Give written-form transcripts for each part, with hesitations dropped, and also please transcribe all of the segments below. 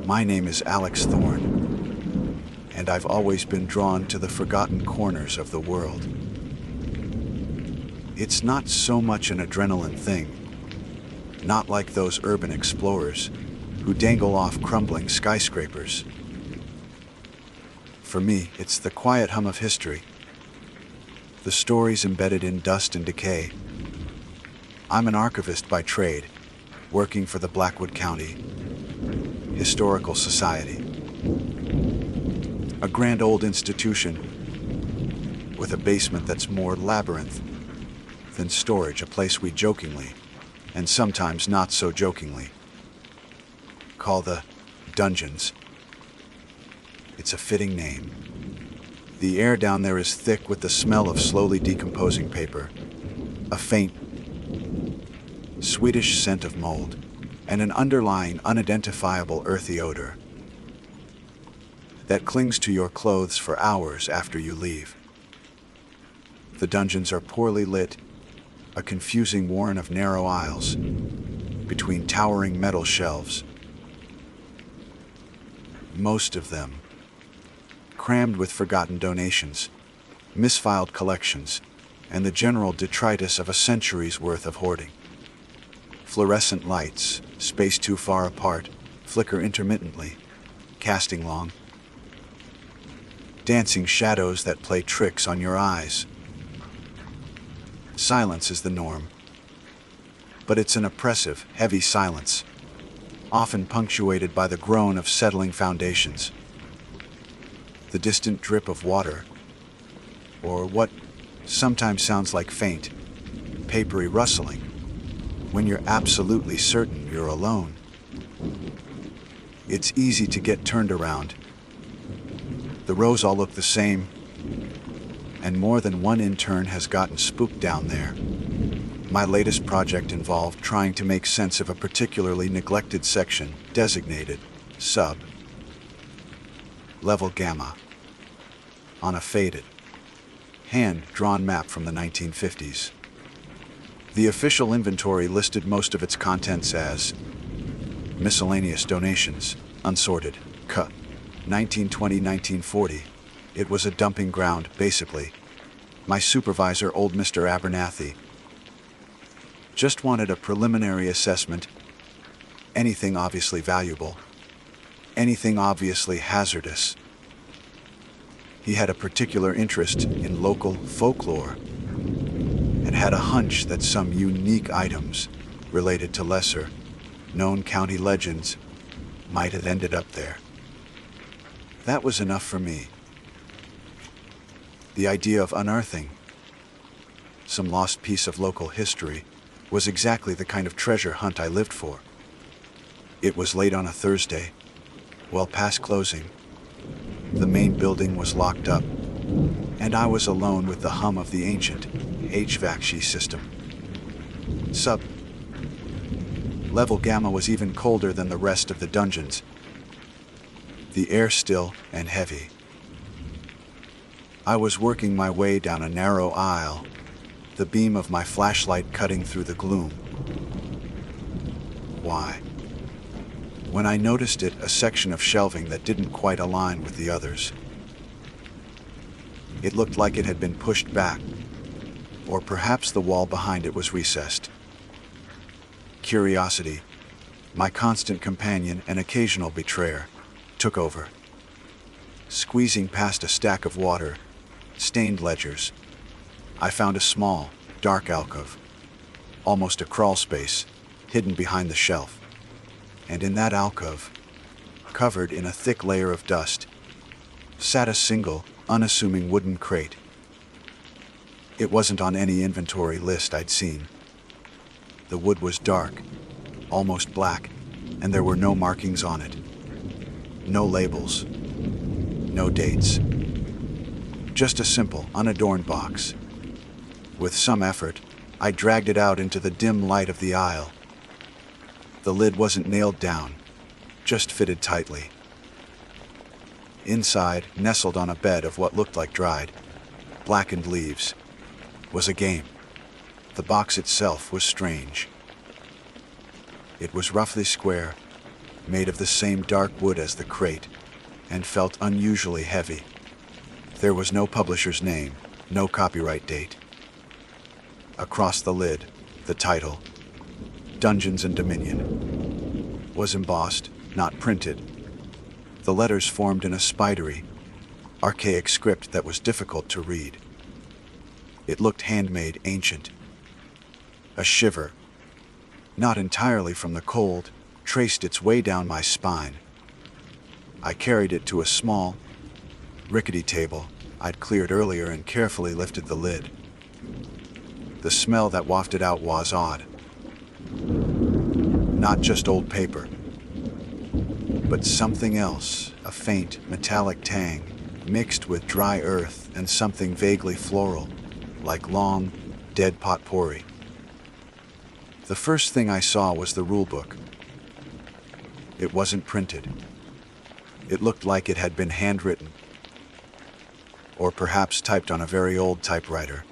My name is Alex Thorne, and I've always been drawn to the forgotten corners of the world. It's not so much an adrenaline thing, not like those urban explorers who dangle off crumbling skyscrapers. For me, it's the quiet hum of history, the stories embedded in dust and decay. I'm an archivist by trade, working for the Blackwood County Historical Society, a grand old institution with a basement that's more labyrinth than storage, a place we jokingly, and sometimes not so jokingly, call the dungeons. It's a fitting name. The air down there is thick with the smell of slowly decomposing paper, a faint, sweetish scent of mold, and an underlying, unidentifiable earthy odor that clings to your clothes for hours after you leave. The dungeons are poorly lit, a confusing warren of narrow aisles between towering metal shelves, most of them crammed with forgotten donations, misfiled collections, and the general detritus of a century's worth of hoarding. Fluorescent lights, spaced too far apart, flicker intermittently, casting long, dancing shadows that play tricks on your eyes. Silence is the norm, but it's an oppressive, heavy silence, often punctuated by the groan of settling foundations, the distant drip of water, or what sometimes sounds like faint, papery rustling when you're absolutely certain you're alone. It's easy to get turned around. The rows all look the same, and more than one intern has gotten spooked down there. My latest project involved trying to make sense of a particularly neglected section designated sub level gamma on a faded, hand-drawn map from the 1950s. The official inventory listed most of its contents as miscellaneous donations, unsorted, cu. 1920-1940. It was a dumping ground, basically. My supervisor, old Mr. Abernathy, just wanted a preliminary assessment. Anything obviously valuable, anything obviously hazardous. He had a particular interest in local folklore and had a hunch that some unique items related to lesser-known county legends might have ended up there. That was enough for me. The idea of unearthing some lost piece of local history was exactly the kind of treasure hunt I lived for. It was late on a Thursday, well past closing. The main building was locked up, and I was alone with the hum of the ancient HVAC system. Sub-level gamma was even colder than the rest of the dungeons, the air still and heavy. I was working my way down a narrow aisle, the beam of my flashlight cutting through the gloom. Why? When I noticed it, a section of shelving that didn't quite align with the others. It looked like it had been pushed back, or perhaps the wall behind it was recessed. Curiosity, my constant companion and occasional betrayer, took over. Squeezing past a stack of water-stained ledgers, I found a small, dark alcove, almost a crawl space, hidden behind the shelf. And in that alcove, covered in a thick layer of dust, sat a single, unassuming wooden crate. It wasn't on any inventory list I'd seen. The wood was dark, almost black, and there were no markings on it. No labels. No dates. Just a simple, unadorned box. With some effort, I dragged it out into the dim light of the aisle. The lid wasn't nailed down, just fitted tightly. Inside, nestled on a bed of what looked like dried, blackened leaves, was a game. The box itself was strange. It was roughly square, made of the same dark wood as the crate, and felt unusually heavy. There was no publisher's name, no copyright date. Across the lid, the title, Dungeons and Dominion, was embossed, not printed. The letters formed in a spidery, archaic script that was difficult to read. It looked handmade, ancient. A shiver, not entirely from the cold, traced its way down my spine. I carried it to a small, rickety table I'd cleared earlier and carefully lifted the lid. The smell that wafted out was odd. Not just old paper, but something else, a faint, metallic tang, mixed with dry earth and something vaguely floral, like long, dead potpourri. The first thing I saw was the rulebook. It wasn't printed. It looked like it had been handwritten, or perhaps typed on a very old typewriter,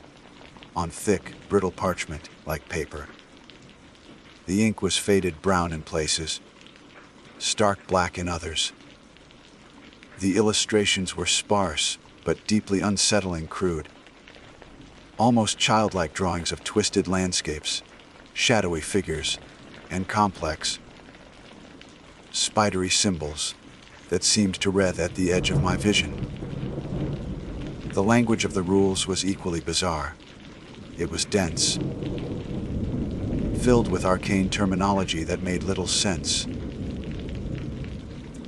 on thick, brittle parchment like paper. The ink was faded brown in places, stark black in others. The illustrations were sparse, but deeply unsettling crude. Almost childlike drawings of twisted landscapes, shadowy figures, and complex, spidery symbols that seemed to writhe at the edge of my vision. The language of the rules was equally bizarre. It was dense, filled with arcane terminology that made little sense,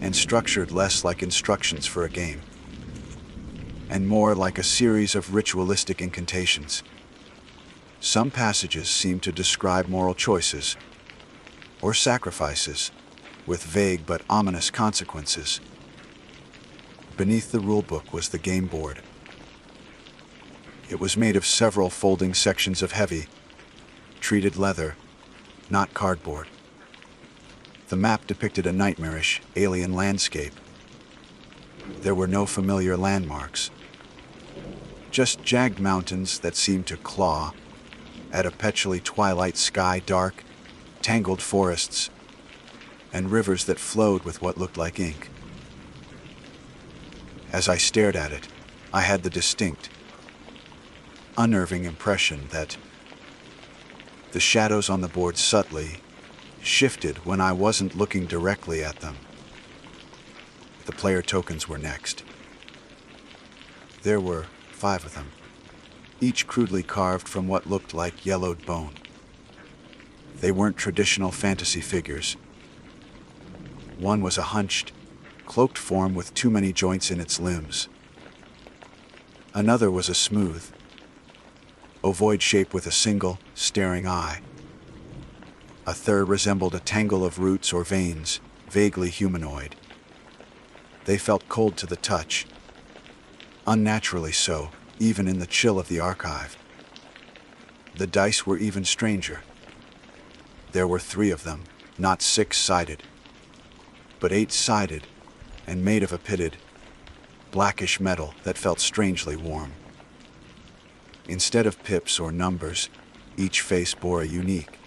and structured less like instructions for a game, and more like a series of ritualistic incantations. Some passages seemed to describe moral choices or sacrifices, with vague but ominous consequences. Beneath the rulebook was the game board. It was made of several folding sections of heavy, treated leather, not cardboard. The map depicted a nightmarish, alien landscape. There were no familiar landmarks, just jagged mountains that seemed to claw at a petually twilight sky, dark, tangled forests, and rivers that flowed with what looked like ink. As I stared at it, I had the distinct, unnerving impression that the shadows on the board subtly shifted when I wasn't looking directly at them. The player tokens were next. There were 5 of them, each crudely carved from what looked like yellowed bone. They weren't traditional fantasy figures. One was a hunched, cloaked form with too many joints in its limbs. Another was a smooth, ovoid shape with a single, staring eye. A third resembled a tangle of roots or veins, vaguely humanoid. They felt cold to the touch, unnaturally so, even in the chill of the archive. The dice were even stranger. There were 3 of them, not 6-sided, but 8-sided, and made of a pitted, blackish metal that felt strangely warm. Instead of pips or numbers, each face bore a unique,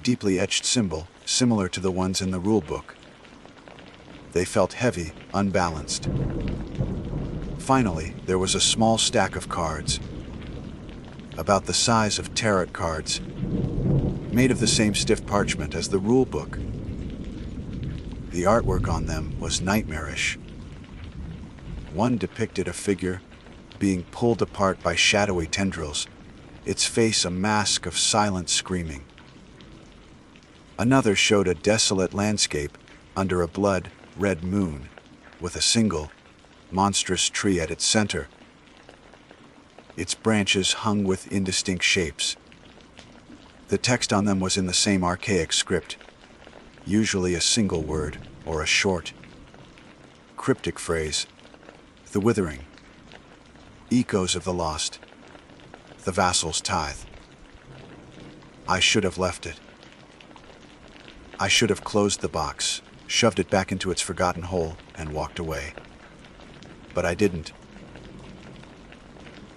deeply etched symbol similar to the ones in the rulebook. They felt heavy, unbalanced. Finally, there was a small stack of cards, about the size of tarot cards, made of the same stiff parchment as the rulebook. The artwork on them was nightmarish. One depicted a figure being pulled apart by shadowy tendrils, its face a mask of silent screaming. Another showed a desolate landscape under a blood-red moon, with a single, monstrous tree at its center. Its branches hung with indistinct shapes. The text on them was in the same archaic script, usually a single word or a short, cryptic phrase: the withering, echoes of the lost, the vassal's tithe. I should have left it. I should have closed the box, shoved it back into its forgotten hole, and walked away. But I didn't.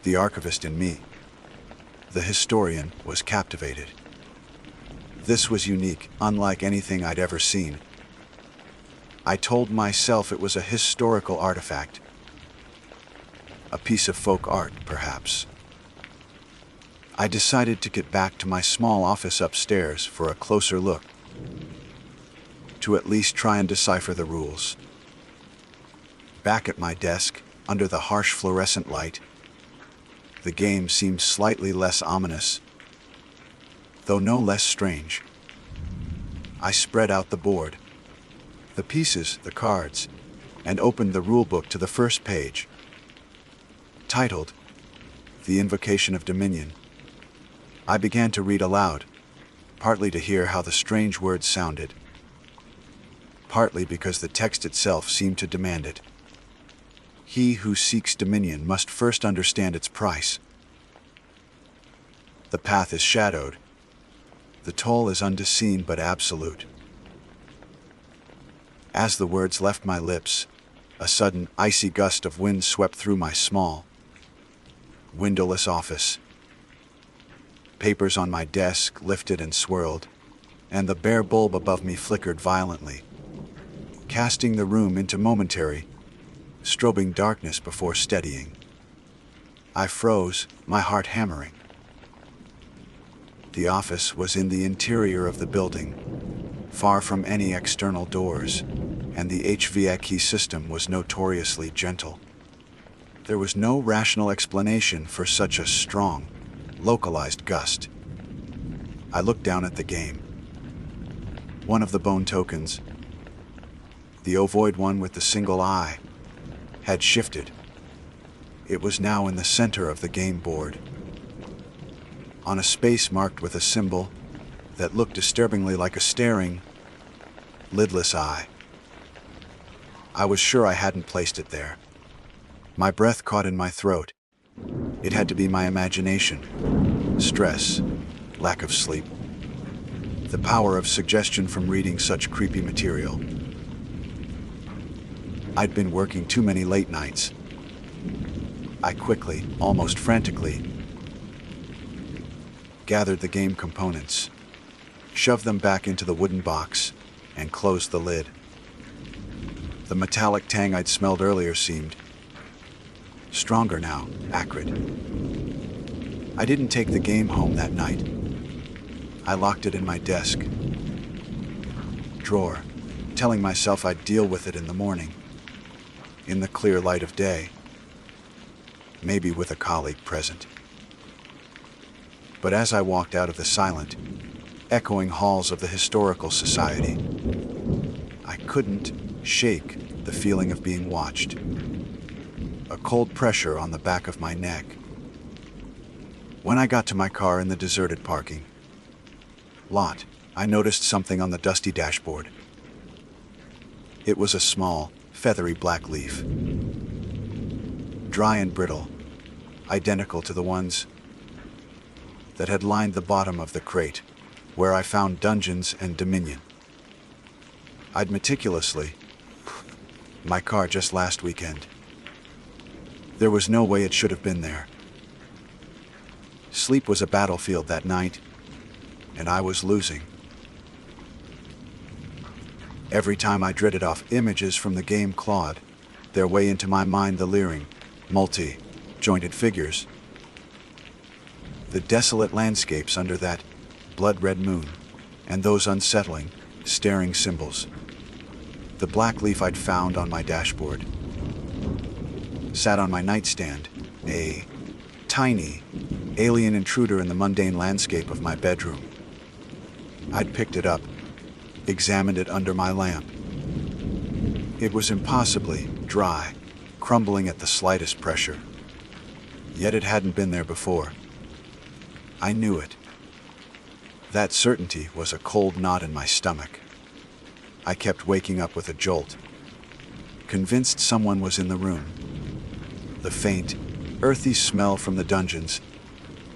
The archivist in me, the historian, was captivated. This was unique, unlike anything I'd ever seen. I told myself it was a historical artifact. A piece of folk art, perhaps. I decided to get back to my small office upstairs for a closer look, to at least try and decipher the rules. Back at my desk, under the harsh fluorescent light, the game seemed slightly less ominous, though no less strange. I spread out the board, the pieces, the cards, and opened the rulebook to the first page, titled, The Invocation of Dominion. I began to read aloud, partly to hear how the strange words sounded, partly because the text itself seemed to demand it. He who seeks dominion must first understand its price. The path is shadowed. The toll is undeseen but absolute. As the words left my lips, a sudden, icy gust of wind swept through my small, windowless office. Papers on my desk lifted and swirled, and the bare bulb above me flickered violently, casting the room into momentary, strobing darkness before steadying. I froze, my heart hammering. The office was in the interior of the building, far from any external doors, and the HVAC system was notoriously gentle. There was no rational explanation for such a strong, localized gust. I looked down at the game. One of the bone tokens, the ovoid one with the single eye, had shifted. It was now in the center of the game board, on a space marked with a symbol that looked disturbingly like a staring, lidless eye. I was sure I hadn't placed it there. My breath caught in my throat. It had to be my imagination, stress, lack of sleep, the power of suggestion from reading such creepy material. I'd been working too many late nights. I quickly, almost frantically, gathered the game components, shoved them back into the wooden box, and closed the lid. The metallic tang I'd smelled earlier seemed stronger now, acrid. I didn't take the game home that night. I locked it in my desk drawer, telling myself I'd deal with it in the morning, in the clear light of day, maybe with a colleague present. But as I walked out of the silent, echoing halls of the Historical Society, I couldn't shake the feeling of being watched. A cold pressure on the back of my neck. When I got to my car in the deserted parking lot, I noticed something on the dusty dashboard. It was a small, feathery black leaf, dry and brittle, identical to the ones that had lined the bottom of the crate where I found Dungeons and Dominion. I'd meticulously my car just last weekend. There was no way it should have been there. Sleep was a battlefield that night, and I was losing. Every time I dreaded off images from the game clawed their way into my mind, the leering, multi-jointed figures, the desolate landscapes under that blood-red moon, and those unsettling, staring symbols. The black leaf I'd found on my dashboard sat on my nightstand, a tiny, alien intruder in the mundane landscape of my bedroom. I'd picked it up, examined it under my lamp. It was impossibly dry, crumbling at the slightest pressure. Yet it hadn't been there before. I knew it. That certainty was a cold knot in my stomach. I kept waking up with a jolt, convinced someone was in the room. The faint, earthy smell from the dungeons,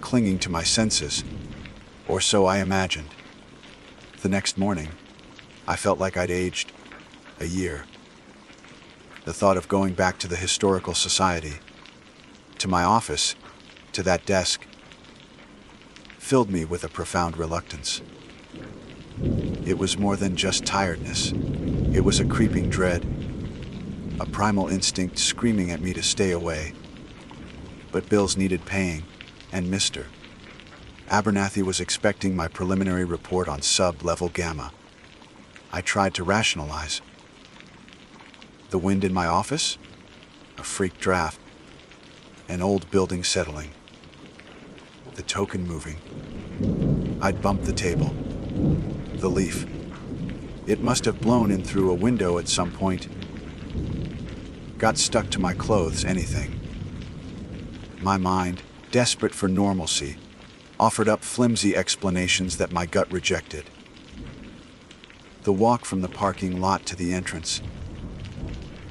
clinging to my senses, or so I imagined. The next morning, I felt like I'd aged a year. The thought of going back to the Historical Society, to my office, to that desk, filled me with a profound reluctance. It was more than just tiredness. It was a creeping dread, a primal instinct screaming at me to stay away. But bills needed paying, and Mr. Abernathy was expecting my preliminary report on sub-level gamma. I tried to rationalize. The wind in my office? A freak draft. An old building settling. The token moving. I'd bumped the table. The leaf. It must have blown in through a window at some point. Got stuck to my clothes, anything. My mind, desperate for normalcy, offered up flimsy explanations that my gut rejected. The walk from the parking lot to the entrance.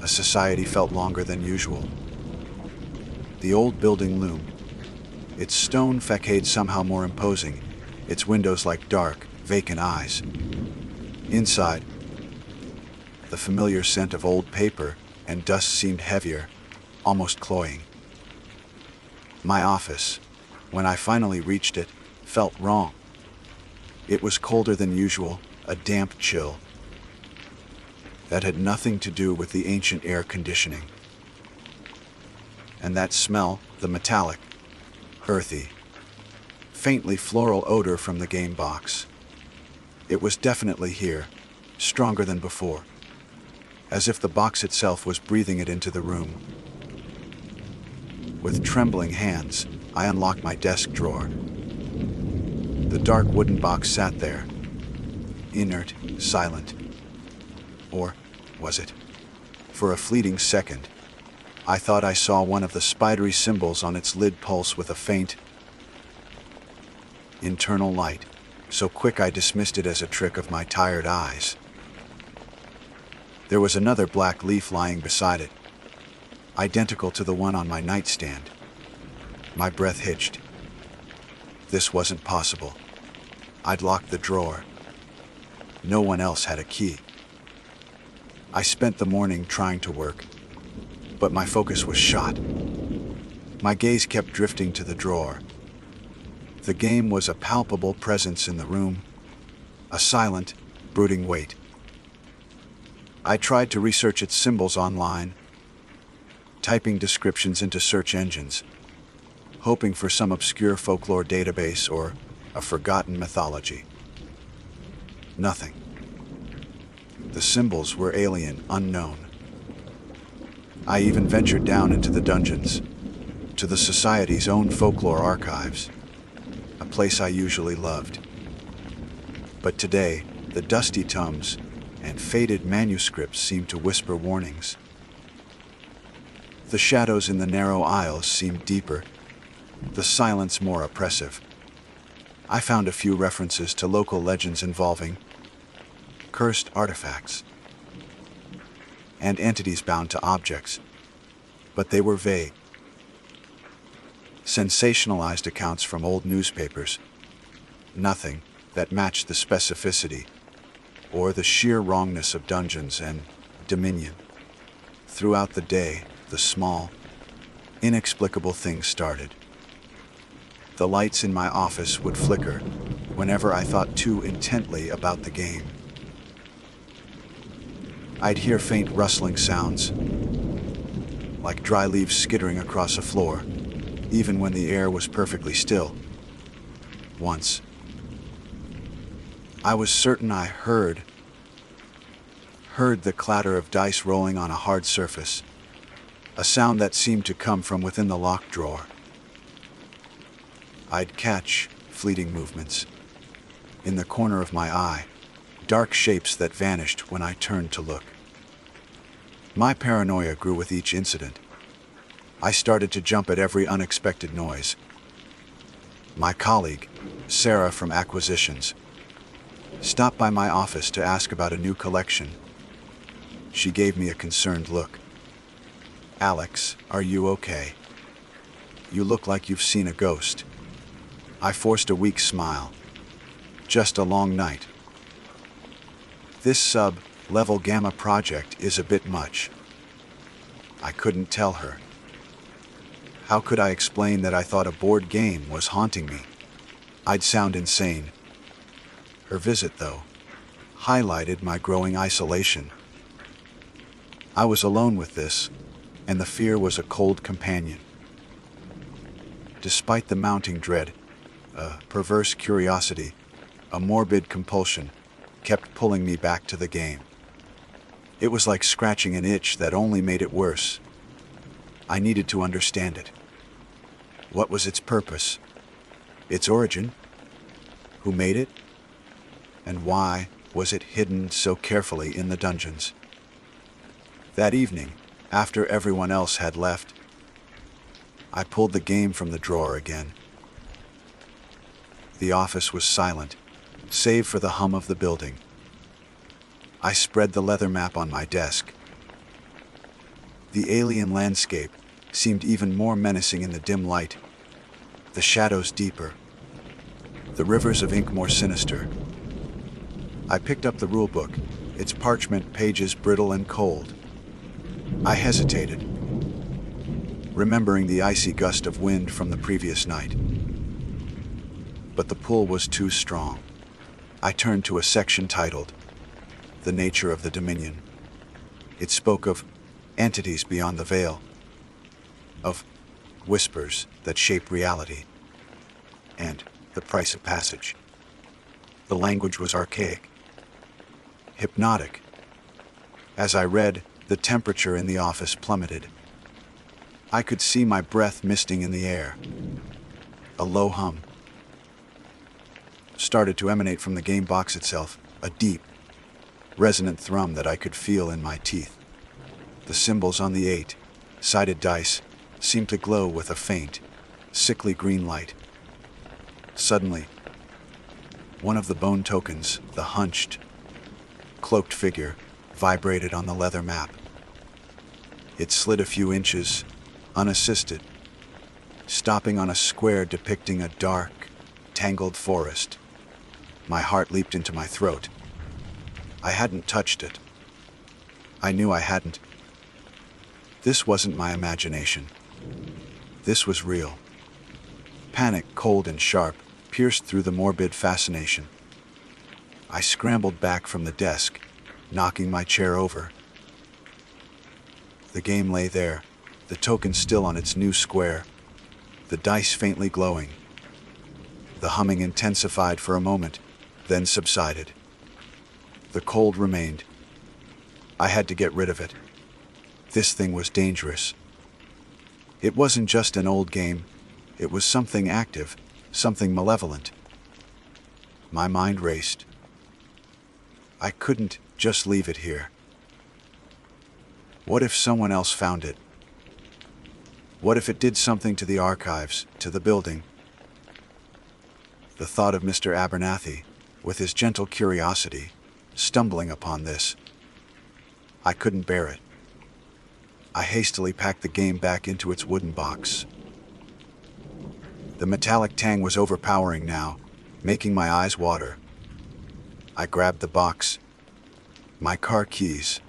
A society felt longer than usual. The old building loomed. Its stone facade somehow more imposing, its windows like dark, vacant eyes. Inside, the familiar scent of old paper and dust seemed heavier, almost cloying. My office, when I finally reached it, felt wrong. It was colder than usual, a damp chill. That had nothing to do with the ancient air conditioning. And that smell, the metallic, earthy, faintly floral odor from the game box. It was definitely here, stronger than before, as if the box itself was breathing it into the room. With trembling hands, I unlocked my desk drawer. The dark wooden box sat there, inert, silent. Or was it? For a fleeting second, I thought I saw one of the spidery symbols on its lid pulse with a faint, internal light, so quick I dismissed it as a trick of my tired eyes. There was another black leaf lying beside it, identical to the one on my nightstand. My breath hitched. This wasn't possible. I'd locked the drawer. No one else had a key. I spent the morning trying to work, but my focus was shot. My gaze kept drifting to the drawer. The game was a palpable presence in the room, a silent, brooding weight. I tried to research its symbols online, typing descriptions into search engines, hoping for some obscure folklore database or a forgotten mythology. Nothing. The symbols were alien, unknown. I even ventured down into the dungeons, to the Society's own folklore archives, a place I usually loved. But today, the dusty tomes and faded manuscripts seemed to whisper warnings. The shadows in the narrow aisles seemed deeper, the silence more oppressive. I found a few references to local legends involving cursed artifacts and entities bound to objects, but they were vague. Sensationalized accounts from old newspapers, nothing that matched the specificity or the sheer wrongness of dungeons and dominion. Throughout the day, the small, inexplicable things started. The lights in my office would flicker whenever I thought too intently about the game. I'd hear faint rustling sounds, like dry leaves skittering across a floor, even when the air was perfectly still. Once, I was certain I heard the clatter of dice rolling on a hard surface, a sound that seemed to come from within the locked drawer. I'd catch fleeting movements. In the corner of my eye, dark shapes that vanished when I turned to look. My paranoia grew with each incident. I started to jump at every unexpected noise. My colleague, Sarah from Acquisitions, stopped by my office to ask about a new collection. She gave me a concerned look. "Alex, are you okay? You look like you've seen a ghost." I forced a weak smile. "Just a long night. This sub-level gamma project is a bit much." I couldn't tell her. How could I explain that I thought a board game was haunting me? I'd sound insane. Her visit, though, highlighted my growing isolation. I was alone with this, and the fear was a cold companion. Despite the mounting dread, a perverse curiosity, a morbid compulsion, kept pulling me back to the game. It was like scratching an itch that only made it worse. I needed to understand it. What was its purpose? Its origin? Who made it? And why was it hidden so carefully in the dungeons? That evening, after everyone else had left, I pulled the game from the drawer again. The office was silent, save for the hum of the building. I spread the leather map on my desk. The alien landscape seemed even more menacing in the dim light, the shadows deeper, the rivers of ink more sinister. I picked up the rulebook, its parchment pages brittle and cold. I hesitated, remembering the icy gust of wind from the previous night. But the pull was too strong. I turned to a section titled, "The Nature of the Dominion." It spoke of entities beyond the veil, of whispers that shape reality, and the price of passage. The language was archaic, hypnotic. As I read, the temperature in the office plummeted. I could see my breath misting in the air. A low hum started to emanate from the game box itself, a deep, resonant thrum that I could feel in my teeth. The symbols on the 8-sided dice seemed to glow with a faint, sickly green light. Suddenly, one of the bone tokens, the hunched, cloaked figure, vibrated on the leather map. It slid a few inches, unassisted, stopping on a square depicting a dark, tangled forest. My heart leaped into my throat. I hadn't touched it. I knew I hadn't. This wasn't my imagination. This was real. Panic, cold and sharp, pierced through the morbid fascination. I scrambled back from the desk, knocking my chair over. The game lay there, the token still on its new square, the dice faintly glowing. The humming intensified for a moment, then subsided. The cold remained. I had to get rid of it. This thing was dangerous. It wasn't just an old game. It was something active, something malevolent. My mind raced. I couldn't just leave it here. What if someone else found it? What if it did something to the archives, to the building? The thought of Mr. Abernathy, with his gentle curiosity, stumbling upon this. I couldn't bear it. I hastily packed the game back into its wooden box. The metallic tang was overpowering now, making my eyes water. I grabbed the box, my car keys,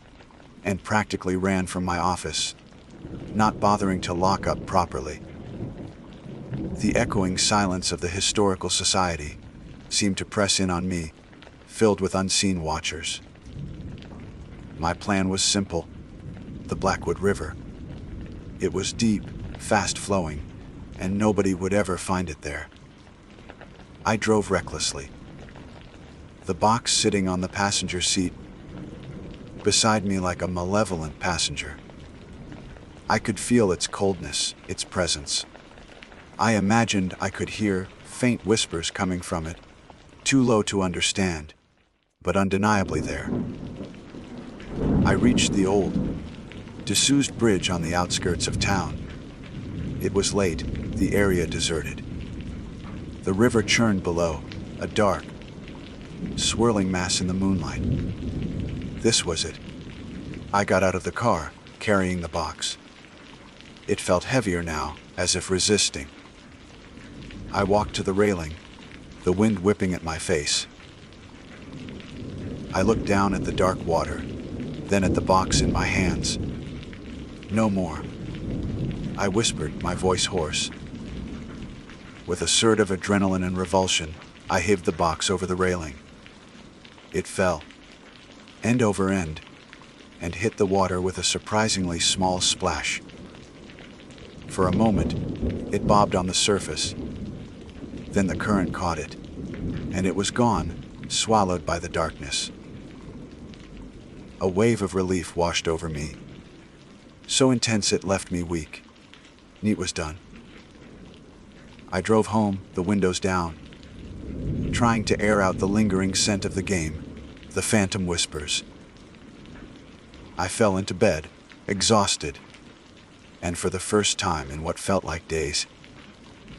and practically ran from my office, not bothering to lock up properly. The echoing silence of the historical society seemed to press in on me, filled with unseen watchers. My plan was simple: the Blackwood River. It was deep, fast-flowing, and nobody would ever find it there. I drove recklessly. The box sitting on the passenger seat beside me like a malevolent passenger. I could feel its coldness, its presence. I imagined I could hear faint whispers coming from it, too low to understand, but undeniably there. I reached the old, disused bridge on the outskirts of town. It was late, the area deserted. The river churned below, a dark, swirling mass in the moonlight. This was it. I got out of the car, carrying the box. It felt heavier now, as if resisting. I walked to the railing, the wind whipping at my face. I looked down at the dark water, then at the box in my hands. No more. I whispered, my voice hoarse. With a surge of adrenaline and revulsion, I heaved the box over the railing. It fell, end over end, and hit the water with a surprisingly small splash. For a moment, it bobbed on the surface. Then the current caught it, and it was gone, swallowed by the darkness. A wave of relief washed over me, so intense it left me weak. Neat was done. I drove home, the windows down, trying to air out the lingering scent of the game, the phantom whispers. I fell into bed, exhausted, and for the first time in what felt like days,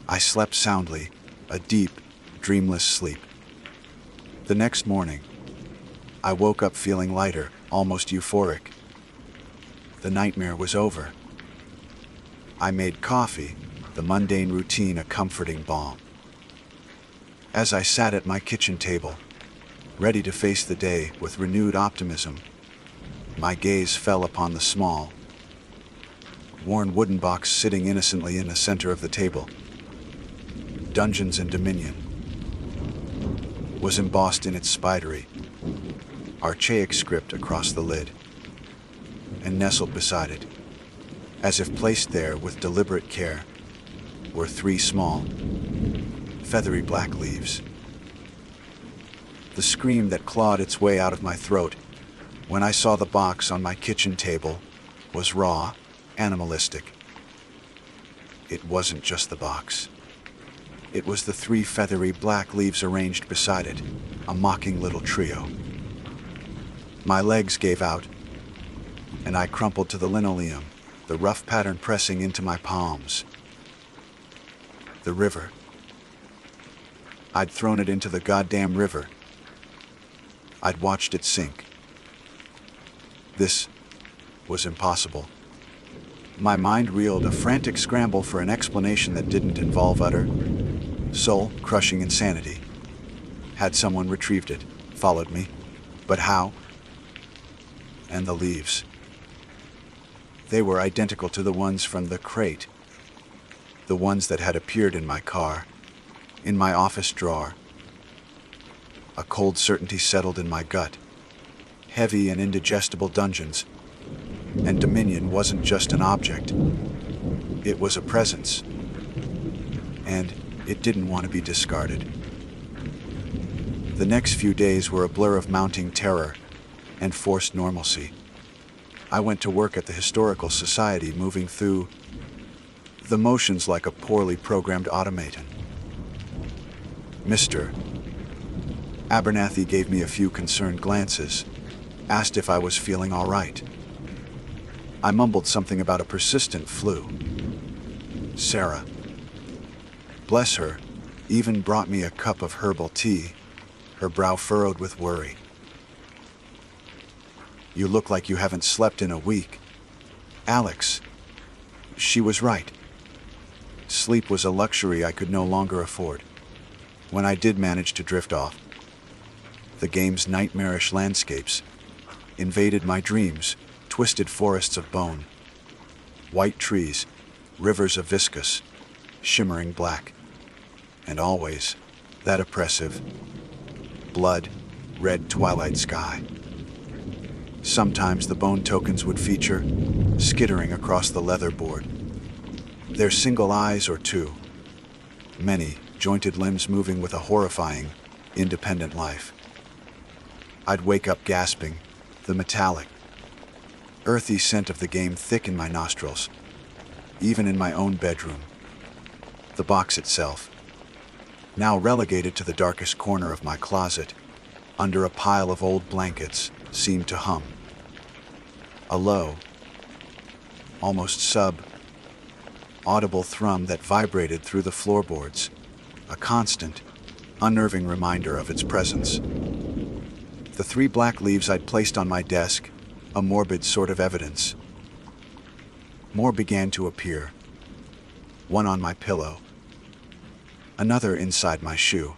I slept soundly, a deep, dreamless sleep. The next morning, I woke up feeling lighter, almost euphoric. The nightmare was over. I made coffee, the mundane routine a comforting balm. As I sat at my kitchen table, ready to face the day with renewed optimism, my gaze fell upon the small, worn wooden box sitting innocently in the center of the table. Dungeons and Dominion was embossed in its spidery, archaic script across the lid, and nestled beside it, as if placed there with deliberate care, were 3 small, feathery black leaves. The scream that clawed its way out of my throat when I saw the box on my kitchen table was raw, animalistic. It wasn't just the box. It was the 3 feathery black leaves arranged beside it, a mocking little trio. My legs gave out, and I crumpled to the linoleum, the rough pattern pressing into my palms. The river. I'd thrown it into the goddamn river. I'd watched it sink. This was impossible. My mind reeled a frantic scramble for an explanation that didn't involve utter, soul-crushing insanity. Had someone retrieved it, followed me, but how? And the leaves. They were identical to the ones from the crate, the ones that had appeared in my car, in my office drawer. A cold certainty settled in my gut. Heavy and indigestible dungeons, and Dominion wasn't just an object. It was a presence, and it didn't want to be discarded. The next few days were a blur of mounting terror and forced normalcy. I went to work at the Historical Society, moving through the motions like a poorly programmed automaton. Mr. Abernathy gave me a few concerned glances, asked if I was feeling all right. I mumbled something about a persistent flu. Sarah, bless her, even brought me a cup of herbal tea, her brow furrowed with worry. You look like you haven't slept in a week. Alex. She was right. Sleep was a luxury I could no longer afford. When I did manage to drift off, the game's nightmarish landscapes invaded my dreams, twisted forests of bone, white trees, rivers of viscous, shimmering black, and always that oppressive, blood-red twilight sky. Sometimes the bone tokens would feature, skittering across the leather board, their single eyes or two, many jointed limbs moving with a horrifying, independent life. I'd wake up gasping, the metallic, earthy scent of the game thick in my nostrils, even in my own bedroom. The box itself, now relegated to the darkest corner of my closet, under a pile of old blankets, seemed to hum. A low, almost sub-audible thrum that vibrated through the floorboards, a constant, unnerving reminder of its presence. The 3 black leaves I'd placed on my desk, a morbid sort of evidence. More began to appear. One on my pillow. Another inside my shoe.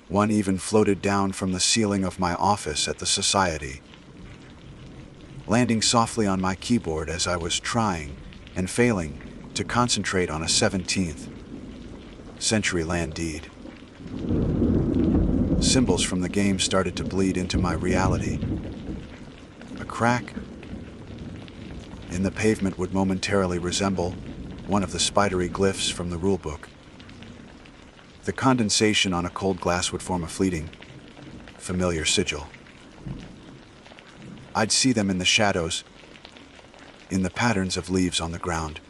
One even floated down from the ceiling of my office at the Society, landing softly on my keyboard as I was trying and failing to concentrate on a 17th century land deed. Symbols from the game started to bleed into my reality. A crack in the pavement would momentarily resemble one of the spidery glyphs from the rulebook. The condensation on a cold glass would form a fleeting, familiar sigil. I'd see them in the shadows, in the patterns of leaves on the ground,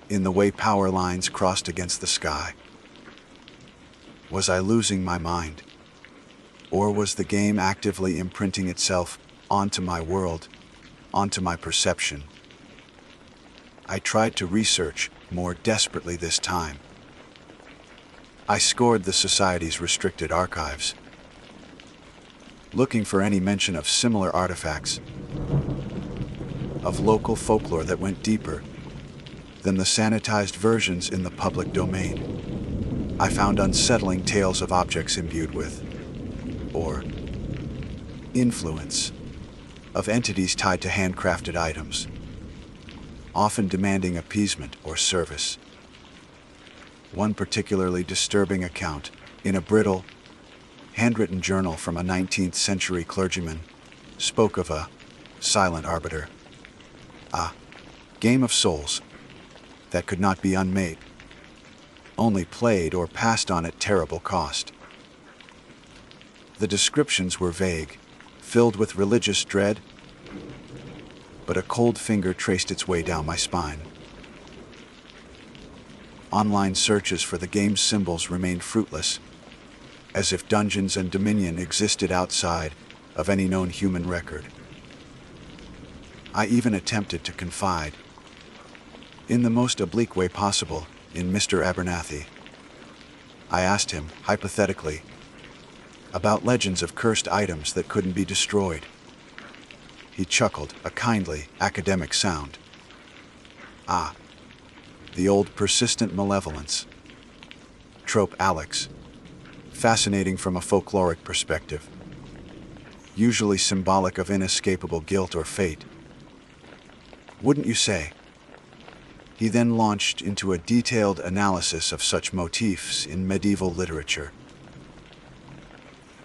in the way power lines crossed against the sky. Was I losing my mind? Or was the game actively imprinting itself onto my world, onto my perception? I tried to research more desperately this time. I scoured the Society's restricted archives, looking for any mention of similar artifacts, of local folklore that went deeper than the sanitized versions in the public domain. I found unsettling tales of objects imbued with, or influence, of entities tied to handcrafted items, often demanding appeasement or service. One particularly disturbing account, in a brittle, handwritten journal from a 19th century clergyman, spoke of a silent arbiter, a game of souls that could not be unmade, only played or passed on at terrible cost. The descriptions were vague, filled with religious dread, but a cold finger traced its way down my spine. Online searches for the game's symbols remained fruitless, as if Dungeons and Dominion existed outside of any known human record. I even attempted to confide, in the most oblique way possible, in Mr. Abernathy. I asked him, hypothetically, about legends of cursed items that couldn't be destroyed. He chuckled, a kindly, academic sound. Ah, the old persistent malevolence. Trope Alex. Fascinating from a folkloric perspective. Usually symbolic of inescapable guilt or fate. Wouldn't you say? He then launched into a detailed analysis of such motifs in medieval literature.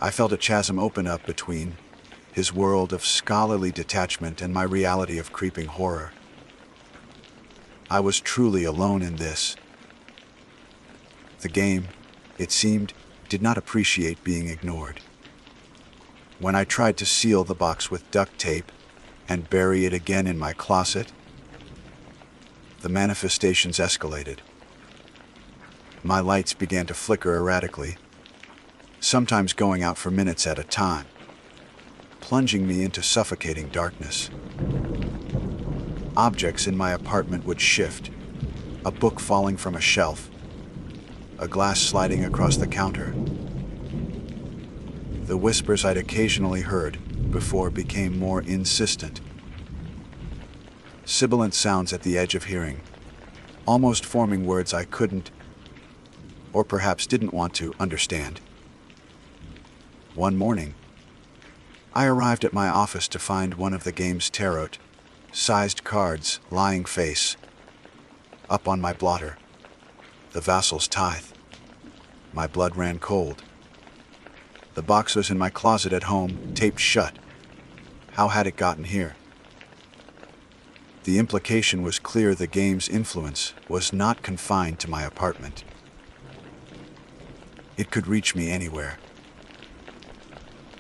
I felt a chasm open up between his world of scholarly detachment and my reality of creeping horror. I was truly alone in this. The game, it seemed, did not appreciate being ignored. When I tried to seal the box with duct tape and bury it again in my closet, the manifestations escalated. My lights began to flicker erratically, sometimes going out for minutes at a time, plunging me into suffocating darkness. Objects in my apartment would shift, a book falling from a shelf, a glass sliding across the counter. The whispers I'd occasionally heard before became more insistent. Sibilant sounds at the edge of hearing, almost forming words I couldn't, or perhaps didn't want to, understand. One morning, I arrived at my office to find one of the game's tarot-sized cards lying face up on my blotter, the vassal's tithe. My blood ran cold. The box was in my closet at home, taped shut. How had it gotten here? The implication was clear: the game's influence was not confined to my apartment. It could reach me anywhere.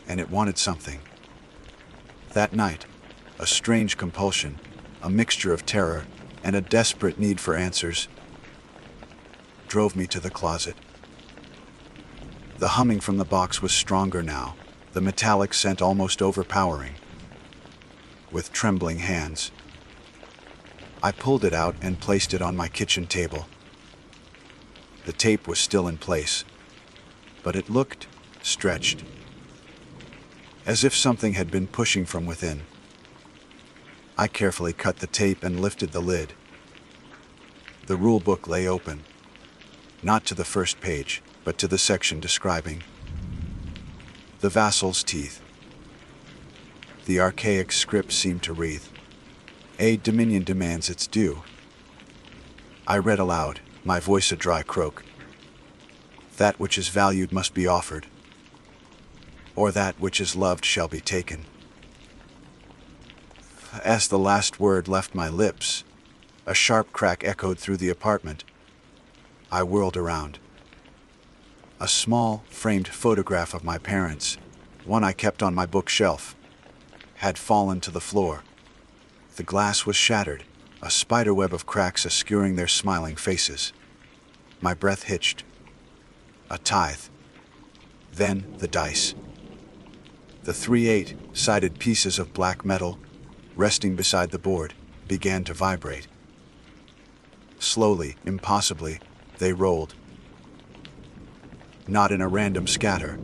And it wanted something. That night, a strange compulsion, a mixture of terror and a desperate need for answers, drove me to the closet. The humming from the box was stronger now, the metallic scent almost overpowering. With trembling hands, I pulled it out and placed it on my kitchen table. The tape was still in place, but it looked stretched, as if something had been pushing from within. I carefully cut the tape and lifted the lid. The rulebook lay open, not to the first page, but to the section describing the vassal's teeth. The archaic script seemed to read, "A dominion demands its due." I read aloud, my voice a dry croak. "That which is valued must be offered. or that which is loved shall be taken. As the last word left my lips, a sharp crack echoed through the apartment. I whirled around. A small, framed photograph of my parents, one I kept on my bookshelf, had fallen to the floor. The glass was shattered, a spiderweb of cracks obscuring their smiling faces. My breath hitched. A tithe. Then the dice. The 3/8-sided pieces of black metal, resting beside the board, began to vibrate. Slowly, impossibly, they rolled. Not in a random scatter,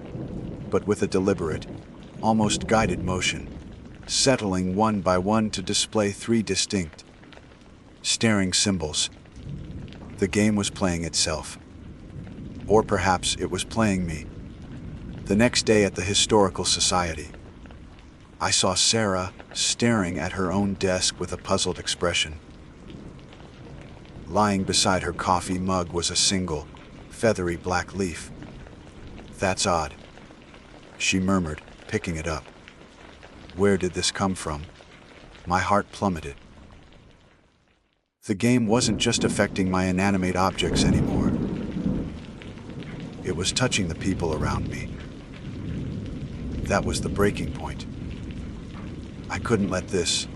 but with a deliberate, almost guided motion, settling one by one to display 3 distinct, staring symbols. The game was playing itself. Or perhaps it was playing me. The next day at the Historical Society, I saw Sarah staring at her own desk with a puzzled expression. Lying beside her coffee mug was a single, feathery black leaf. "That's odd," she murmured, picking it up. Where did this come from? My heart plummeted. The game wasn't just affecting my inanimate objects anymore. It was touching the people around me. That was the breaking point. I couldn't let this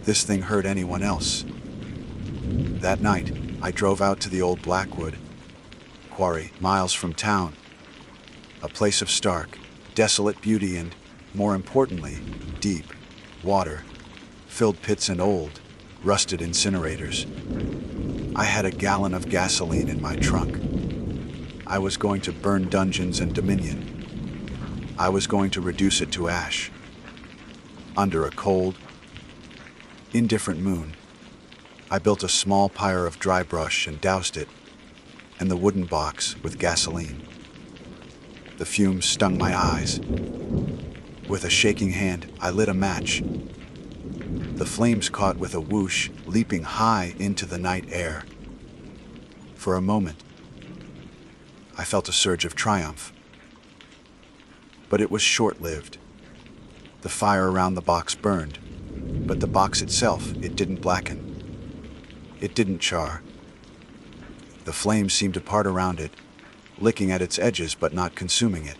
thing hurt anyone else. That night, I drove out to the old Blackwood quarry, miles from town. A place of stark, desolate beauty and, more importantly, deep water, filled pits and old, rusted incinerators. I had a gallon of gasoline in my trunk. I was going to burn dungeons and dominion. I was going to reduce it to ash. Under a cold, indifferent moon, I built a small pyre of dry brush and doused it, and the wooden box with gasoline. The fumes stung my eyes. With a shaking hand, I lit a match. The flames caught with a whoosh, leaping high into the night air. For a moment, I felt a surge of triumph. But it was short-lived. The fire around the box burned, but the box itself, it didn't blacken. It didn't char. The flames seemed to part around it, licking at its edges but not consuming it.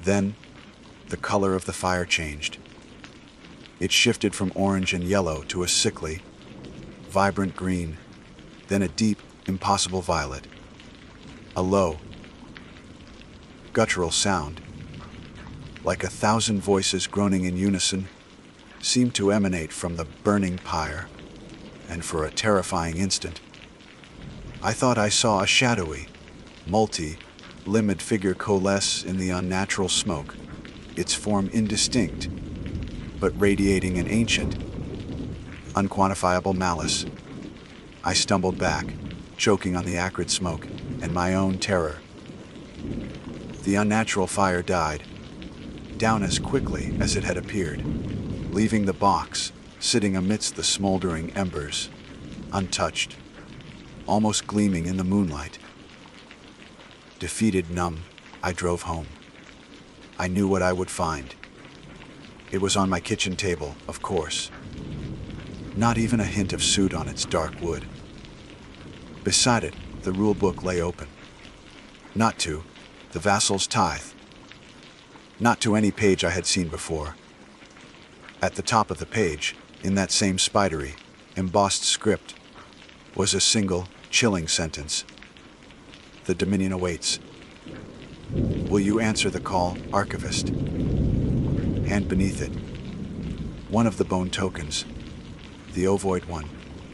Then, the color of the fire changed. It shifted from orange and yellow to a sickly, vibrant green, then a deep, impossible violet. A low, guttural sound, like 1,000 voices groaning in unison, seemed to emanate from the burning pyre, and for a terrifying instant, I thought I saw a shadowy, multi-limbed figure coalesce in the unnatural smoke, its form indistinct, but radiating an ancient, unquantifiable malice. I stumbled back, choking on the acrid smoke and my own terror. The unnatural fire died, down as quickly as it had appeared, leaving the box sitting amidst the smoldering embers, untouched, almost gleaming in the moonlight. Defeated, numb, I drove home. I knew what I would find. It was on my kitchen table, of course. Not even a hint of soot on its dark wood. Beside it, the rule book lay open. Not to the vassal's tithe. Not to any page I had seen before. At the top of the page, in that same spidery, embossed script, was a single, chilling sentence. The Dominion awaits. Will you answer the call, Archivist? And beneath it, one of the bone tokens, the ovoid one,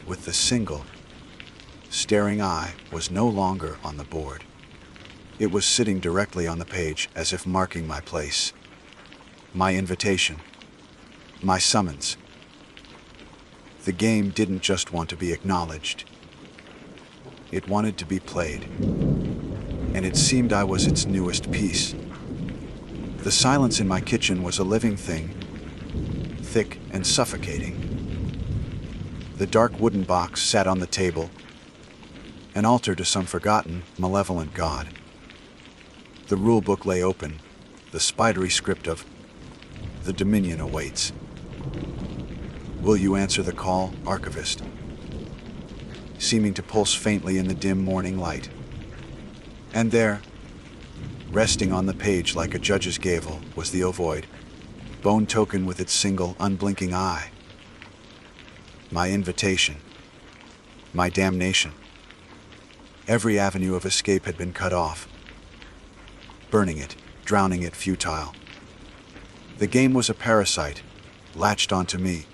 with the single, staring eye, was no longer on the board. It was sitting directly on the page as if marking my place. My invitation. My summons. The game didn't just want to be acknowledged. It wanted to be played. And it seemed I was its newest piece. The silence in my kitchen was a living thing, thick and suffocating. The dark wooden box sat on the table, an altar to some forgotten, malevolent god. The rule book lay open, The spidery script of "The Dominion awaits. Will you answer the call, archivist?" Seeming to pulse faintly in the dim morning light. And there, resting on the page like a judge's gavel, was the ovoid, bone token with its single, unblinking eye. My invitation. My damnation. Every avenue of escape had been cut off. Burning it, drowning it futile. The game was a parasite, latched onto me,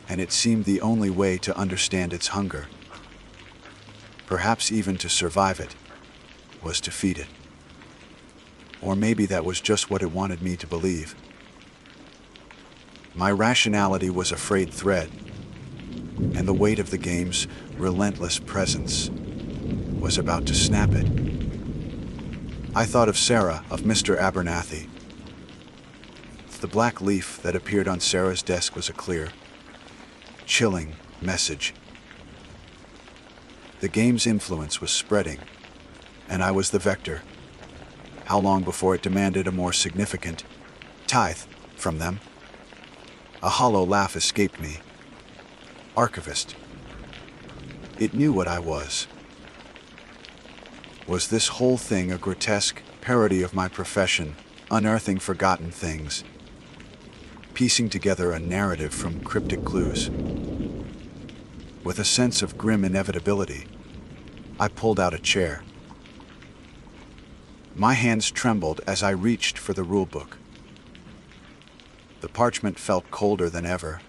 and it seemed the only way to understand its hunger, perhaps even to survive it, was to feed it. Or maybe that was just what it wanted me to believe. My rationality was a frayed thread, and the weight of the game's relentless presence was about to snap it. I thought of Sarah, of Mr. Abernathy. The black leaf that appeared on Sarah's desk was a clear, chilling message. The game's influence was spreading, and I was the vector. How long before it demanded a more significant tithe from them? A hollow laugh escaped me. Archivist. It knew what I was. Was this whole thing a grotesque parody of my profession, unearthing forgotten things, piecing together a narrative from cryptic clues? With a sense of grim inevitability, I pulled out a chair. My hands trembled as I reached for the rulebook. The parchment felt colder than ever,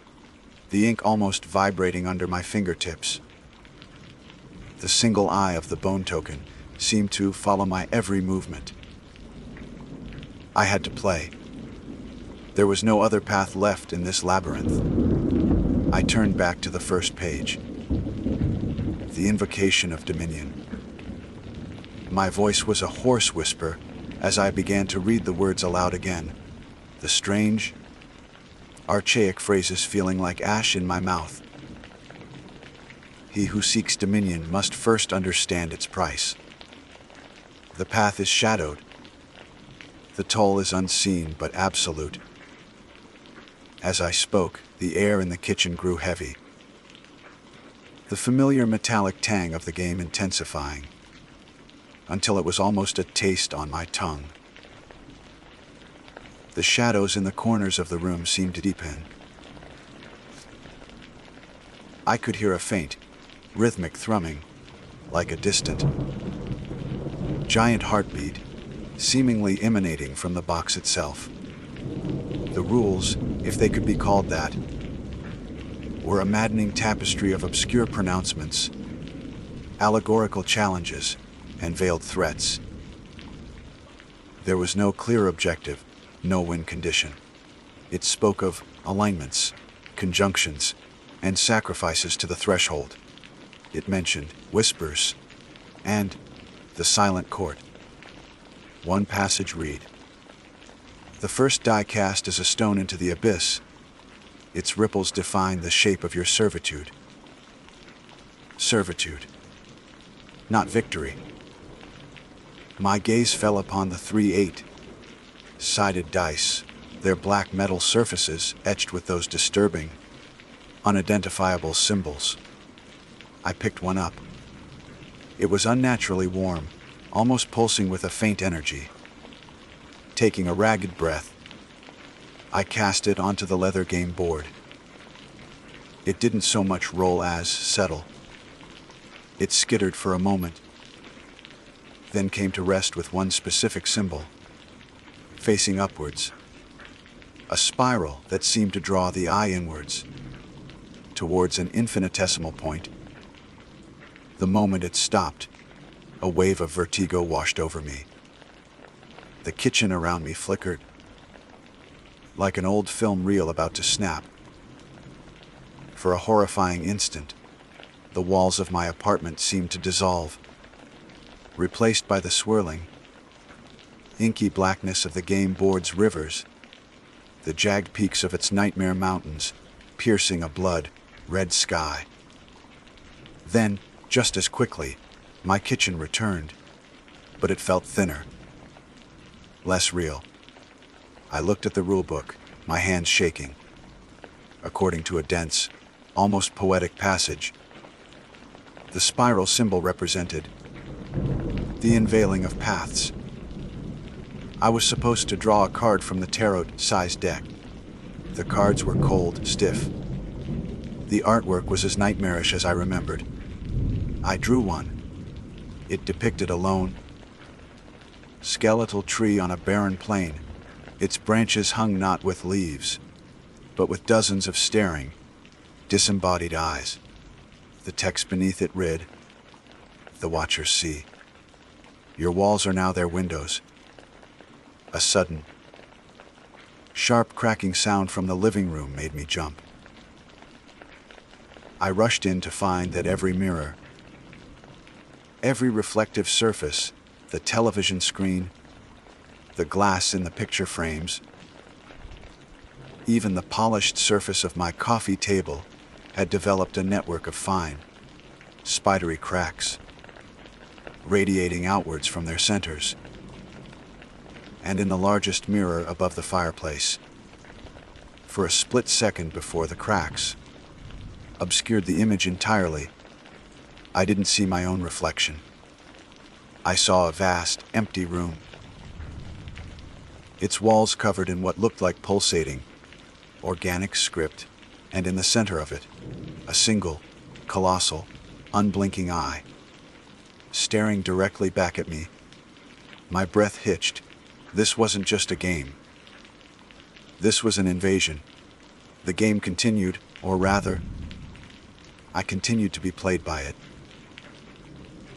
the ink almost vibrating under my fingertips. The single eye of the bone token seemed to follow my every movement. I had to play. There was no other path left in this labyrinth. I turned back to the first page. The invocation of dominion. My voice was a hoarse whisper as I began to read the words aloud again, the strange, archaic phrases feeling like ash in my mouth. He who seeks dominion must first understand its price. The path is shadowed. The toll is unseen but absolute. As I spoke, the air in the kitchen grew heavy, the familiar metallic tang of the game intensifying, until it was almost a taste on my tongue. The shadows in the corners of the room seemed to deepen. I could hear a faint, rhythmic thrumming, like a distant, giant heartbeat, seemingly emanating from the box itself. The rules, if they could be called that, were a maddening tapestry of obscure pronouncements, allegorical challenges, and veiled threats. There was no clear objective, no win condition. It spoke of alignments, conjunctions, and sacrifices to the threshold. It mentioned whispers and the silent court. One passage read, "The first die cast is a stone into the abyss. Its ripples define the shape of your servitude." Servitude, not victory. My gaze fell upon the 3/8-sided dice, their black metal surfaces etched with those disturbing, unidentifiable symbols. I picked one up. It was unnaturally warm, almost pulsing with a faint energy. Taking a ragged breath, I cast it onto the leather game board. It didn't so much roll as settle. It skittered for a moment, then came to rest with one specific symbol, facing upwards. A spiral that seemed to draw the eye inwards, towards an infinitesimal point. The moment it stopped, a wave of vertigo washed over me. The kitchen around me flickered, like an old film reel about to snap. For a horrifying instant, the walls of my apartment seemed to dissolve, replaced by the swirling, inky blackness of the game board's rivers, the jagged peaks of its nightmare mountains, piercing a blood-red sky. Then, just as quickly, my kitchen returned, but it felt thinner, less real. I looked at the rulebook, my hands shaking. According to a dense, almost poetic passage, the spiral symbol represented the unveiling of paths. I was supposed to draw a card from the tarot-sized deck. The cards were cold, stiff. The artwork was as nightmarish as I remembered. I drew one. It depicted a lone, skeletal tree on a barren plain. Its branches hung not with leaves, but with dozens of staring, disembodied eyes. The text beneath it read, "The Watchers see. Your walls are now their windows." A sudden, sharp cracking sound from the living room made me jump. I rushed in to find that every mirror, every reflective surface, the television screen, the glass in the picture frames, even the polished surface of my coffee table had developed a network of fine, spidery cracks, radiating outwards from their centers. And in the largest mirror above the fireplace, for a split second before the cracks obscured the image entirely, I didn't see my own reflection. I saw a vast, empty room, its walls covered in what looked like pulsating, organic script, and in the center of it, a single, colossal, unblinking eye, staring directly back at me. My breath hitched. This wasn't just a game. This was an invasion. The game continued, or rather, I continued to be played by it.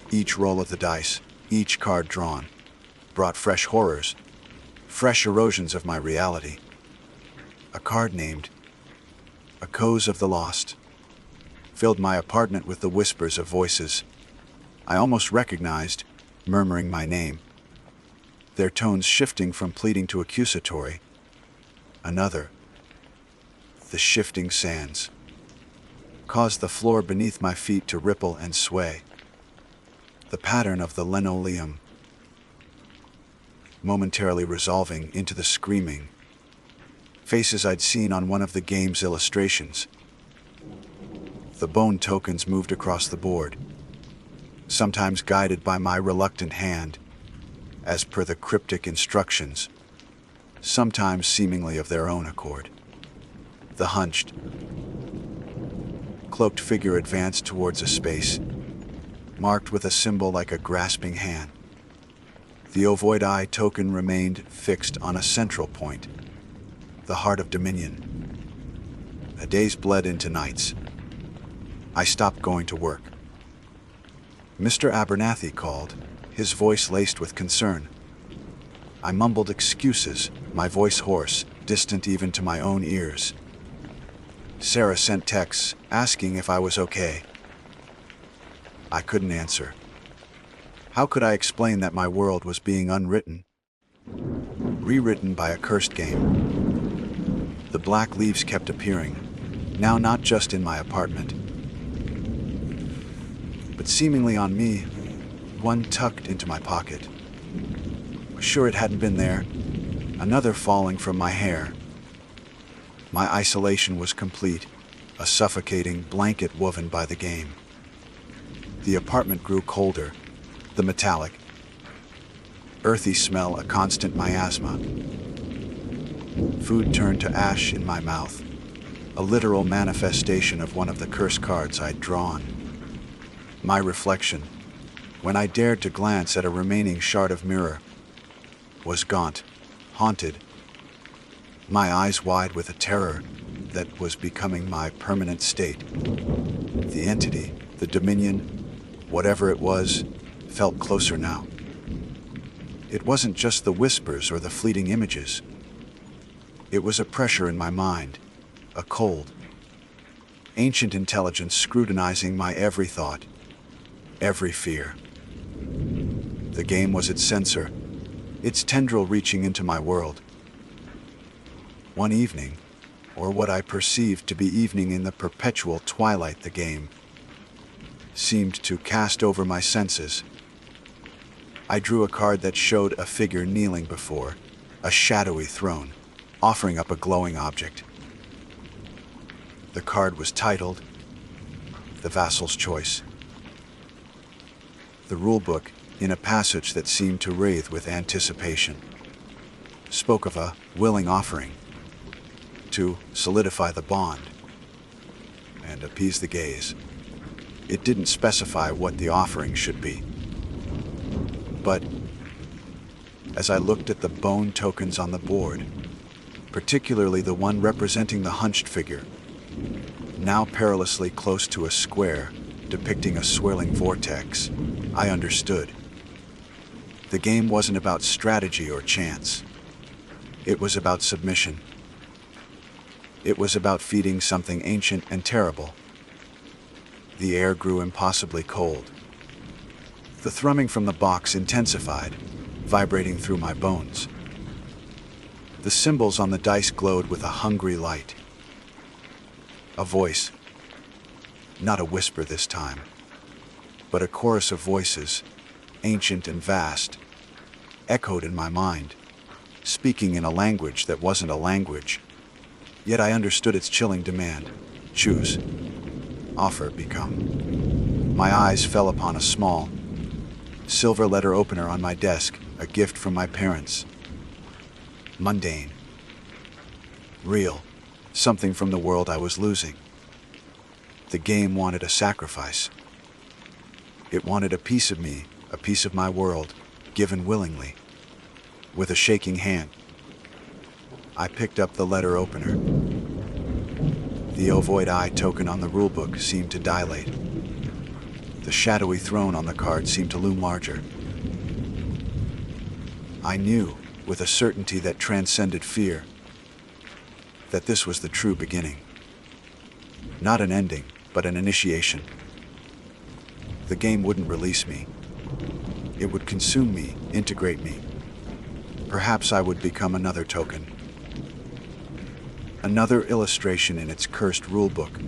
Each roll of the dice, each card drawn, brought fresh horrors, fresh erosions of my reality. A card named Echoes of the Lost filled my apartment with the whispers of voices I almost recognized, murmuring my name, their tones shifting from pleading to accusatory. Another, the shifting sands, caused the floor beneath my feet to ripple and sway. The pattern of the linoleum momentarily resolving into the screaming faces I'd seen on one of the game's illustrations. The bone tokens moved across the board, sometimes guided by my reluctant hand, as per the cryptic instructions, sometimes seemingly of their own accord. The hunched, cloaked figure advanced towards a space, marked with a symbol like a grasping hand. The ovoid eye token remained fixed on a central point, the heart of dominion. A days bled into nights. I stopped going to work. Mr. Abernathy called, his voice laced with concern. I mumbled excuses, my voice hoarse, distant even to my own ears. Sarah sent texts asking if I was okay. I couldn't answer. How could I explain that my world was being unwritten, rewritten by a cursed game? The black leaves kept appearing, now not just in my apartment, but seemingly on me, one tucked into my pocket. Sure it hadn't been there, another falling from my hair. My isolation was complete, a suffocating blanket woven by the game. The apartment grew colder, the metallic, earthy smell a constant miasma. Food turned to ash in my mouth, a literal manifestation of one of the curse cards I'd drawn. My reflection, when I dared to glance at a remaining shard of mirror, was gaunt, haunted, my eyes wide with a terror that was becoming my permanent state. The entity, the dominion, whatever it was, felt closer now. It wasn't just the whispers or the fleeting images. It was a pressure in my mind, a cold, ancient intelligence scrutinizing my every thought, every fear. The game was its censor, its tendril reaching into my world. One evening, or what I perceived to be evening in the perpetual twilight the game seemed to cast over my senses, I drew a card that showed a figure kneeling before a shadowy throne. offering up a glowing object. The card was titled, "The Vassal's Choice." The rulebook, in a passage that seemed to writhe with anticipation, spoke of a willing offering to solidify the bond and appease the gaze. It didn't specify what the offering should be. But as I looked at the bone tokens on the board, particularly the one representing the hunched figure, now perilously close to a square depicting a swirling vortex, I understood. The game wasn't about strategy or chance. It was about submission. It was about feeding something ancient and terrible. The air grew impossibly cold. The thrumming from the box intensified, vibrating through my bones. The symbols on the dice glowed with a hungry light. A voice, not a whisper this time, but a chorus of voices, ancient and vast, echoed in my mind, speaking in a language that wasn't a language. Yet I understood its chilling demand. Choose. Offer. Become. My eyes fell upon a small, silver letter opener on my desk, a gift from my parents. Mundane. Real. Something from the world I was losing. The game wanted a sacrifice. It wanted a piece of me, a piece of my world, given willingly. With a shaking hand, I picked up the letter opener. The ovoid eye token on the rulebook seemed to dilate. The shadowy throne on the card seemed to loom larger. I knew, with a certainty that transcended fear, that this was the true beginning. Not an ending, but an initiation. The game wouldn't release me. It would consume me, integrate me. Perhaps I would become another token. Another illustration in its cursed rulebook.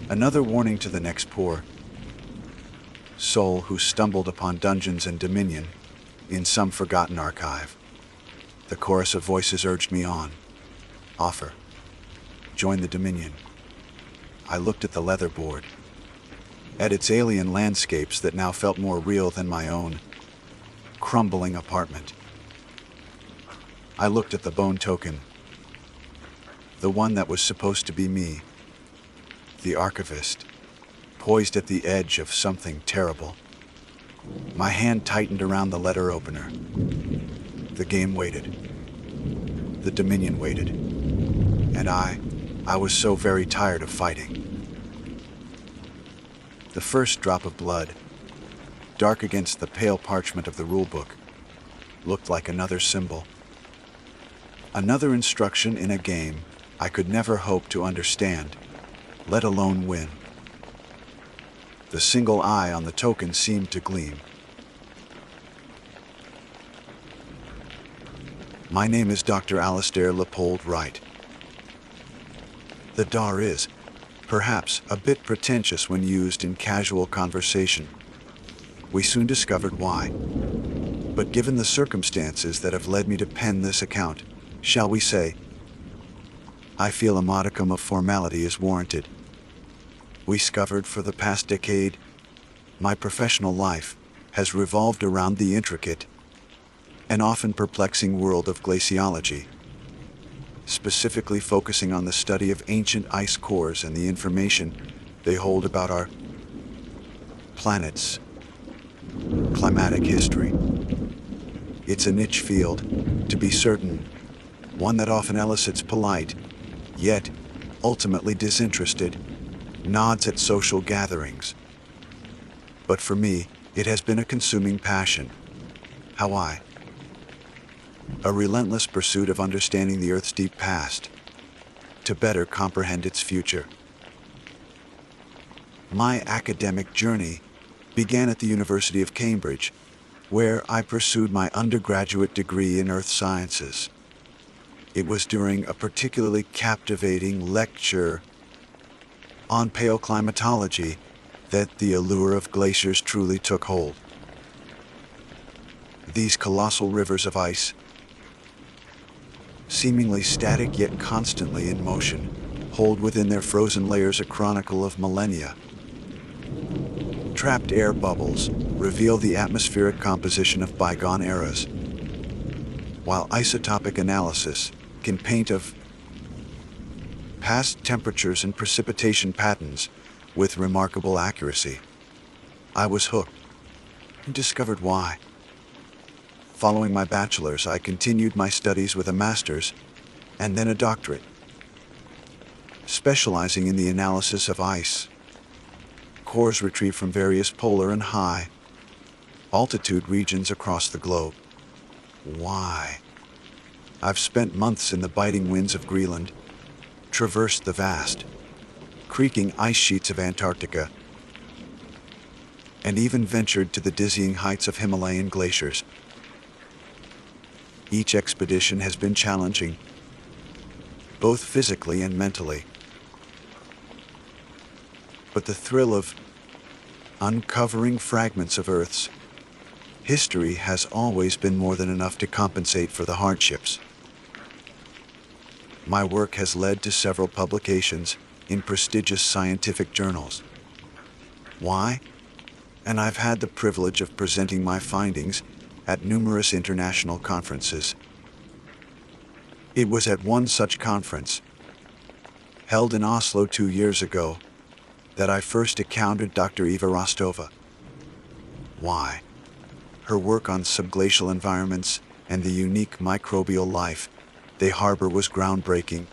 Another warning to the next poor soul who stumbled upon dungeons and dominion in some forgotten archive. The chorus of voices urged me on. Offer. Join the dominion. I looked at the leather board, at its alien landscapes that now felt more real than my own crumbling apartment. I looked at the bone token, the one that was supposed to be me, the archivist, poised at the edge of something terrible. My hand tightened around the letter opener. The game waited. The dominion waited. And I was so very tired of fighting. The first drop of blood, dark against the pale parchment of the rulebook, looked like another symbol. Another instruction in a game I could never hope to understand, let alone win. The single eye on the token seemed to gleam. My name is Dr. Alistair Leopold Wright. The DAR is, perhaps, a bit pretentious when used in casual conversation. We soon discovered why. But given the circumstances that have led me to pen this account, shall we say, I feel a modicum of formality is warranted. We discovered for the past decade, my professional life has revolved around the intricate and often perplexing world of glaciology, specifically focusing on the study of ancient ice cores and the information they hold about our planet's climatic history. It's a niche field, to be certain, one that often elicits polite, yet ultimately disinterested, nods at social gatherings. But for me, it has been a consuming passion. A relentless pursuit of understanding the Earth's deep past, to better comprehend its future. My academic journey began at the University of Cambridge, where I pursued my undergraduate degree in earth sciences. It was during a particularly captivating lecture on paleoclimatology that the allure of glaciers truly took hold. These colossal rivers of ice, seemingly static yet constantly in motion, hold within their frozen layers a chronicle of millennia. Trapped air bubbles reveal the atmospheric composition of bygone eras, while isotopic analysis can paint of past temperatures and precipitation patterns with remarkable accuracy. I was hooked and discovered why. Following my bachelor's, I continued my studies with a master's and then a doctorate, specializing in the analysis of ice cores retrieved from various polar and high altitude regions across the globe. Why? I've spent months in the biting winds of Greenland, traversed the vast, creaking ice sheets of Antarctica, and even ventured to the dizzying heights of Himalayan glaciers. Each expedition has been challenging, both physically and mentally. But the thrill of uncovering fragments of Earth's history has always been more than enough to compensate for the hardships. My work has led to several publications in prestigious scientific journals. Why? And I've had the privilege of presenting my findings at numerous international conferences. It was at one such conference, held in Oslo 2 years ago, that I first encountered Dr. Eva Rostova. Why? Her work on subglacial environments and the unique microbial life they harbor was groundbreaking,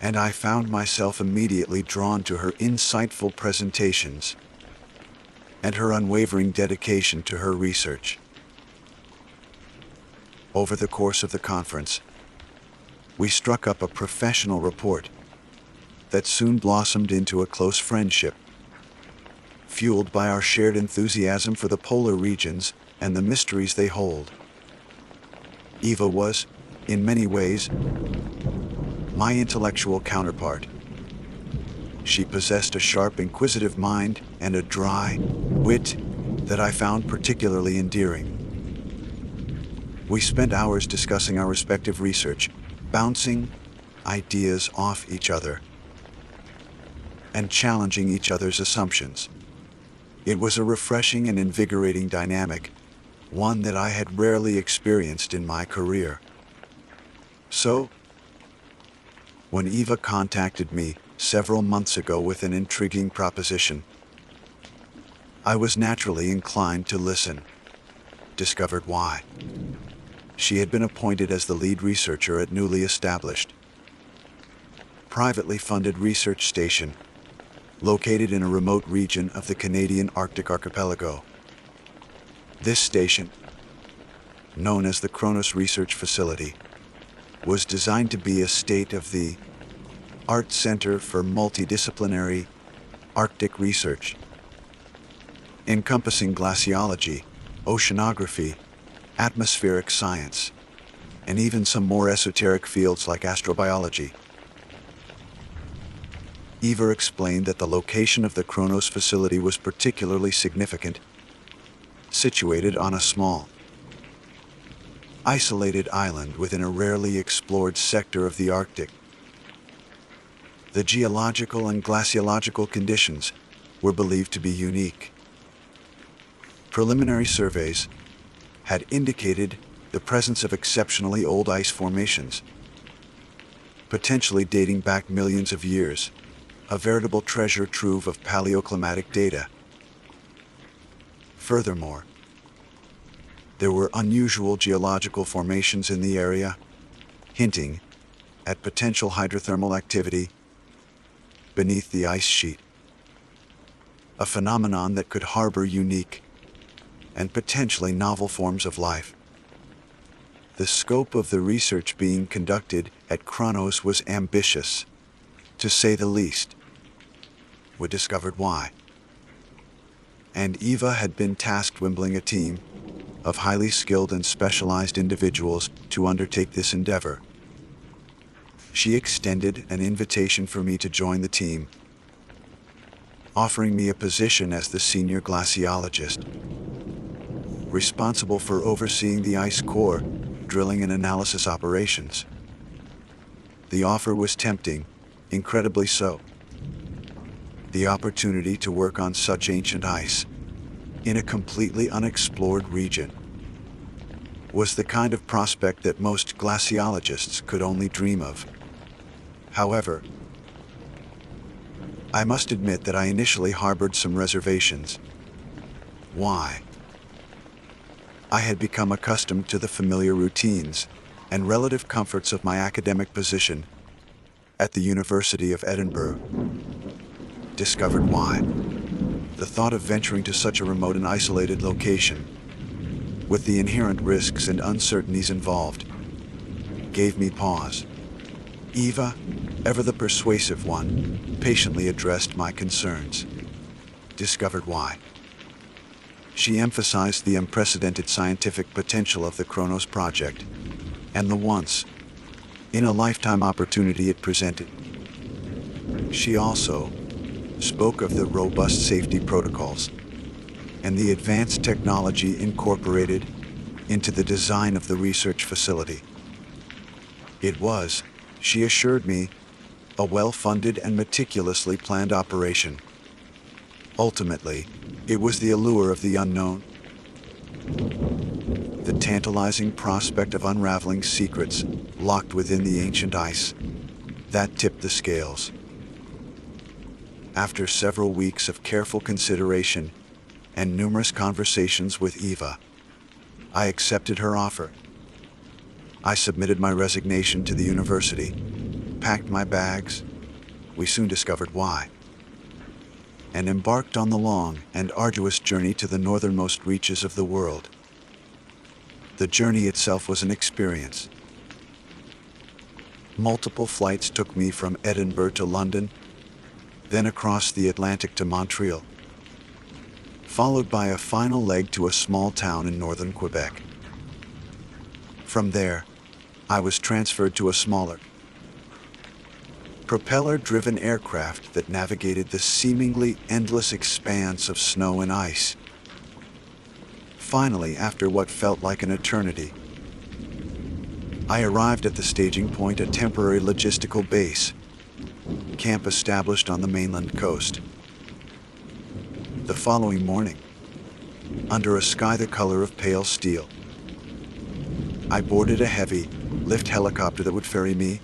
and I found myself immediately drawn to her insightful presentations and her unwavering dedication to her research. Over the course of the conference, we struck up a professional rapport that soon blossomed into a close friendship, fueled by our shared enthusiasm for the polar regions and the mysteries they hold. Eva was, in many ways, my intellectual counterpart. She possessed a sharp, inquisitive mind and a dry wit that I found particularly endearing. We spent hours discussing our respective research, bouncing ideas off each other, and challenging each other's assumptions. It was a refreshing and invigorating dynamic, one that I had rarely experienced in my career. So, when Eva contacted me several months ago with an intriguing proposition, I was naturally inclined to listen. Discovered why. She had been appointed as the lead researcher at newly established, privately funded research station located in a remote region of the Canadian Arctic archipelago. This station, known as the Kronos Research Facility, was designed to be a state-of-the-art center for multidisciplinary Arctic research, encompassing glaciology, oceanography, atmospheric science, and even some more esoteric fields like astrobiology. Eva explained that the location of the Kronos facility was particularly significant, situated on a small, isolated island within a rarely explored sector of the Arctic. The geological and glaciological conditions were believed to be unique. Preliminary surveys had indicated the presence of exceptionally old ice formations, potentially dating back millions of years, a veritable treasure trove of paleoclimatic data. Furthermore, there were unusual geological formations in the area, hinting at potential hydrothermal activity beneath the ice sheet, a phenomenon that could harbor unique and potentially novel forms of life. The scope of the research being conducted at Kronos was ambitious, to say the least. We discovered why. And Eva had been tasked assembling a team of highly skilled and specialized individuals to undertake this endeavor. She extended an invitation for me to join the team, offering me a position as the senior glaciologist, responsible for overseeing the ice core drilling and analysis operations. The offer was tempting, incredibly so. The opportunity to work on such ancient ice, in a completely unexplored region, was the kind of prospect that most glaciologists could only dream of. However, I must admit that I initially harbored some reservations. Why? I had become accustomed to the familiar routines and relative comforts of my academic position at the University of Edinburgh. Discovered why. The thought of venturing to such a remote and isolated location, with the inherent risks and uncertainties involved, gave me pause. Eva, ever the persuasive one, patiently addressed my concerns. Discovered why. She emphasized the unprecedented scientific potential of the Kronos project and the once-in-a-lifetime opportunity it presented. She also spoke of the robust safety protocols and the advanced technology incorporated into the design of the research facility. It was, she assured me, a well-funded and meticulously planned operation. Ultimately, it was the allure of the unknown, the tantalizing prospect of unraveling secrets locked within the ancient ice, that tipped the scales. After several weeks of careful consideration and numerous conversations with Eva, I accepted her offer. I submitted my resignation to the university, packed my bags, we soon discovered why, and embarked on the long and arduous journey to the northernmost reaches of the world. The journey itself was an experience. Multiple flights took me from Edinburgh to London, then across the Atlantic to Montreal, followed by a final leg to a small town in northern Quebec. From there, I was transferred to a smaller, propeller-driven aircraft that navigated the seemingly endless expanse of snow and ice. Finally, after what felt like an eternity, I arrived at the staging point, a temporary logistical base, camp established on the mainland coast. The following morning, under a sky the color of pale steel, I boarded a heavy lift helicopter that would ferry me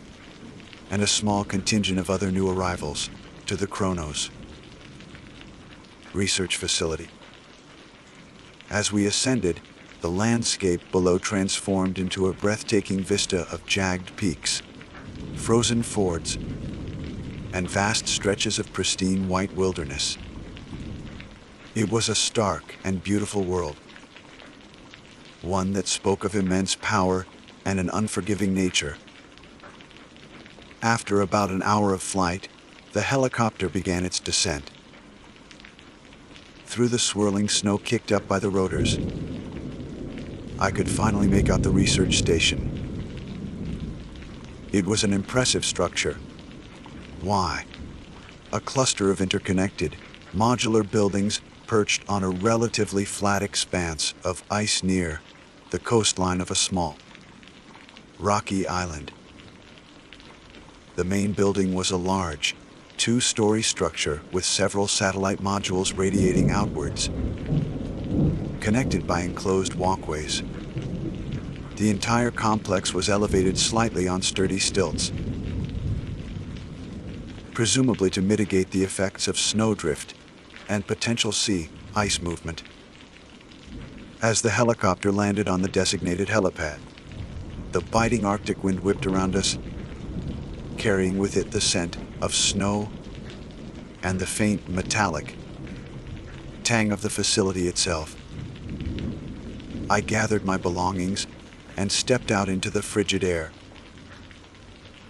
and a small contingent of other new arrivals to the Kronos research facility. As we ascended, the landscape below transformed into a breathtaking vista of jagged peaks, frozen fjords, and vast stretches of pristine white wilderness. It was a stark and beautiful world, one that spoke of immense power and an unforgiving nature. After about an hour of flight, the helicopter began its descent. Through the swirling snow kicked up by the rotors, I could finally make out the research station. It was an impressive structure. Why? A cluster of interconnected, modular buildings perched on a relatively flat expanse of ice near the coastline of a small, rocky island. The main building was a large, two-story structure with several satellite modules radiating outwards, connected by enclosed walkways. The entire complex was elevated slightly on sturdy stilts, presumably to mitigate the effects of snowdrift and potential sea ice movement. As the helicopter landed on the designated helipad, the biting Arctic wind whipped around us, carrying with it the scent of snow and the faint metallic tang of the facility itself. I gathered my belongings and stepped out into the frigid air,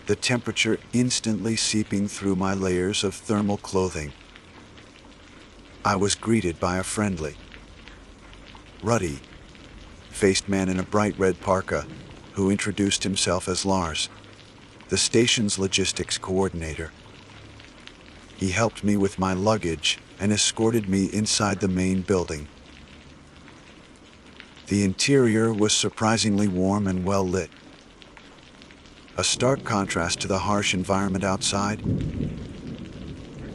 the temperature instantly seeping through my layers of thermal clothing. I was greeted by a friendly, ruddy-faced man in a bright red parka who introduced himself as Lars, the station's logistics coordinator. He helped me with my luggage and escorted me inside the main building. The interior was surprisingly warm and well lit, a stark contrast to the harsh environment outside.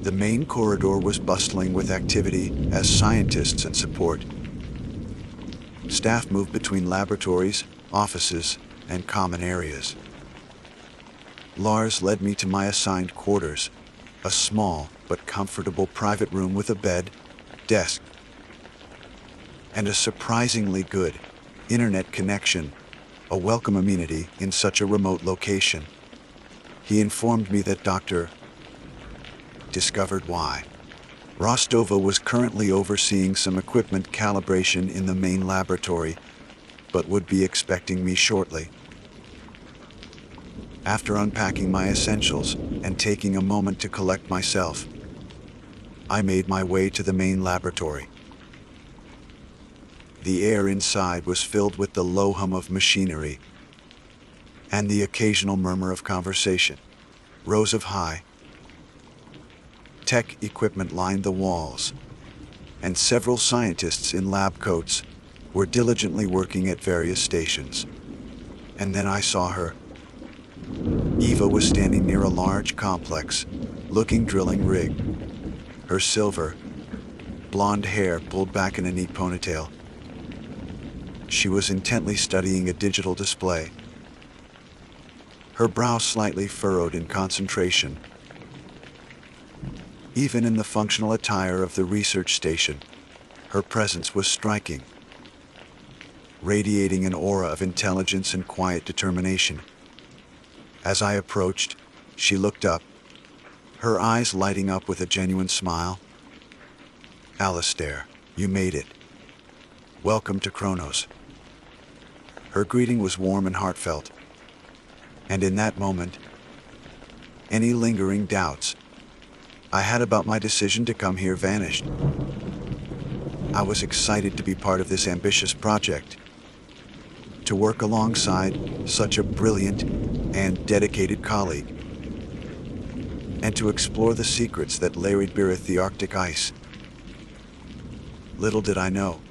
The main corridor was bustling with activity as scientists and support. Staff moved between laboratories, offices, and common areas. Lars led me to my assigned quarters, a small but comfortable private room with a bed, desk, and a surprisingly good internet connection, a welcome amenity in such a remote location. He informed me that Dr. discovered why. Rostova was currently overseeing some equipment calibration in the main laboratory, but would be expecting me shortly. After unpacking my essentials and taking a moment to collect myself, I made my way to the main laboratory. The air inside was filled with the low hum of machinery and the occasional murmur of conversation. Rows of high tech equipment lined the walls, and several scientists in lab coats were diligently working at various stations. And then I saw her. Eva was standing near a large, complex-looking drilling rig, her silver, blonde hair pulled back in a neat ponytail. She was intently studying a digital display, her brow slightly furrowed in concentration. Even in the functional attire of the research station, her presence was striking, radiating an aura of intelligence and quiet determination. As I approached, she looked up, her eyes lighting up with a genuine smile. "Alistair, you made it. Welcome to Kronos." Her greeting was warm and heartfelt, and in that moment, any lingering doubts I had about my decision to come here vanished. I was excited to be part of this ambitious project, to work alongside such a brilliant and dedicated colleague, and to explore the secrets that laid beneath the Arctic ice. Little did I know,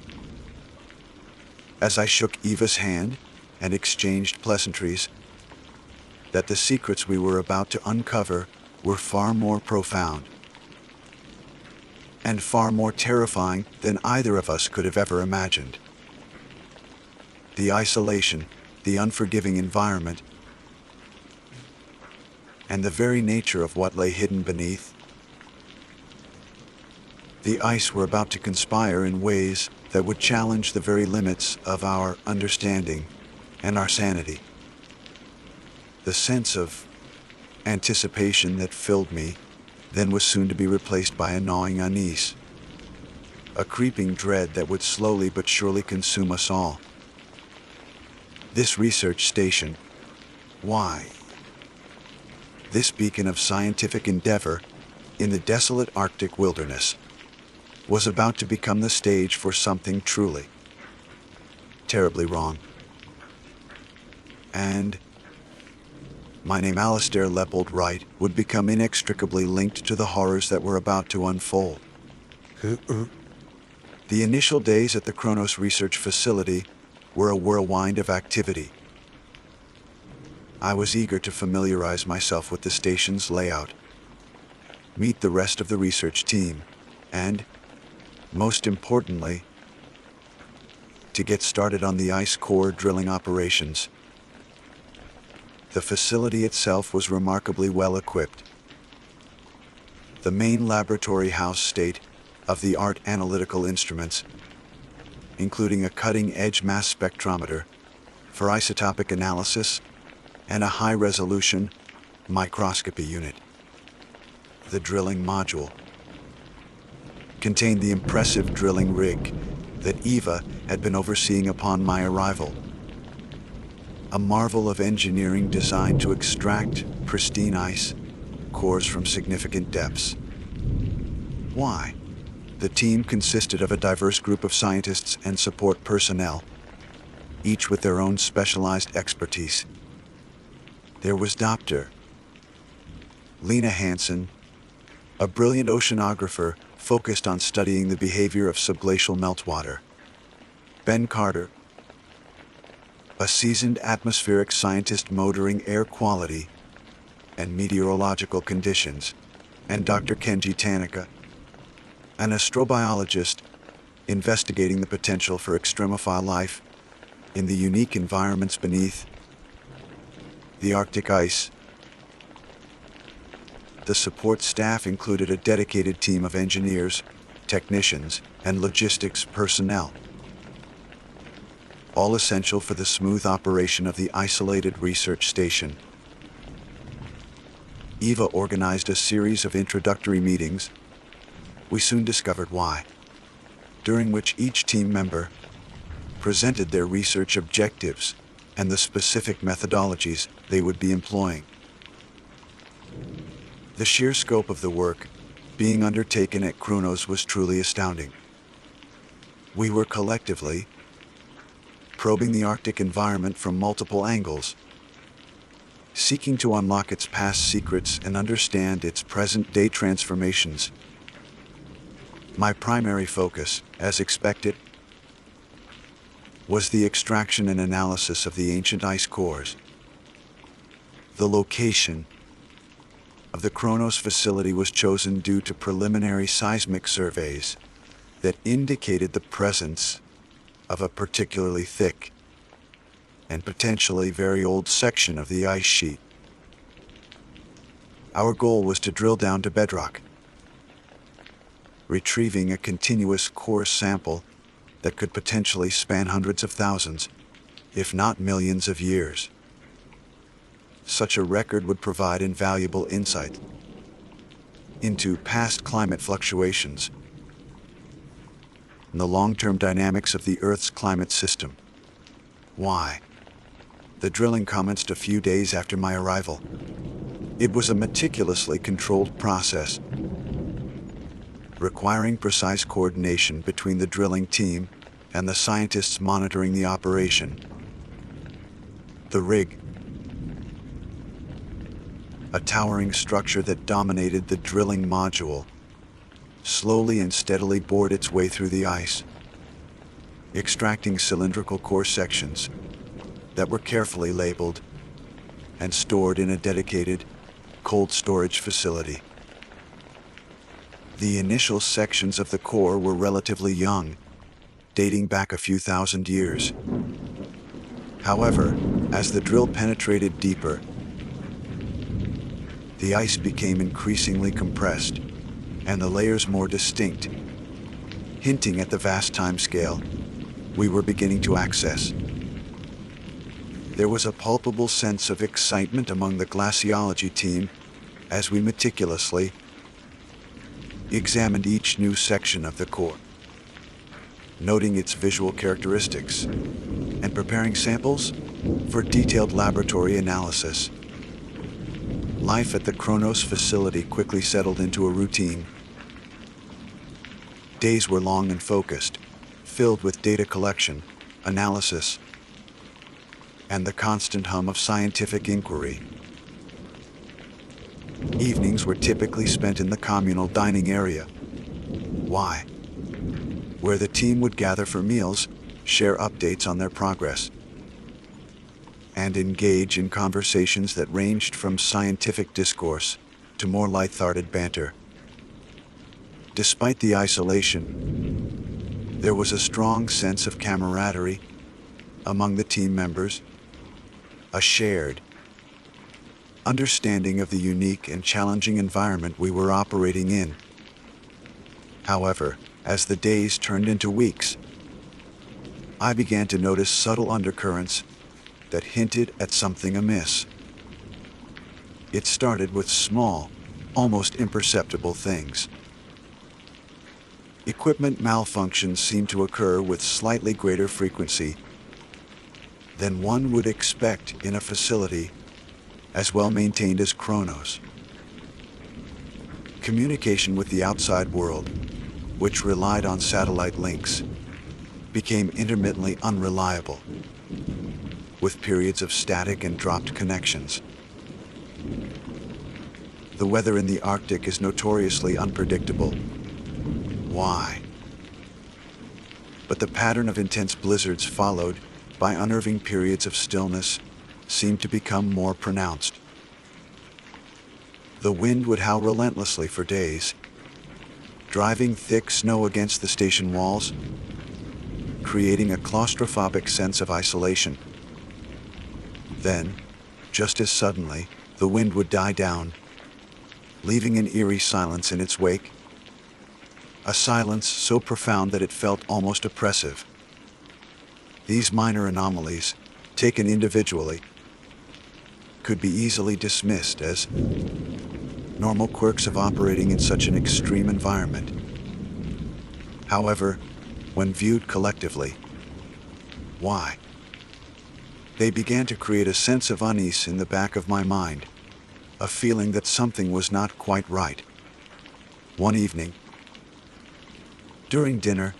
as I shook Eva's hand and exchanged pleasantries, that the secrets we were about to uncover were far more profound and far more terrifying than either of us could have ever imagined. The isolation, the unforgiving environment, and the very nature of what lay hidden beneath. The ice were about to conspire in ways that would challenge the very limits of our understanding and our sanity. The sense of anticipation that filled me then was soon to be replaced by a gnawing unease, a creeping dread that would slowly but surely consume us all. This research station, why? This beacon of scientific endeavor in the desolate Arctic wilderness, was about to become the stage for something truly, terribly wrong. And my name, Alistair Leopold Wright, would become inextricably linked to the horrors that were about to unfold. The initial days at the Kronos Research Facility were a whirlwind of activity. I was eager to familiarize myself with the station's layout, meet the rest of the research team, and, most importantly, to get started on the ice core drilling operations. The facility itself was remarkably well equipped. The main laboratory housed state-of-the-art analytical instruments, including a cutting-edge mass spectrometer for isotopic analysis and a high-resolution microscopy unit. The drilling module contained the impressive drilling rig that Eva had been overseeing upon my arrival. A marvel of engineering designed to extract pristine ice cores from significant depths. Why? The team consisted of a diverse group of scientists and support personnel, each with their own specialized expertise. There was Dr. Lena Hansen, a brilliant oceanographer focused on studying the behavior of subglacial meltwater. Ben Carter, a seasoned atmospheric scientist monitoring air quality and meteorological conditions, and Dr. Kenji Tanaka, an astrobiologist investigating the potential for extremophile life in the unique environments beneath the Arctic ice. The support staff included a dedicated team of engineers, technicians, and logistics personnel, all essential for the smooth operation of the isolated research station. Eva organized a series of introductory meetings. We soon discovered why, during which each team member presented their research objectives and the specific methodologies they would be employing. The sheer scope of the work being undertaken at Kronos was truly astounding. We were collectively probing the Arctic environment from multiple angles, seeking to unlock its past secrets and understand its present-day transformations. My primary focus, as expected, was the extraction and analysis of the ancient ice cores. The location of the Kronos facility was chosen due to preliminary seismic surveys that indicated the presence of a particularly thick and potentially very old section of the ice sheet. Our goal was to drill down to bedrock, retrieving a continuous core sample that could potentially span hundreds of thousands, if not millions of years. Such a record would provide invaluable insight into past climate fluctuations and the long-term dynamics of the Earth's climate system. Why? The drilling commenced a few days after my arrival. It was a meticulously controlled process, requiring precise coordination between the drilling team and the scientists monitoring the operation. The rig, a towering structure that dominated the drilling module, slowly and steadily bored its way through the ice, extracting cylindrical core sections that were carefully labeled and stored in a dedicated cold storage facility. The initial sections of the core were relatively young, dating back a few thousand years. However, as the drill penetrated deeper, the ice became increasingly compressed and the layers more distinct, hinting at the vast time scale we were beginning to access. There was a palpable sense of excitement among the glaciology team as we meticulously examined each new section of the core, noting its visual characteristics and preparing samples for detailed laboratory analysis. Life at the Kronos facility quickly settled into a routine. Days were long and focused, filled with data collection, analysis, and the constant hum of scientific inquiry. Evenings were typically spent in the communal dining area. Why? Where the team would gather for meals, share updates on their progress, and engage in conversations that ranged from scientific discourse to more light-hearted banter. Despite the isolation, there was a strong sense of camaraderie among the team members, a shared understanding of the unique and challenging environment we were operating in. However, as the days turned into weeks, I began to notice subtle undercurrents that hinted at something amiss. It started with small, almost imperceptible things. Equipment malfunctions seemed to occur with slightly greater frequency than one would expect in a facility as well maintained as Kronos. Communication with the outside world, which relied on satellite links, became intermittently unreliable, with periods of static and dropped connections. The weather in the Arctic is notoriously unpredictable. Why? But the pattern of intense blizzards followed by unnerving periods of stillness, seemed to become more pronounced. The wind would howl relentlessly for days, driving thick snow against the station walls, creating a claustrophobic sense of isolation. Then, just as suddenly, the wind would die down, leaving an eerie silence in its wake. A silence so profound that it felt almost oppressive. These minor anomalies, taken individually, could be easily dismissed as normal quirks of operating in such an extreme environment. However, when viewed collectively, why? They began to create a sense of unease in the back of my mind, a feeling that something was not quite right. One evening, during dinner,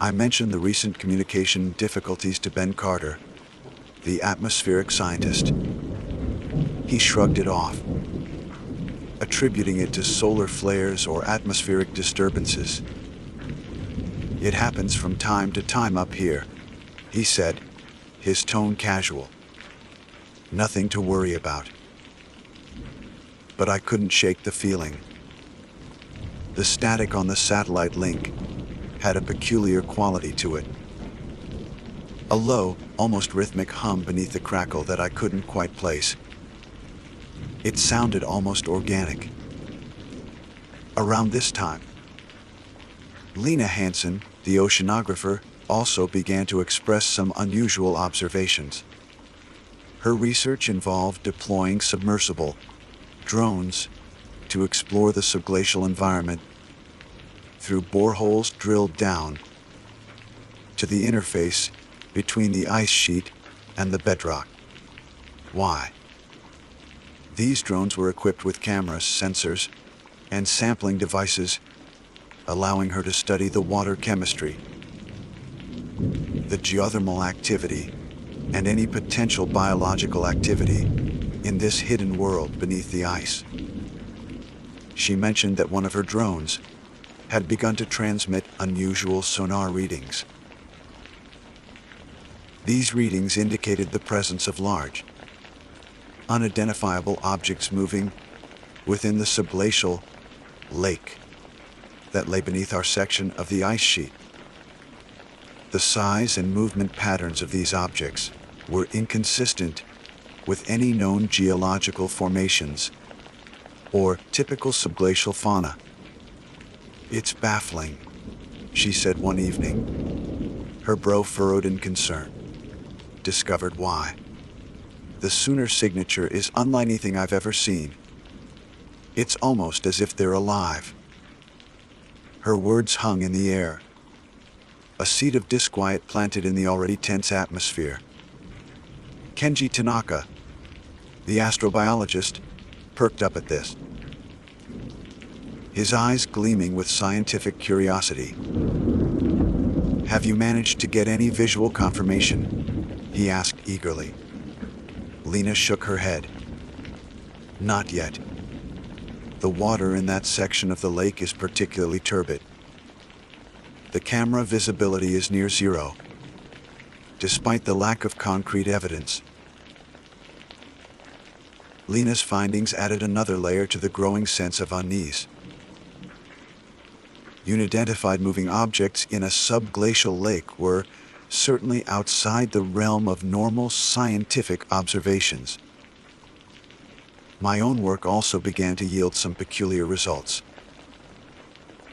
I mentioned the recent communication difficulties to Ben Carter, the atmospheric scientist. He shrugged it off, attributing it to solar flares or atmospheric disturbances. "It happens from time to time up here," he said, his tone casual. "Nothing to worry about." But I couldn't shake the feeling. The static on the satellite link had a peculiar quality to it. A low, almost rhythmic hum beneath the crackle that I couldn't quite place. It sounded almost organic. Around this time, Lena Hansen, the oceanographer, also began to express some unusual observations. Her research involved deploying submersible drones to explore the subglacial environment through boreholes drilled down to the interface between the ice sheet and the bedrock. Why? These drones were equipped with cameras, sensors, and sampling devices, allowing her to study the water chemistry, the geothermal activity, and any potential biological activity in this hidden world beneath the ice. She mentioned that one of her drones had begun to transmit unusual sonar readings. These readings indicated the presence of large, unidentifiable objects moving within the subglacial lake that lay beneath our section of the ice sheet. The size and movement patterns of these objects were inconsistent with any known geological formations or typical subglacial fauna. "It's baffling," she said one evening, her brow furrowed in concern. "Discovered why. The Sooner signature is unlike anything I've ever seen. It's almost as if they're alive." Her words hung in the air, a seed of disquiet planted in the already tense atmosphere. Kenji Tanaka, the astrobiologist, perked up at this, his eyes gleaming with scientific curiosity. "Have you managed to get any visual confirmation?" he asked eagerly. Lena shook her head. "Not yet. The water in that section of the lake is particularly turbid. The camera visibility is near zero, despite the lack of concrete evidence." Lena's findings added another layer to the growing sense of unease. Unidentified moving objects in a subglacial lake were certainly outside the realm of normal scientific observations. My own work also began to yield some peculiar results.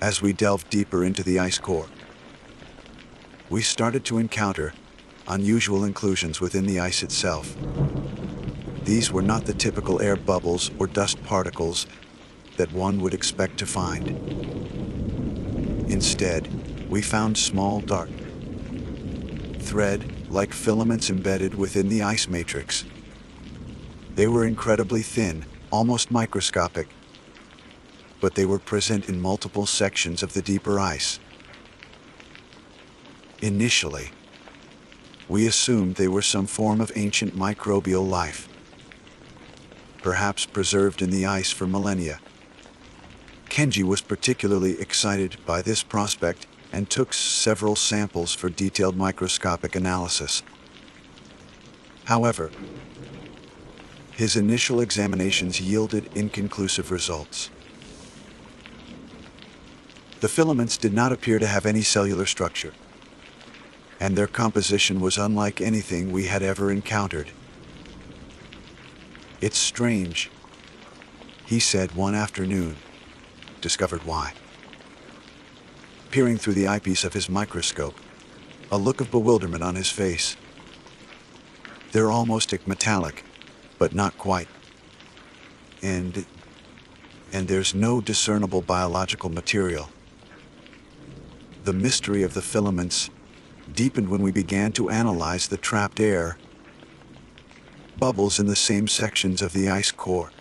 As we delved deeper into the ice core, we started to encounter unusual inclusions within the ice itself. These were not the typical air bubbles or dust particles that one would expect to find. Instead, we found small, dark, thread-like filaments embedded within the ice matrix. They were incredibly thin, almost microscopic, but they were present in multiple sections of the deeper ice. Initially, we assumed they were some form of ancient microbial life, perhaps preserved in the ice for millennia. Kenji was particularly excited by this prospect and took several samples for detailed microscopic analysis. However, his initial examinations yielded inconclusive results. The filaments did not appear to have any cellular structure, and their composition was unlike anything we had ever encountered. "It's strange," he said one afternoon, discovered why. Peering through the eyepiece of his microscope, a look of bewilderment on his face. "They're almost metallic, but not quite. And there's no discernible biological material." The mystery of the filaments deepened when we began to analyze the trapped air bubbles in the same sections of the ice core.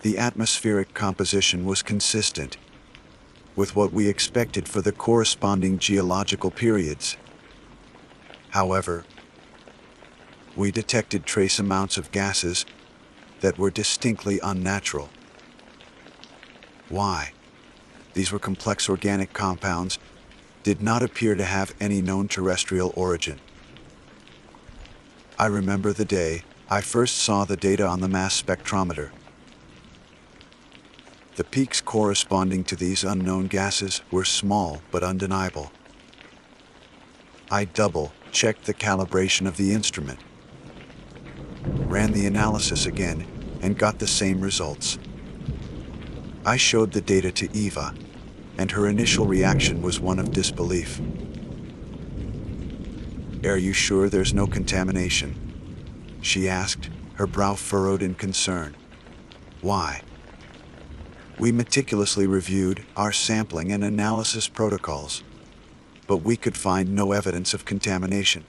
The atmospheric composition was consistent with what we expected for the corresponding geological periods. However, we detected trace amounts of gases that were distinctly unnatural. Why? These were complex organic compounds, did not appear to have any known terrestrial origin. I remember the day I first saw the data on the mass spectrometer. The peaks corresponding to these unknown gases were small but undeniable. I double-checked the calibration of the instrument, ran the analysis again, and got the same results. I showed the data to Eva, and her initial reaction was one of disbelief. "Are you sure there's no contamination?" she asked, her brow furrowed in concern. "Why?" We meticulously reviewed our sampling and analysis protocols, but we could find no evidence of contamination.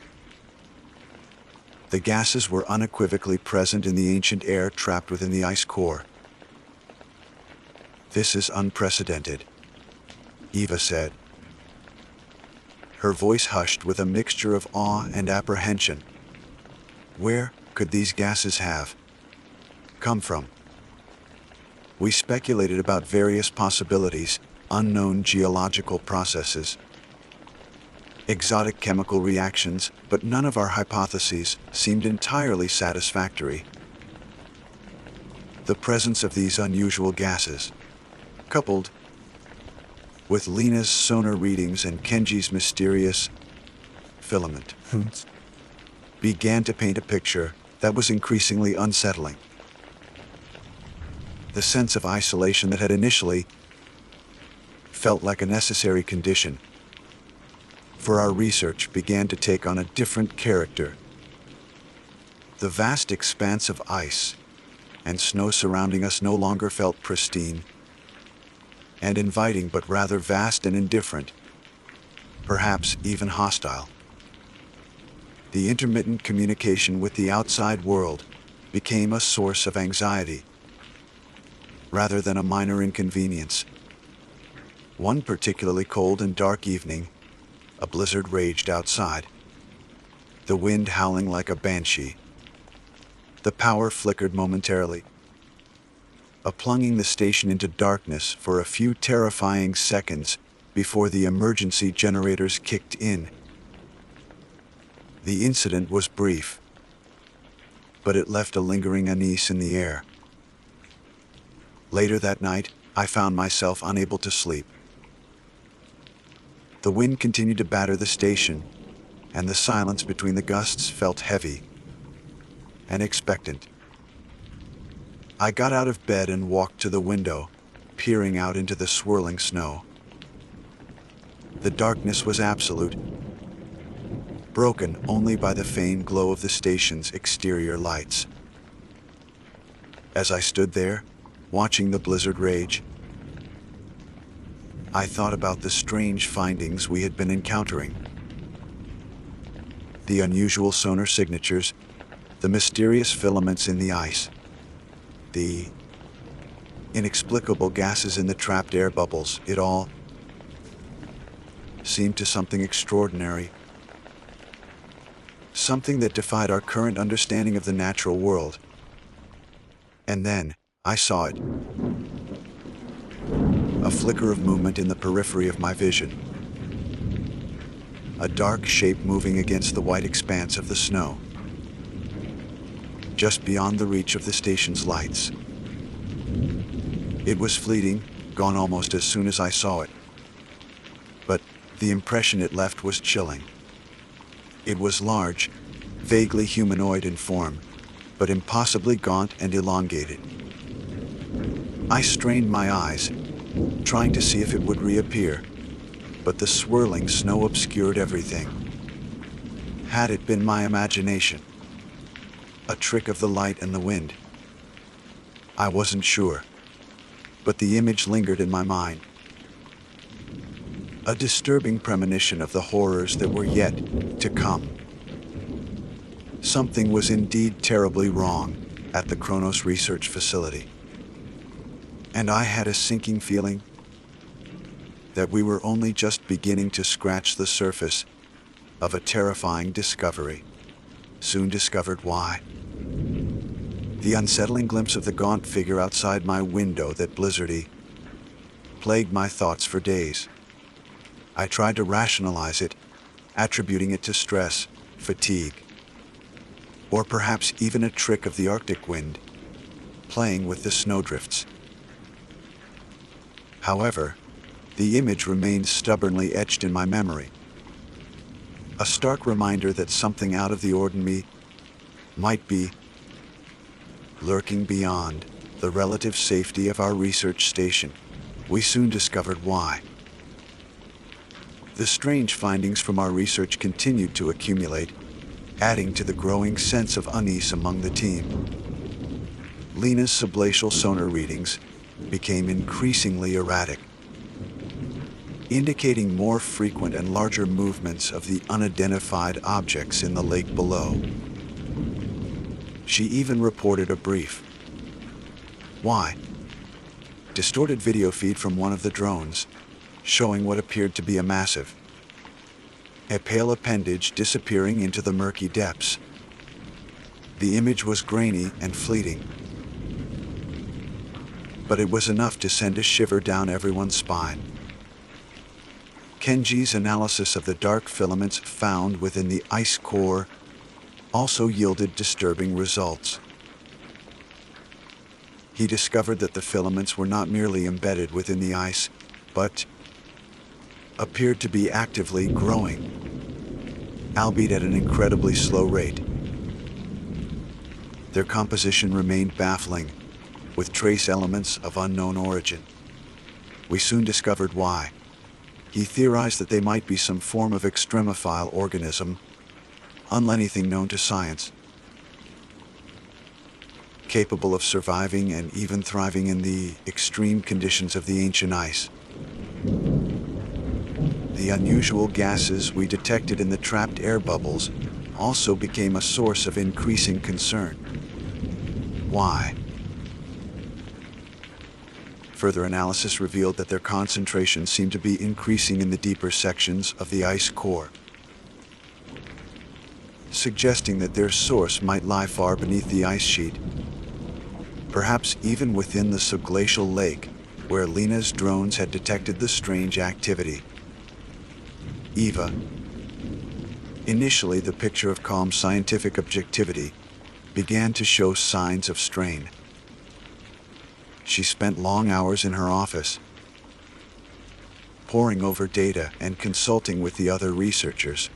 The gases were unequivocally present in the ancient air trapped within the ice core. "This is unprecedented," Eva said, her voice hushed with a mixture of awe and apprehension. "Where could these gases have come from?" We speculated about various possibilities, unknown geological processes, exotic chemical reactions, but none of our hypotheses seemed entirely satisfactory. The presence of these unusual gases, coupled with Lena's sonar readings and Kenji's mysterious filament, began to paint a picture that was increasingly unsettling. The sense of isolation that had initially felt like a necessary condition for our research began to take on a different character. The vast expanse of ice and snow surrounding us no longer felt pristine and inviting, but rather vast and indifferent, perhaps even hostile. The intermittent communication with the outside world became a source of anxiety rather than a minor inconvenience. One particularly cold and dark evening, a blizzard raged outside, the wind howling like a banshee. The power flickered momentarily, plunging the station into darkness for a few terrifying seconds before the emergency generators kicked in. The incident was brief, but it left a lingering unease in the air. Later that night, I found myself unable to sleep. The wind continued to batter the station, and the silence between the gusts felt heavy and expectant. I got out of bed and walked to the window, peering out into the swirling snow. The darkness was absolute, broken only by the faint glow of the station's exterior lights. As I stood there, watching the blizzard rage, I thought about the strange findings we had been encountering. The unusual sonar signatures, the mysterious filaments in the ice, the inexplicable gases in the trapped air bubbles, it all seemed to something extraordinary, something that defied our current understanding of the natural world. And then, I saw it. A flicker of movement in the periphery of my vision. A dark shape moving against the white expanse of the snow. just beyond the reach of the station's lights. It was fleeting, gone almost as soon as I saw it. But the impression it left was chilling. It was large, vaguely humanoid in form, but impossibly gaunt and elongated. I strained my eyes, trying to see if it would reappear, but the swirling snow obscured everything. Had it been my imagination? A trick of the light and the wind? I wasn't sure, but the image lingered in my mind. A disturbing premonition of the horrors that were yet to come. Something was indeed terribly wrong at the Kronos research facility. And I had a sinking feeling that we were only just beginning to scratch the surface of a terrifying discovery. Soon discovered why. The unsettling glimpse of the gaunt figure outside my window that blizzardy plagued my thoughts for days. I tried to rationalize it, attributing it to stress, fatigue, or perhaps even a trick of the Arctic wind, playing with the snowdrifts. However, the image remained stubbornly etched in my memory. A stark reminder that something out of the ordinary might be lurking beyond the relative safety of our research station. We soon discovered why. The strange findings from our research continued to accumulate, adding to the growing sense of unease among the team. Lena's sublatial sonar readings became increasingly erratic, indicating more frequent and larger movements of the unidentified objects in the lake below. She even reported a brief "why?" distorted video feed from one of the drones, showing what appeared to be a pale appendage disappearing into the murky depths. The image was grainy and fleeting, but it was enough to send a shiver down everyone's spine. Kenji's analysis of the dark filaments found within the ice core also yielded disturbing results. He discovered that the filaments were not merely embedded within the ice, but appeared to be actively growing, albeit at an incredibly slow rate. Their composition remained baffling, with trace elements of unknown origin. We soon discovered why. He theorized that they might be some form of extremophile organism, unlike anything known to science, capable of surviving and even thriving in the extreme conditions of the ancient ice. The unusual gases we detected in the trapped air bubbles also became a source of increasing concern. Why? Further analysis revealed that their concentrations seemed to be increasing in the deeper sections of the ice core, suggesting that their source might lie far beneath the ice sheet, perhaps even within the subglacial lake where Lena's drones had detected the strange activity. Eva. Initially, the picture of calm scientific objectivity began to show signs of strain. She spent long hours in her office, poring over data and consulting with the other researchers.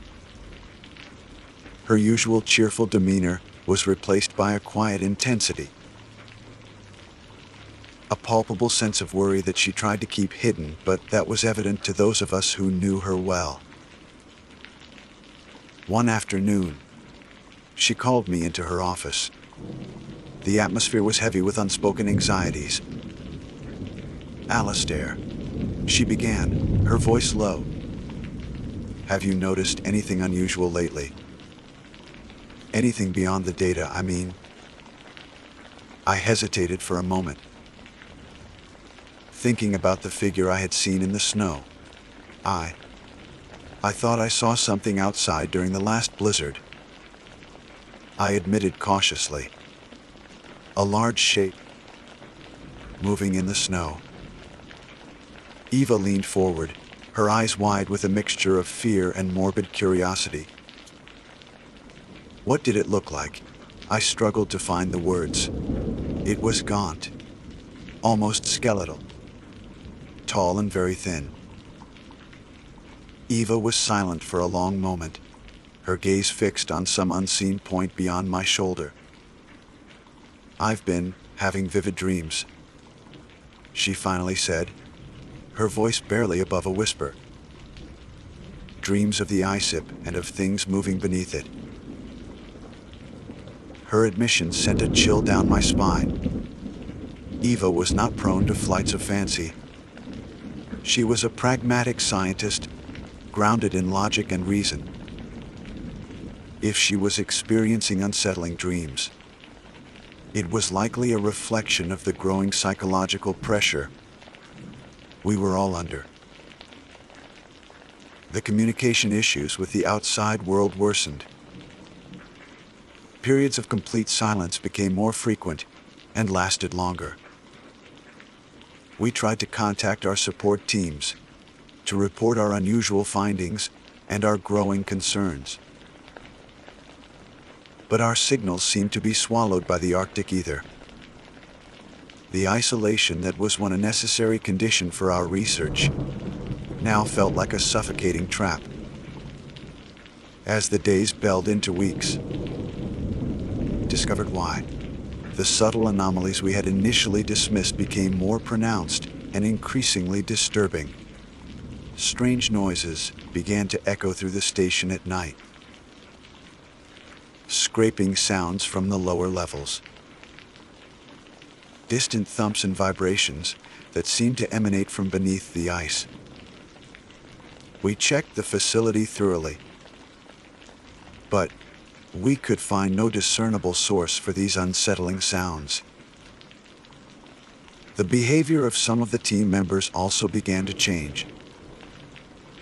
Her usual cheerful demeanor was replaced by a quiet intensity, a palpable sense of worry that she tried to keep hidden, but that was evident to those of us who knew her well. One afternoon, she called me into her office. The atmosphere was heavy with unspoken anxieties. "Alistair," she began, her voice low. "Have you noticed anything unusual lately? Anything beyond the data, I mean?" I hesitated for a moment, thinking about the figure I had seen in the snow. I thought I saw something outside during the last blizzard, I admitted cautiously. A large shape, moving in the snow. Eva leaned forward, her eyes wide with a mixture of fear and morbid curiosity. "What did it look like?" I struggled to find the words. It was gaunt, almost skeletal, tall and very thin. Eva was silent for a long moment, her gaze fixed on some unseen point beyond my shoulder. "I've been having vivid dreams," she finally said, her voice barely above a whisper. "Dreams of the ISIP and of things moving beneath it." Her admission sent a chill down my spine. Eva was not prone to flights of fancy. She was a pragmatic scientist, grounded in logic and reason. If she was experiencing unsettling dreams, it was likely a reflection of the growing psychological pressure we were all under. The communication issues with the outside world worsened. Periods of complete silence became more frequent and lasted longer. We tried to contact our support teams to report our unusual findings and our growing concerns. But our signals seemed to be swallowed by the Arctic ether. The isolation that was once a necessary condition for our research now felt like a suffocating trap. As the days belled into weeks, discovered why. The subtle anomalies we had initially dismissed became more pronounced and increasingly disturbing. Strange noises began to echo through the station at night. Scraping sounds from the lower levels. Distant thumps and vibrations that seemed to emanate from beneath the ice. We checked the facility thoroughly, but we could find no discernible source for these unsettling sounds. The behavior of some of the team members also began to change.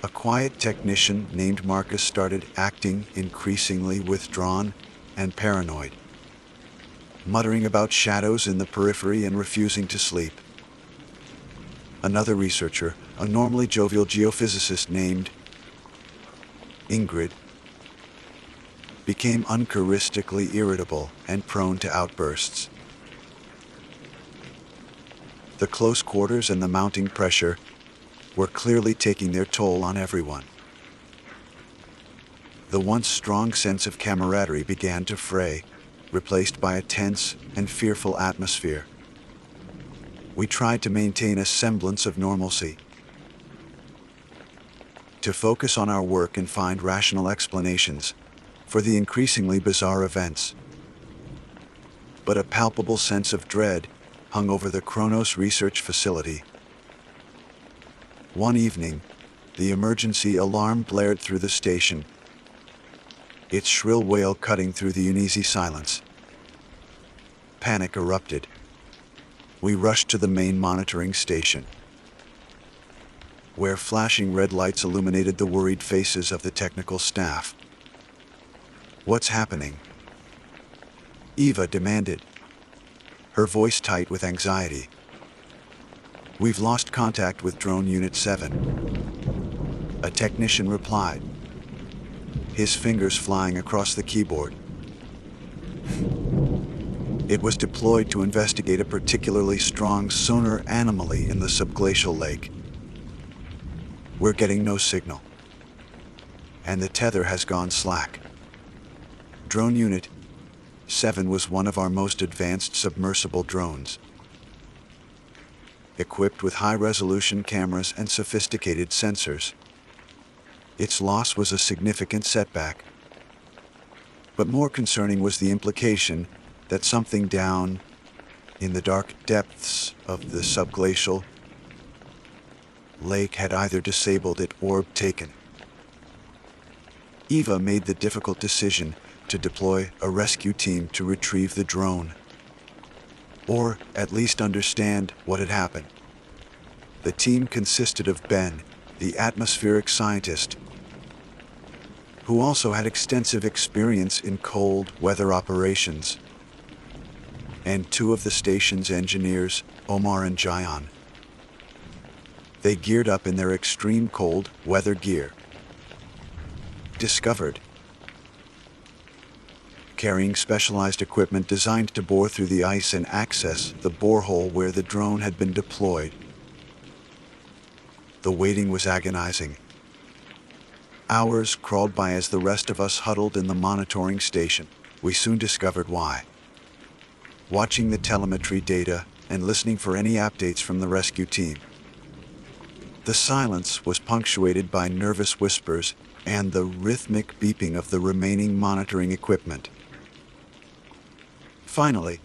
A quiet technician named Marcus started acting increasingly withdrawn and paranoid, muttering about shadows in the periphery and refusing to sleep. Another researcher, a normally jovial geophysicist named Ingrid, became uncharacteristically irritable and prone to outbursts. The close quarters and the mounting pressure were clearly taking their toll on everyone. The once strong sense of camaraderie began to fray, replaced by a tense and fearful atmosphere. We tried to maintain a semblance of normalcy, to focus on our work and find rational explanations for the increasingly bizarre events. But a palpable sense of dread hung over the Kronos research facility. One evening, the emergency alarm blared through the station, its shrill wail cutting through the uneasy silence. Panic erupted. We rushed to the main monitoring station, where flashing red lights illuminated the worried faces of the technical staff. "What's happening?" Eva demanded, her voice tight with anxiety. "We've lost contact with Drone Unit 7. A technician replied, his fingers flying across the keyboard. It was deployed to investigate a particularly strong sonar anomaly in the subglacial lake. We're getting no signal, and the tether has gone slack. Drone Unit 7 was one of our most advanced submersible drones, equipped with high-resolution cameras and sophisticated sensors. Its loss was a significant setback. But more concerning was the implication that something down in the dark depths of the subglacial lake had either disabled it or taken. Eva made the difficult decision to deploy a rescue team to retrieve the drone, or at least understand what had happened. The team consisted of Ben, the atmospheric scientist, who also had extensive experience in cold weather operations, and two of the station's engineers, Omar and Jayan. They geared up in their extreme cold weather gear. Discovered carrying specialized equipment designed to bore through the ice and access the borehole where the drone had been deployed. The waiting was agonizing. Hours crawled by as the rest of us huddled in the monitoring station. We soon discovered why. Watching the telemetry data and listening for any updates from the rescue team. The silence was punctuated by nervous whispers and the rhythmic beeping of the remaining monitoring equipment. Finally,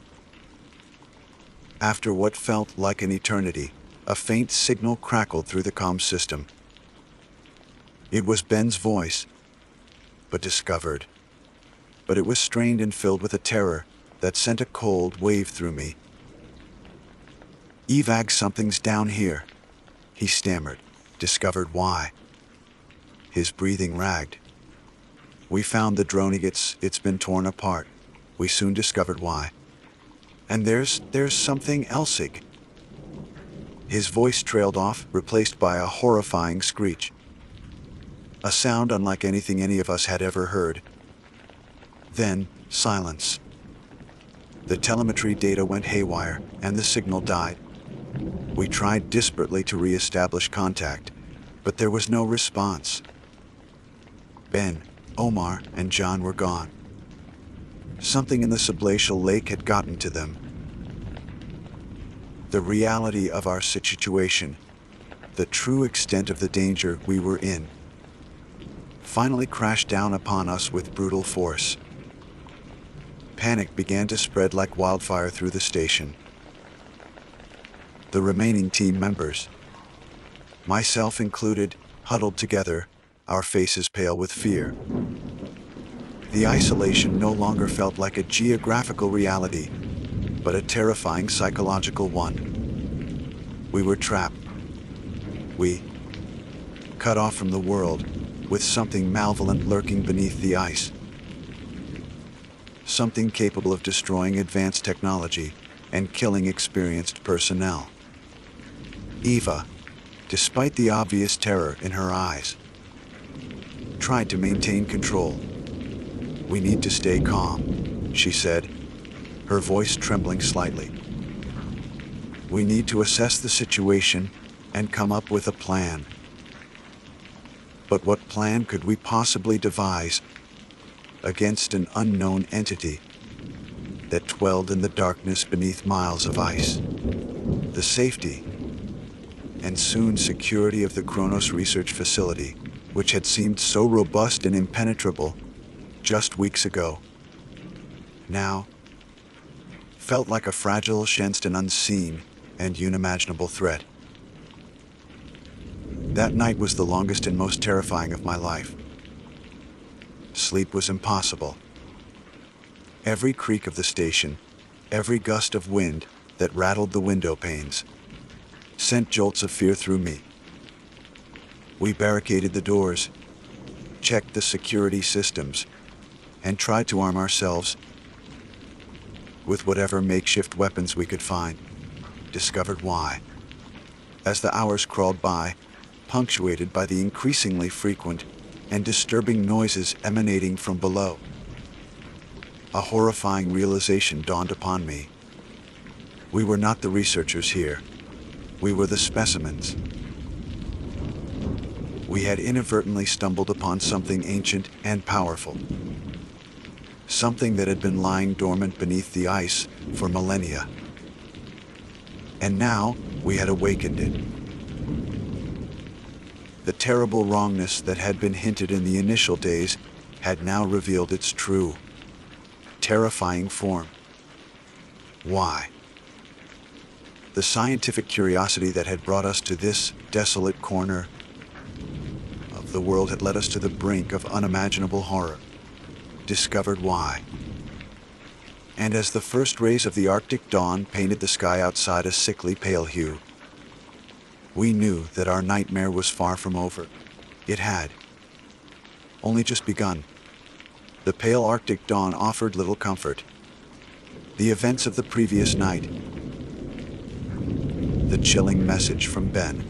after what felt like an eternity, a faint signal crackled through the comm system. It was Ben's voice, but it was strained and filled with a terror that sent a cold wave through me. "Evac, something's down here," he stammered. Discovered why. His breathing ragged. "We found the drone. It's been torn apart." We soon discovered why. "And there's something else." His voice trailed off, replaced by a horrifying screech. A sound unlike anything any of us had ever heard. Then, silence. The telemetry data went haywire, and the signal died. We tried desperately to re-establish contact, but there was no response. Ben, Omar, and John were gone. Something in the sublatial lake had gotten to them. The reality of our situation, the true extent of the danger we were in, finally crashed down upon us with brutal force. Panic began to spread like wildfire through the station. The remaining team members, myself included, huddled together, our faces pale with fear. The isolation no longer felt like a geographical reality, but a terrifying psychological one. We were trapped. We, cut off from the world, with something malevolent lurking beneath the ice. Something capable of destroying advanced technology and killing experienced personnel. Eva, despite the obvious terror in her eyes, tried to maintain control. "We need to stay calm," she said, her voice trembling slightly. "We need to assess the situation and come up with a plan." But what plan could we possibly devise against an unknown entity that dwelled in the darkness beneath miles of ice? The safety and soon security of the Kronos research facility, which had seemed so robust and impenetrable just weeks ago, now felt like a fragile against an unseen and unimaginable threat. That night was the longest and most terrifying of my life. Sleep was impossible. Every creak of the station, every gust of wind that rattled the window panes, sent jolts of fear through me. We barricaded the doors, checked the security systems, and tried to arm ourselves with whatever makeshift weapons we could find. Discovered why. As the hours crawled by, punctuated by the increasingly frequent and disturbing noises emanating from below, a horrifying realization dawned upon me. We were not the researchers here. We were the specimens. We had inadvertently stumbled upon something ancient and powerful. Something that had been lying dormant beneath the ice for millennia. And now we had awakened it. The terrible wrongness that had been hinted in the initial days had now revealed its true, terrifying form. Why? The scientific curiosity that had brought us to this desolate corner of the world had led us to the brink of unimaginable horror. Discovered why. And as the first rays of the Arctic dawn painted the sky outside a sickly pale hue, we knew that our nightmare was far from over. It had only just begun. The pale Arctic dawn offered little comfort. The events of the previous night, the chilling message from Ben,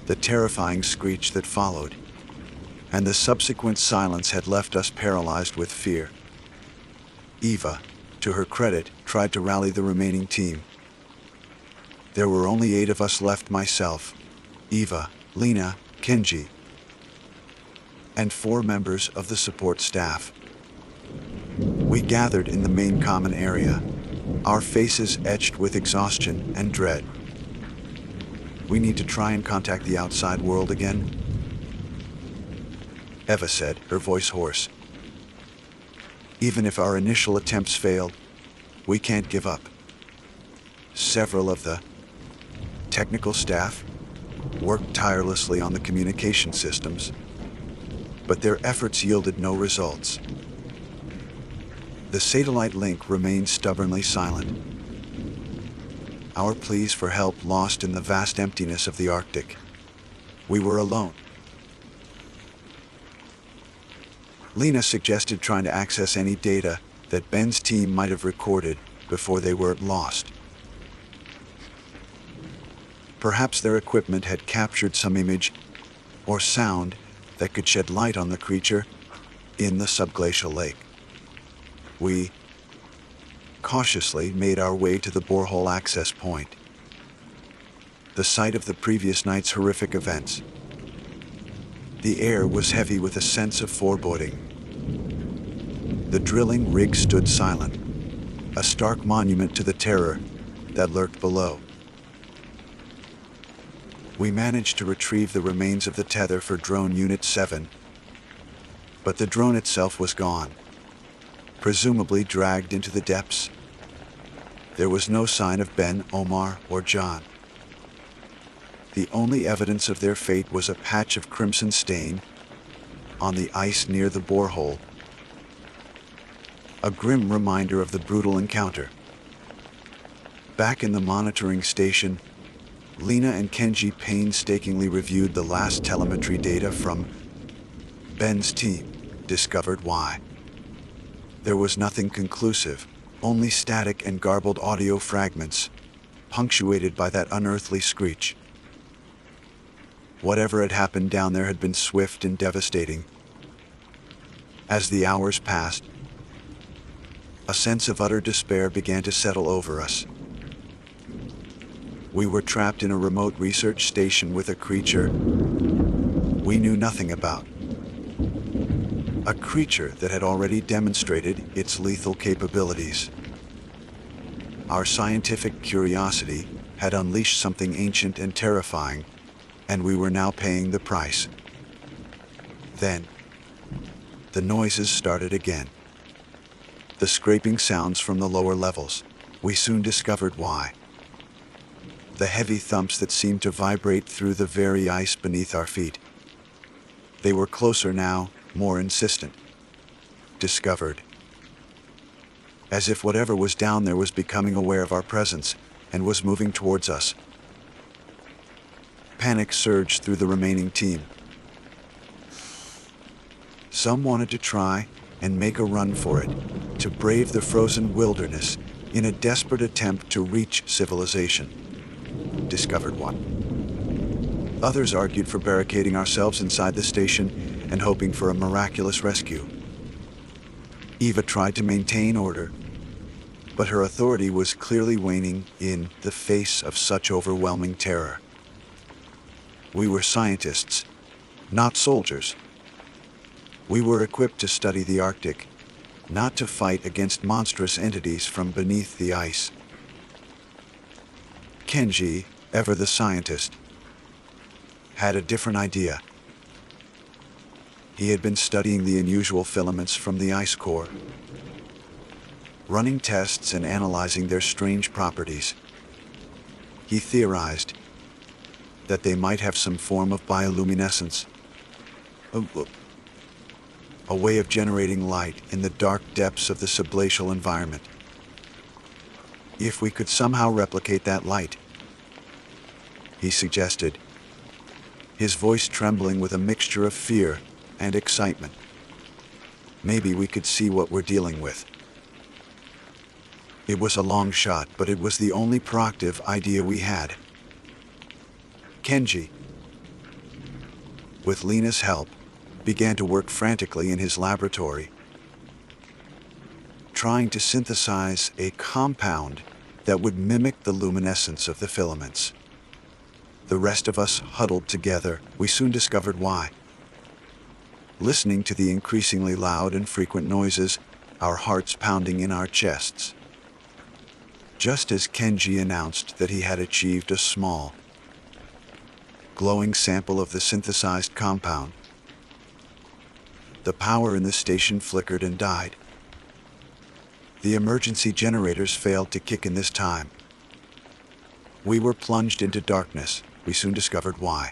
the terrifying screech that followed, and the subsequent silence had left us paralyzed with fear. Eva, to her credit, tried to rally the remaining team. There were only 8 of us left: myself, Eva, Lena, Kenji, and 4 members of the support staff. We gathered in the main common area, our faces etched with exhaustion and dread. "We need to try and contact the outside world again," Eva said, her voice hoarse. "Even if our initial attempts failed, we can't give up." Several of the technical staff worked tirelessly on the communication systems, but their efforts yielded no results. The satellite link remained stubbornly silent. Our pleas for help lost in the vast emptiness of the Arctic. We were alone. Lena suggested trying to access any data that Ben's team might have recorded before they were lost. Perhaps their equipment had captured some image or sound that could shed light on the creature in the subglacial lake. We cautiously made our way to the borehole access point, the site of the previous night's horrific events. The air was heavy with a sense of foreboding. The drilling rig stood silent, a stark monument to the terror that lurked below. We managed to retrieve the remains of the tether for Drone Unit 7, but the drone itself was gone, presumably dragged into the depths. There was no sign of Ben, Omar, or John. The only evidence of their fate was a patch of crimson stain on the ice near the borehole, a grim reminder of the brutal encounter. Back in the monitoring station, Lena and Kenji painstakingly reviewed the last telemetry data from Ben's team, discovered why. There was nothing conclusive, only static and garbled audio fragments, punctuated by that unearthly screech. Whatever had happened down there had been swift and devastating. As the hours passed, a sense of utter despair began to settle over us. We were trapped in a remote research station with a creature we knew nothing about. A creature that had already demonstrated its lethal capabilities. Our scientific curiosity had unleashed something ancient and terrifying, and we were now paying the price. Then, the noises started again. The scraping sounds from the lower levels. We soon discovered why. The heavy thumps that seemed to vibrate through the very ice beneath our feet. They were closer now, more insistent. Discovered. As if whatever was down there was becoming aware of our presence and was moving towards us. Panic surged through the remaining team. Some wanted to try and make a run for it, to brave the frozen wilderness in a desperate attempt to reach civilization. Discovered one. Others argued for barricading ourselves inside the station and hoping for a miraculous rescue. Eva tried to maintain order, but her authority was clearly waning in the face of such overwhelming terror. We were scientists, not soldiers. We were equipped to study the Arctic, not to fight against monstrous entities from beneath the ice. Kenji, ever the scientist, had a different idea. He had been studying the unusual filaments from the ice core, running tests and analyzing their strange properties. He theorized that they might have some form of bioluminescence, a way of generating light in the dark depths of the subglacial environment. If we could somehow replicate that light, he suggested, his voice trembling with a mixture of fear and excitement, maybe we could see what we're dealing with. It was a long shot, but it was the only proactive idea we had. Kenji, with Lena's help, began to work frantically in his laboratory, trying to synthesize a compound that would mimic the luminescence of the filaments. The rest of us huddled together. We soon discovered why. Listening to the increasingly loud and frequent noises, our hearts pounding in our chests. Just as Kenji announced that he had achieved a small, glowing sample of the synthesized compound, the power in the station flickered and died. The emergency generators failed to kick in this time. We were plunged into darkness. We soon discovered why.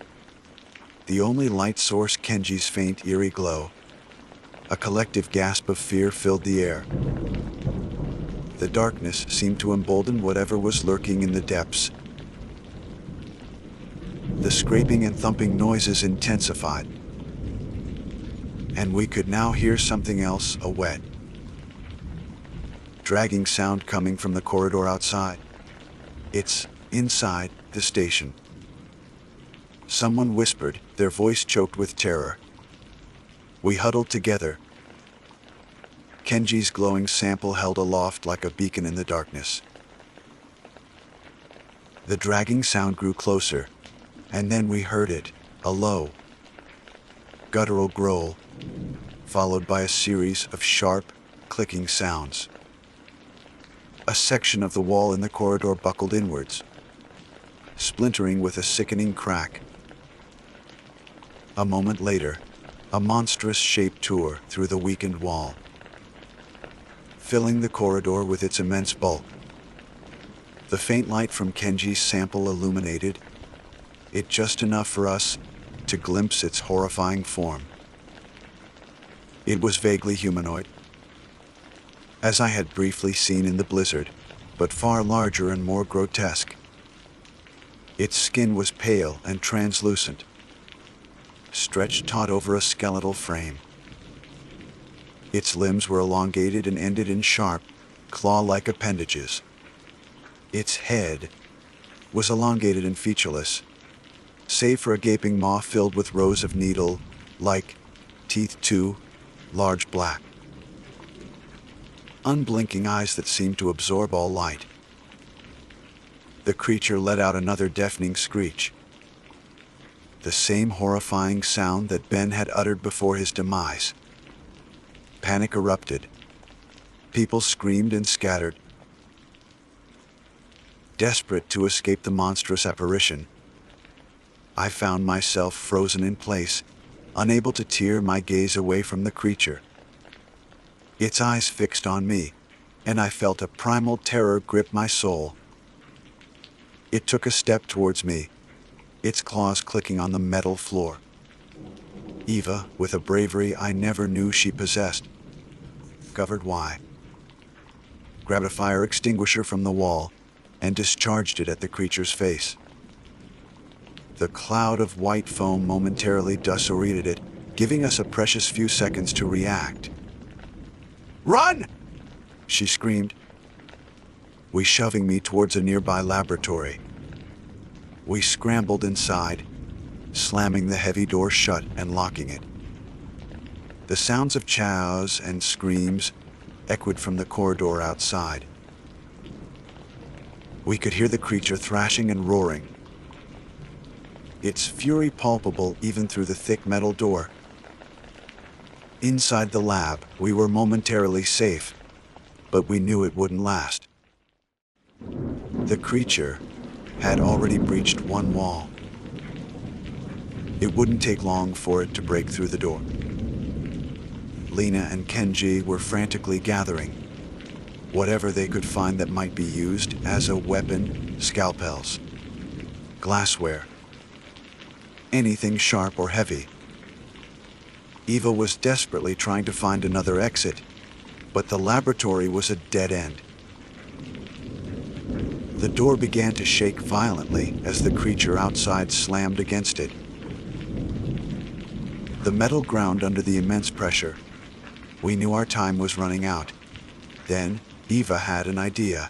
The only light source, Kenji's faint, eerie glow. A collective gasp of fear filled the air. The darkness seemed to embolden whatever was lurking in the depths. The scraping and thumping noises intensified, and we could now hear something else, a wet, dragging sound coming from the corridor outside. It's inside the station. Someone whispered, their voice choked with terror. We huddled together. Kenji's glowing sample held aloft like a beacon in the darkness. The dragging sound grew closer, and then we heard it, a low, guttural growl, followed by a series of sharp, clicking sounds. A section of the wall in the corridor buckled inwards, splintering with a sickening crack. A moment later, a monstrous shape tore through the weakened wall, filling the corridor with its immense bulk. The faint light from Kenji's sample illuminated it just enough for us to glimpse its horrifying form. It was vaguely humanoid, as I had briefly seen in the blizzard, but far larger and more grotesque. Its skin was pale and translucent, stretched taut over a skeletal frame. Its limbs were elongated and ended in sharp, claw-like appendages. Its head was elongated and featureless, save for a gaping maw filled with rows of needle-like teeth, too large, black, unblinking eyes that seemed to absorb all light. The creature let out another deafening screech, the same horrifying sound that Ben had uttered before his demise. Panic erupted. People screamed and scattered, desperate to escape the monstrous apparition. I found myself frozen in place, unable to tear my gaze away from the creature. Its eyes fixed on me, and I felt a primal terror grip my soul. It took a step towards me, its claws clicking on the metal floor. Eva, with a bravery I never knew she possessed, discovered why. Grabbed a fire extinguisher from the wall and discharged it at the creature's face. The cloud of white foam momentarily disoriented it, giving us a precious few seconds to react. "Run!" she screamed, shoving me towards a nearby laboratory. We scrambled inside, slamming the heavy door shut and locking it. The sounds of chows and screams echoed from the corridor outside. We could hear the creature thrashing and roaring, its fury palpable even through the thick metal door. Inside the lab, we were momentarily safe, but we knew it wouldn't last. The creature had already breached one wall. It wouldn't take long for it to break through the door. Lena and Kenji were frantically gathering whatever they could find that might be used as a weapon: scalpels, glassware, anything sharp or heavy. Eva was desperately trying to find another exit, but the laboratory was a dead end. The door began to shake violently as the creature outside slammed against it. The metal ground under the immense pressure. We knew our time was running out. Then Eva had an idea.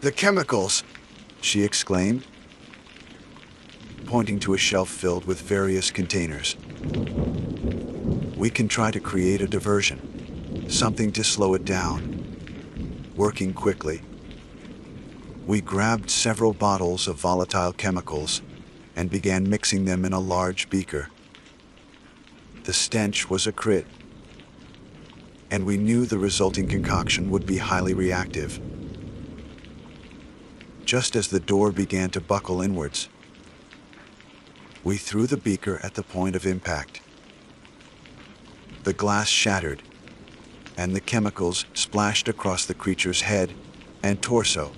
"The chemicals!" she exclaimed, pointing to a shelf filled with various containers. "We can try to create a diversion, something to slow it down." working quickly. We grabbed several bottles of volatile chemicals and began mixing them in a large beaker. The stench was acrid, and we knew the resulting concoction would be highly reactive. Just as the door began to buckle inwards, we threw the beaker at the point of impact. The glass shattered, and the chemicals splashed across the creature's head and torso.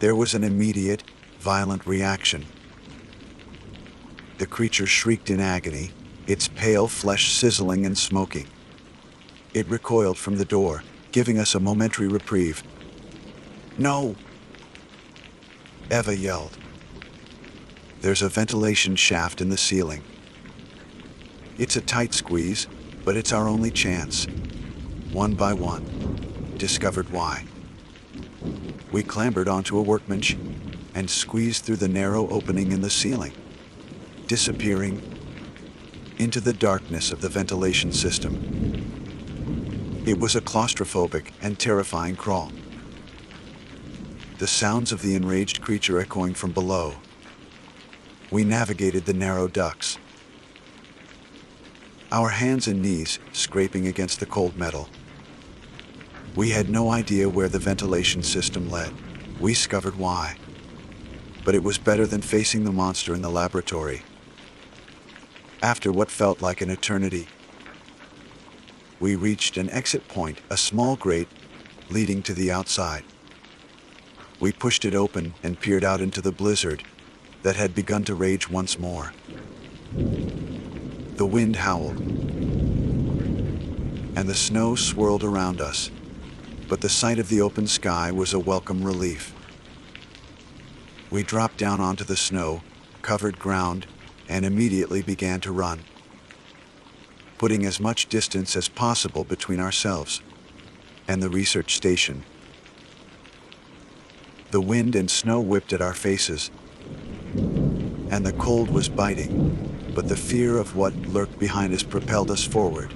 There was an immediate, violent reaction. The creature shrieked in agony, its pale flesh sizzling and smoking. It recoiled from the door, giving us a momentary reprieve. "No!" Eva yelled. "There's a ventilation shaft in the ceiling. It's a tight squeeze, but it's our only chance." One by one, discovered why. We clambered onto a workbench and squeezed through the narrow opening in the ceiling, disappearing into the darkness of the ventilation system. It was a claustrophobic and terrifying crawl, the sounds of the enraged creature echoing from below. We navigated the narrow ducts, our hands and knees scraping against the cold metal. We had no idea where the ventilation system led. We discovered why, but it was better than facing the monster in the laboratory. After what felt like an eternity, we reached an exit point, a small grate leading to the outside. We pushed it open and peered out into the blizzard that had begun to rage once more. The wind howled, and the snow swirled around us, but the sight of the open sky was a welcome relief. We dropped down onto the snow-covered ground and immediately began to run, putting as much distance as possible between ourselves and the research station. The wind and snow whipped at our faces, and the cold was biting, but the fear of what lurked behind us propelled us forward.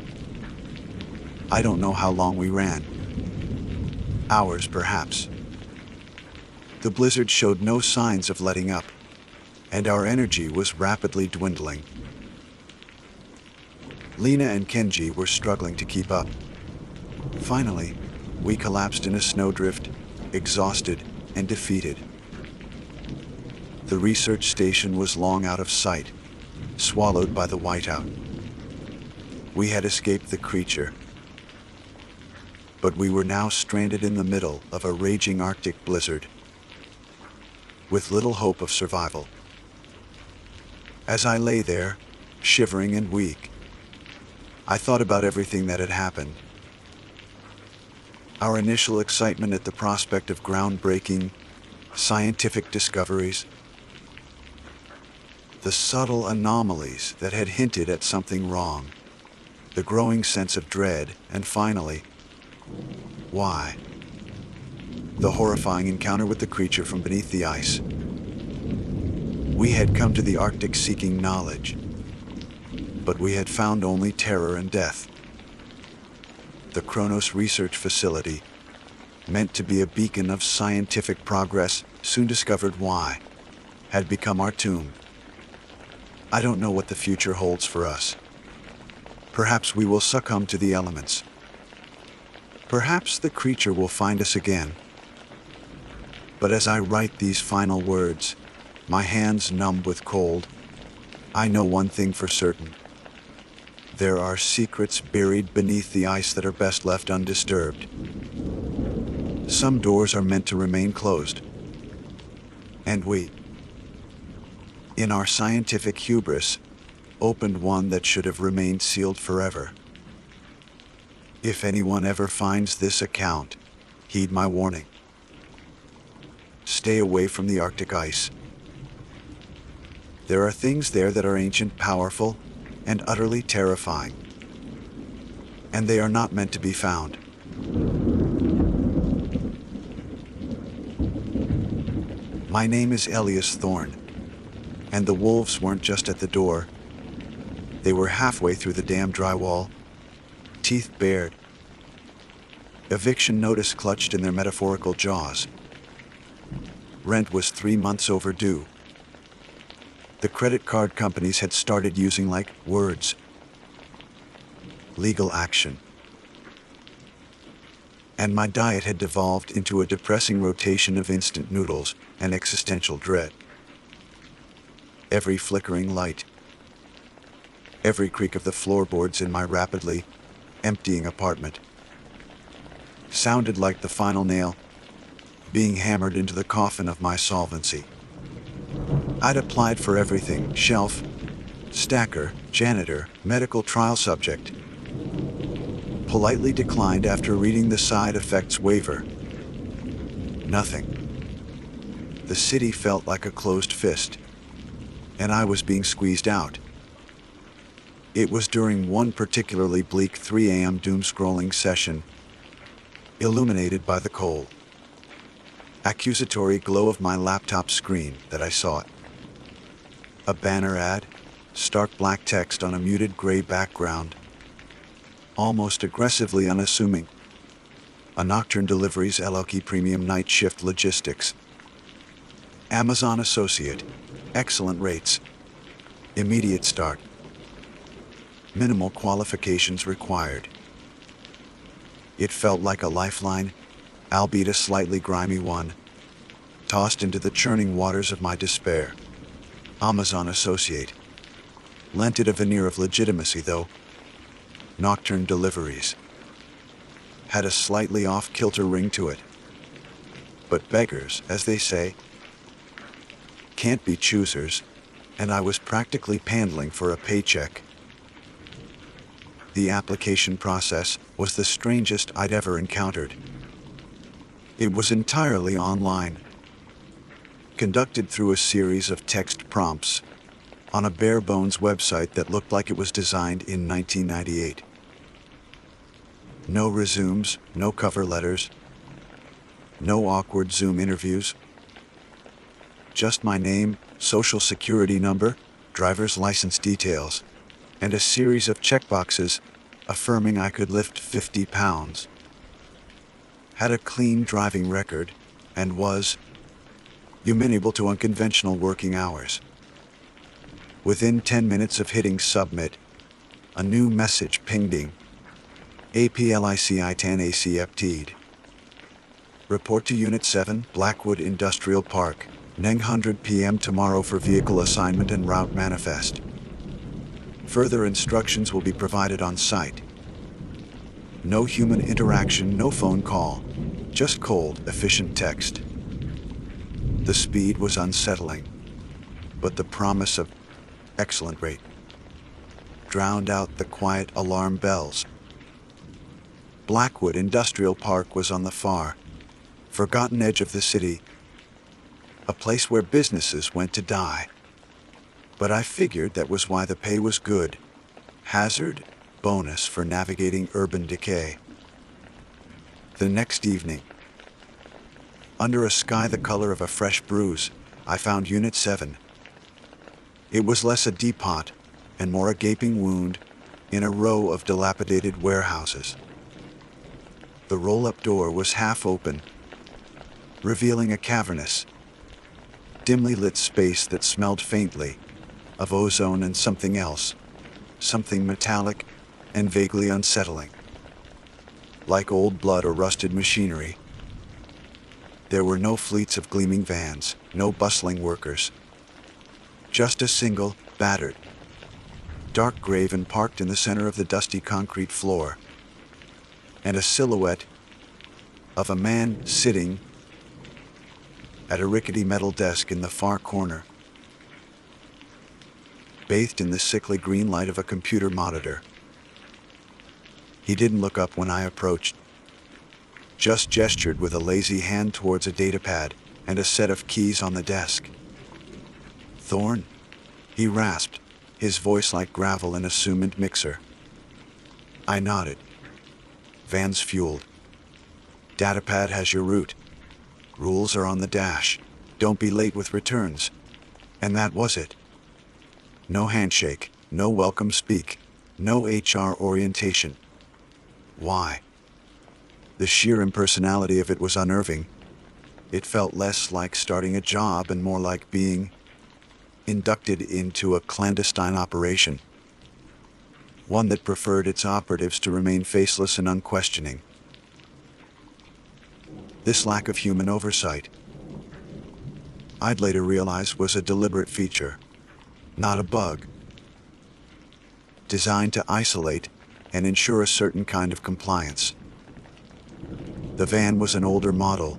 I don't know how long we ran. Hours, perhaps. The blizzard showed no signs of letting up, and our energy was rapidly dwindling. Lena and Kenji were struggling to keep up. Finally, we collapsed in a snowdrift, exhausted and defeated. The research station was long out of sight, swallowed by the whiteout. We had escaped the creature, but we were now stranded in the middle of a raging Arctic blizzard, with little hope of survival. As I lay there, shivering and weak, I thought about everything that had happened. Our initial excitement at the prospect of groundbreaking scientific discoveries, the subtle anomalies that had hinted at something wrong, the growing sense of dread, and finally, why? The horrifying encounter with the creature from beneath the ice. We had come to the Arctic seeking knowledge, but we had found only terror and death. The Kronos Research Facility, meant to be a beacon of scientific progress, soon discovered why, had become our tomb. I don't know what the future holds for us. Perhaps we will succumb to the elements. Perhaps the creature will find us again. But as I write these final words, my hands numb with cold, I know one thing for certain. There are secrets buried beneath the ice that are best left undisturbed. Some doors are meant to remain closed. And we, in our scientific hubris, opened one that should have remained sealed forever. If anyone ever finds this account, heed my warning. Stay away from the Arctic ice. There are things there that are ancient, powerful, and utterly terrifying. And they are not meant to be found. My name is Elias Thorne, and the wolves weren't just at the door. They were halfway through the damn drywall, teeth bared, Eviction notice clutched in their metaphorical jaws. Rent was 3 months overdue. The credit card companies had started using words. Legal action. And my diet had devolved into a depressing rotation of instant noodles and existential dread. Every flickering light, every creak of the floorboards in my rapidly emptying apartment sounded like the final nail being hammered into the coffin of my solvency. I'd applied for everything: shelf, stacker, janitor, medical trial subject. Politely declined after reading the side effects waiver. Nothing. The city felt like a closed fist, and I was being squeezed out. It was during one particularly bleak 3 a.m. doom-scrolling session, illuminated by the cold, accusatory glow of my laptop screen, that I saw it. A banner ad, stark black text on a muted gray background, almost aggressively unassuming. A Nocturne Deliveries LLC Premium Night Shift Logistics. Amazon Associate. Excellent rates. Immediate start. Minimal qualifications required. It felt like a lifeline, albeit a slightly grimy one, tossed into the churning waters of my despair. Amazon Associate. Lent it a veneer of legitimacy, though. Nocturne Deliveries had a slightly off-kilter ring to it. But beggars, as they say, can't be choosers, and I was practically pandling for a paycheck. The application process was the strangest I'd ever encountered. It was entirely online, conducted through a series of text prompts on a bare-bones website that looked like it was designed in 1998. No resumes, no cover letters, no awkward Zoom interviews. Just my name, social security number, driver's license details, and a series of checkboxes affirming I could lift 50 pounds. Had a clean driving record, and was amenable to unconventional working hours. Within 10 minutes of hitting submit, a new message pinged. APLICI 10 ACFT'd. Report to Unit 7, Blackwood Industrial Park, 900 p.m. tomorrow for vehicle assignment and route manifest. Further instructions will be provided on site. No human interaction, no phone call, just cold, efficient text. The speed was unsettling, but the promise of excellent rate drowned out the quiet alarm bells. Blackwood Industrial Park was on the far, forgotten edge of the city, a place where businesses went to die. But I figured that was why the pay was good. Hazard, bonus for navigating urban decay. The next evening, under a sky the color of a fresh bruise, I found Unit 7. It was less a depot and more a gaping wound in a row of dilapidated warehouses. The roll-up door was half open, revealing a cavernous, dimly lit space that smelled faintly of ozone and something else, something metallic and vaguely unsettling, like old blood or rusted machinery. There were no fleets of gleaming vans, no bustling workers. Just a single, battered, dark graven parked in the center of the dusty concrete floor, and a silhouette of a man sitting at a rickety metal desk in the far corner, bathed in the sickly green light of a computer monitor. He didn't look up when I approached, just gestured with a lazy hand towards a datapad and a set of keys on the desk. "Thorne?" he rasped, his voice like gravel in a Summand mixer. I nodded. "Van's fueled. Datapad has your route. Rules are on the dash. Don't be late with returns." And that was it. No handshake, no welcome speak, no HR orientation. Why? The sheer impersonality of it was unnerving. It felt less like starting a job and more like being inducted into a clandestine operation, one that preferred its operatives to remain faceless and unquestioning. This lack of human oversight, I'd later realize, was a deliberate feature, not a bug, designed to isolate and ensure a certain kind of compliance. The van was an older model,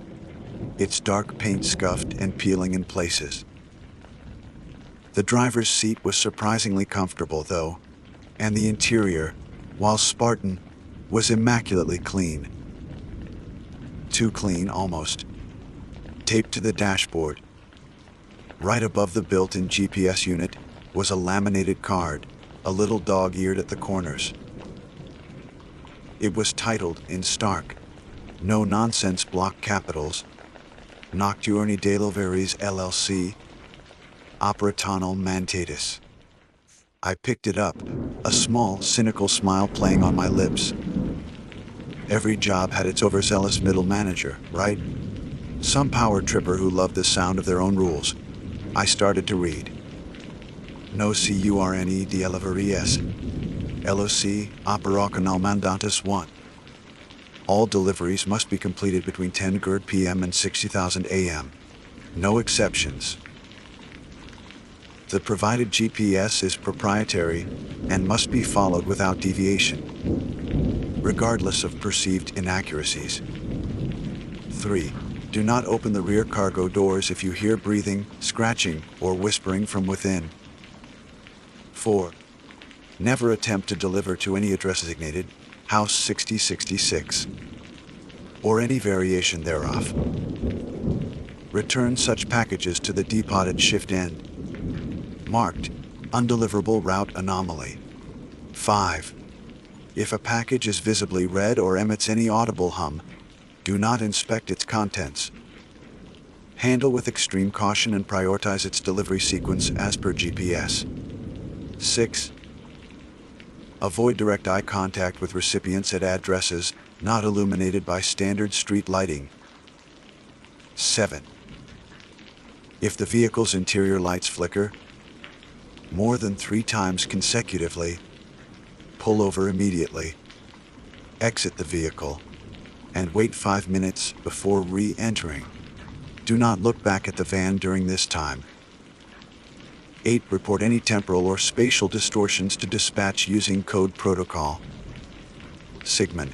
its dark paint scuffed and peeling in places. The driver's seat was surprisingly comfortable, though, and the interior, while Spartan, was immaculately clean. Too clean, almost. Taped to the dashboard, right above the built-in GPS unit, was a laminated card, a little dog-eared at the corners. It was titled, in stark, no-nonsense block capitals, Nocturni Deliveries LLC, Operatonal Mandatus. I picked it up, a small, cynical smile playing on my lips. Every job had its overzealous middle manager, right? Some power tripper who loved the sound of their own rules. I started to read. No curne deliveries. LOC Operational Mandatus 1. All deliveries must be completed between 10 GERD p.m. and 60,000 a.m. No exceptions. The provided GPS is proprietary and must be followed without deviation, regardless of perceived inaccuracies. 3. Do not open the rear cargo doors if you hear breathing, scratching, or whispering from within. 4. Never attempt to deliver to any address designated House 6066 or any variation thereof. Return such packages to the depot at shift end, marked Undeliverable Route Anomaly. 5. If a package is visibly read or emits any audible hum, do not inspect its contents. Handle with extreme caution and prioritize its delivery sequence as per GPS. 6. Avoid direct eye contact with recipients at addresses not illuminated by standard street lighting. 7. If the vehicle's interior lights flicker more than 3 times consecutively, pull over immediately, exit the vehicle, and wait 5 minutes before re-entering. Do not look back at the van during this time. 8. Report any temporal or spatial distortions to dispatch using code protocol. Sigmund.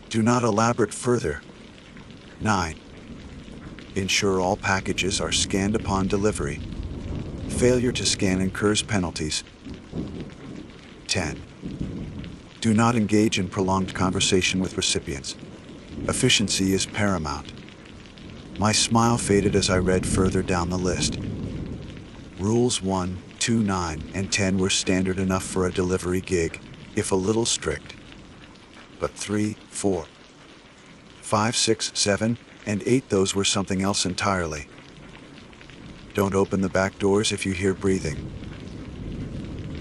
Do not elaborate further. 9. Ensure all packages are scanned upon delivery. Failure to scan incurs penalties. 10. Do not engage in prolonged conversation with recipients. Efficiency is paramount. My smile faded as I read further down the list. Rules 1, 2, 9, and 10 were standard enough for a delivery gig, if a little strict. But 3, 4, 5, 6, 7, and 8, those were something else entirely. Don't open the back doors if you hear breathing.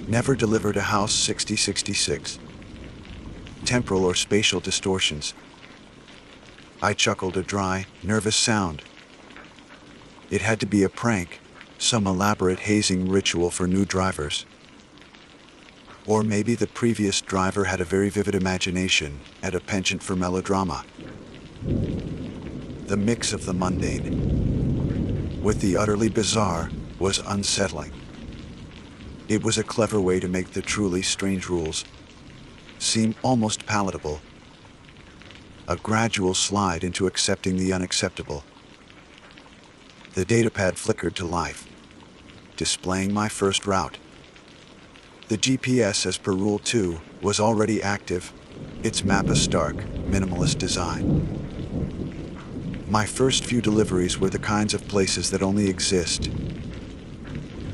Never deliver to House 6066. Temporal or spatial distortions. I chuckled a dry, nervous sound. It had to be a prank, some elaborate hazing ritual for new drivers. Or maybe the previous driver had a very vivid imagination and a penchant for melodrama. The mix of the mundane with the utterly bizarre was unsettling. It was a clever way to make the truly strange rules seem almost palatable. A gradual slide into accepting the unacceptable. The datapad flickered to life, displaying my first route. The GPS, as per Rule 2, was already active, its map a stark, minimalist design. My first few deliveries were the kinds of places that only exist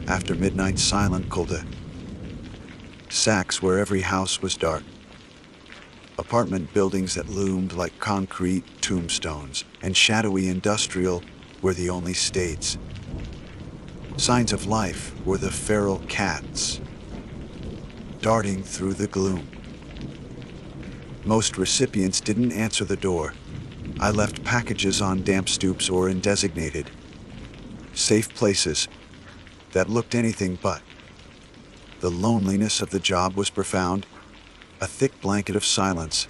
after midnight silent cul-de-sacs where every house was dark. Apartment buildings that loomed like concrete tombstones, and shadowy industrial were the only states. Signs of life were the feral cats darting through the gloom. Most recipients didn't answer the door. I left packages on damp stoops or in designated, safe places that looked anything but. The loneliness of the job was profound, a thick blanket of silence,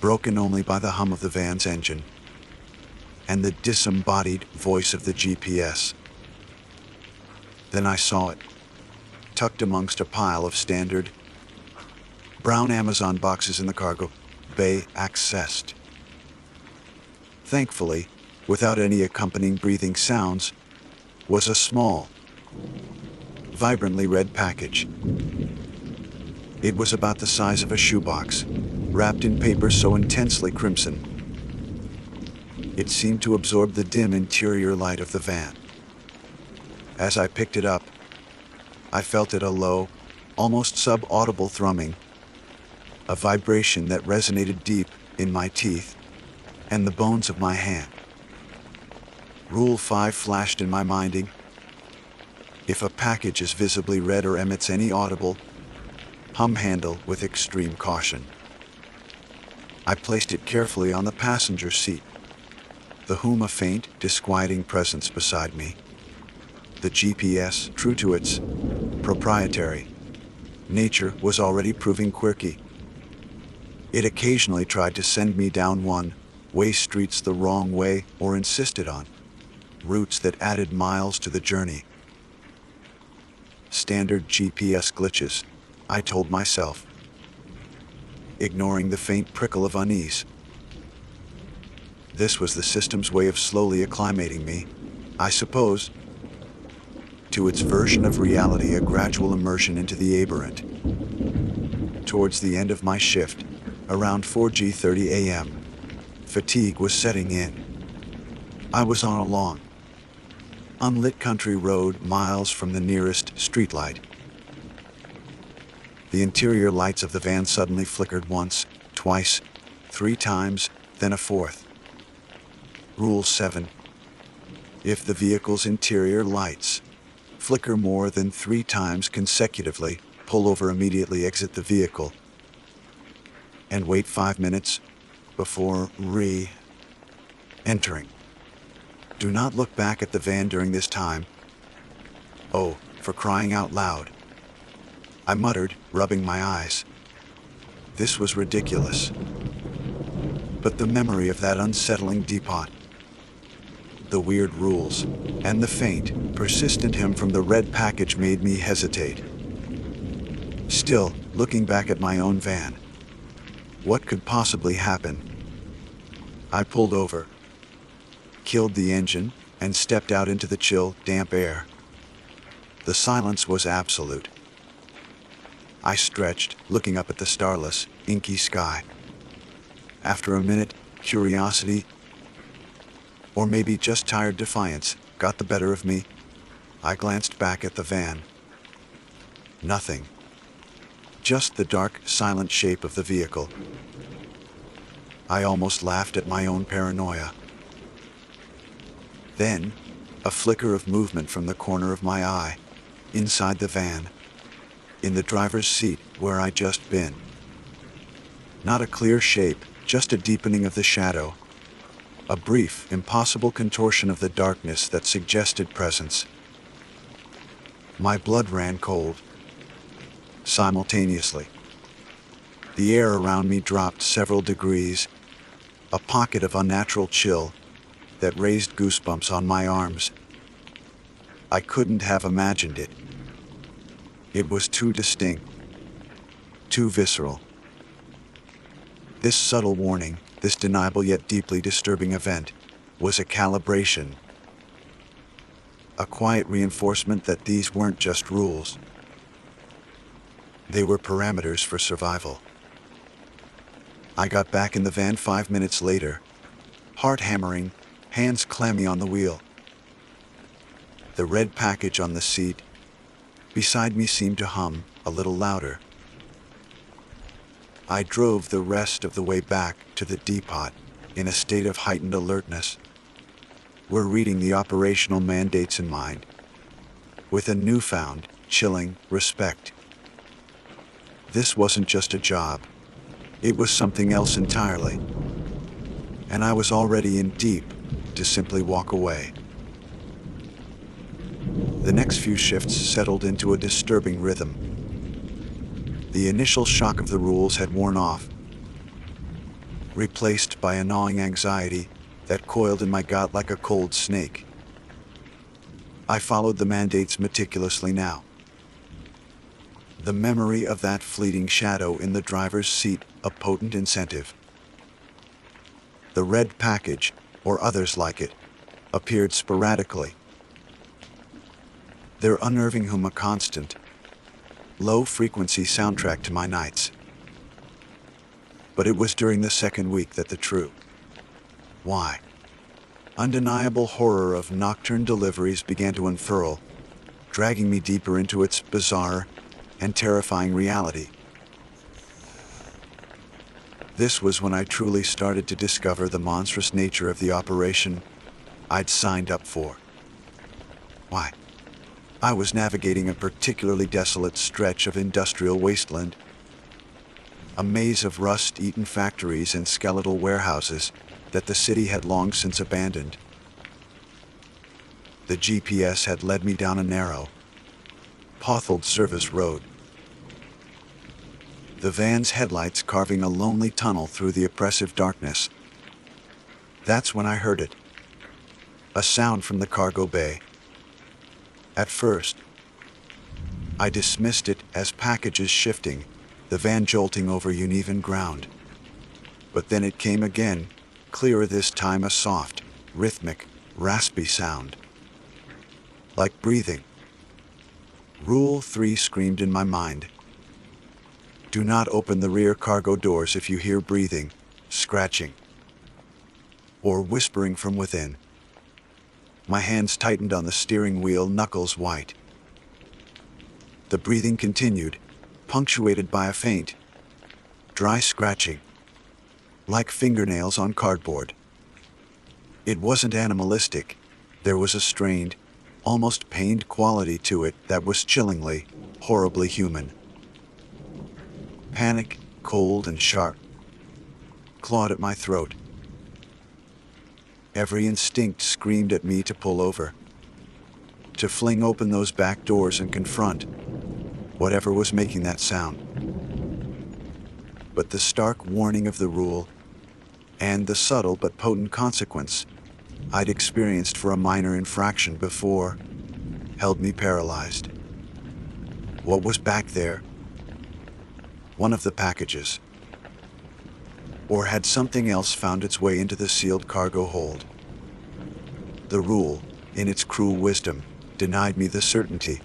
broken only by the hum of the van's engine and the disembodied voice of the GPS. Then I saw it, tucked amongst a pile of standard brown Amazon boxes in the cargo bay, accessed. Thankfully, without any accompanying breathing sounds, was a small, vibrantly red package. It was about the size of a shoebox, wrapped in paper so intensely crimson it seemed to absorb the dim interior light of the van. As I picked it up, I felt it a low, almost sub-audible thrumming, a vibration that resonated deep in my teeth and the bones of my hand. Rule 5 flashed in my minding. If a package is visibly red or emits any audible hum, handle with extreme caution. I placed it carefully on the passenger seat, the whom a faint, disquieting presence beside me. The GPS, true to its proprietary nature, was already proving quirky. It occasionally tried to send me down one-way streets the wrong way or insisted on routes that added miles to the journey. Standard GPS glitches, I told myself, ignoring the faint prickle of unease. This was the system's way of slowly acclimating me, I suppose, to its version of reality, a gradual immersion into the aberrant. Towards the end of my shift, around 4:30 a.m., fatigue was setting in. I was on a long, unlit country road miles from the nearest streetlight. The interior lights of the van suddenly flickered once, twice, 3 times, then a fourth. Rule 7. If the vehicle's interior lights flicker more than 3 times consecutively, pull over immediately, exit the vehicle, and wait 5 minutes before re-entering. Do not look back at the van during this time. Oh, for crying out loud, I muttered, rubbing my eyes. This was ridiculous. But the memory of that unsettling depot, the weird rules, and the faint, persistent hum from the red package made me hesitate. Still, looking back at my own van, what could possibly happen? I pulled over, killed the engine, and stepped out into the chill, damp air. The silence was absolute. I stretched, looking up at the starless, inky sky. After a minute, curiosity, or maybe just tired defiance, got the better of me. I glanced back at the van. Nothing. Just the dark, silent shape of the vehicle. I almost laughed at my own paranoia. Then, a flicker of movement from the corner of my eye, inside the van, in the driver's seat where I'd just been. Not a clear shape, just a deepening of the shadow. A brief, impossible contortion of the darkness that suggested presence. My blood ran cold. Simultaneously, the air around me dropped several degrees, a pocket of unnatural chill that raised goosebumps on my arms. I couldn't have imagined it. It was too distinct, too visceral. This subtle warning, this deniable yet deeply disturbing event, was a calibration, a quiet reinforcement that these weren't just rules. They were parameters for survival. I got back in the van 5 minutes later, heart hammering, hands clammy on the wheel. The red package on the seat beside me seemed to hum a little louder. I drove the rest of the way back to the depot in a state of heightened alertness. We're reading the operational mandates in mind, with a newfound, chilling respect. This wasn't just a job. It was something else entirely, and I was already in deep to simply walk away. The next few shifts settled into a disturbing rhythm. The initial shock of the rules had worn off, replaced by a gnawing anxiety that coiled in my gut like a cold snake. I followed the mandates meticulously now. The memory of that fleeting shadow in the driver's seat a potent incentive. The red package, or others like it, appeared sporadically, their unnerving hum a constant, low-frequency soundtrack to my nights. But it was during the second week that the true, why, undeniable horror of nocturne deliveries began to unfurl, dragging me deeper into its bizarre and terrifying reality. This was when I truly started to discover the monstrous nature of the operation I'd signed up for. Why, I was navigating a particularly desolate stretch of industrial wasteland, a maze of rust-eaten factories and skeletal warehouses that the city had long since abandoned. The GPS had led me down a narrow, potholed service road, the van's headlights carving a lonely tunnel through the oppressive darkness. That's when I heard it, a sound from the cargo bay. At first, I dismissed it as packages shifting, the van jolting over uneven ground. But then it came again, clearer this time, a soft, rhythmic, raspy sound. Like breathing. Rule 3 screamed in my mind. Do not open the rear cargo doors if you hear breathing, scratching, or whispering from within. My hands tightened on the steering wheel, knuckles white. The breathing continued, punctuated by a faint, dry scratching, like fingernails on cardboard. It wasn't animalistic. There was a strained, almost pained quality to it that was chillingly, horribly human. Panic, cold and sharp, clawed at my throat. Every instinct screamed at me to pull over, to fling open those back doors and confront whatever was making that sound. But the stark warning of the rule, and the subtle but potent consequence I'd experienced for a minor infraction before, held me paralyzed. What was back there? One of the packages? Or had something else found its way into the sealed cargo hold? The rule, in its cruel wisdom, denied me the certainty,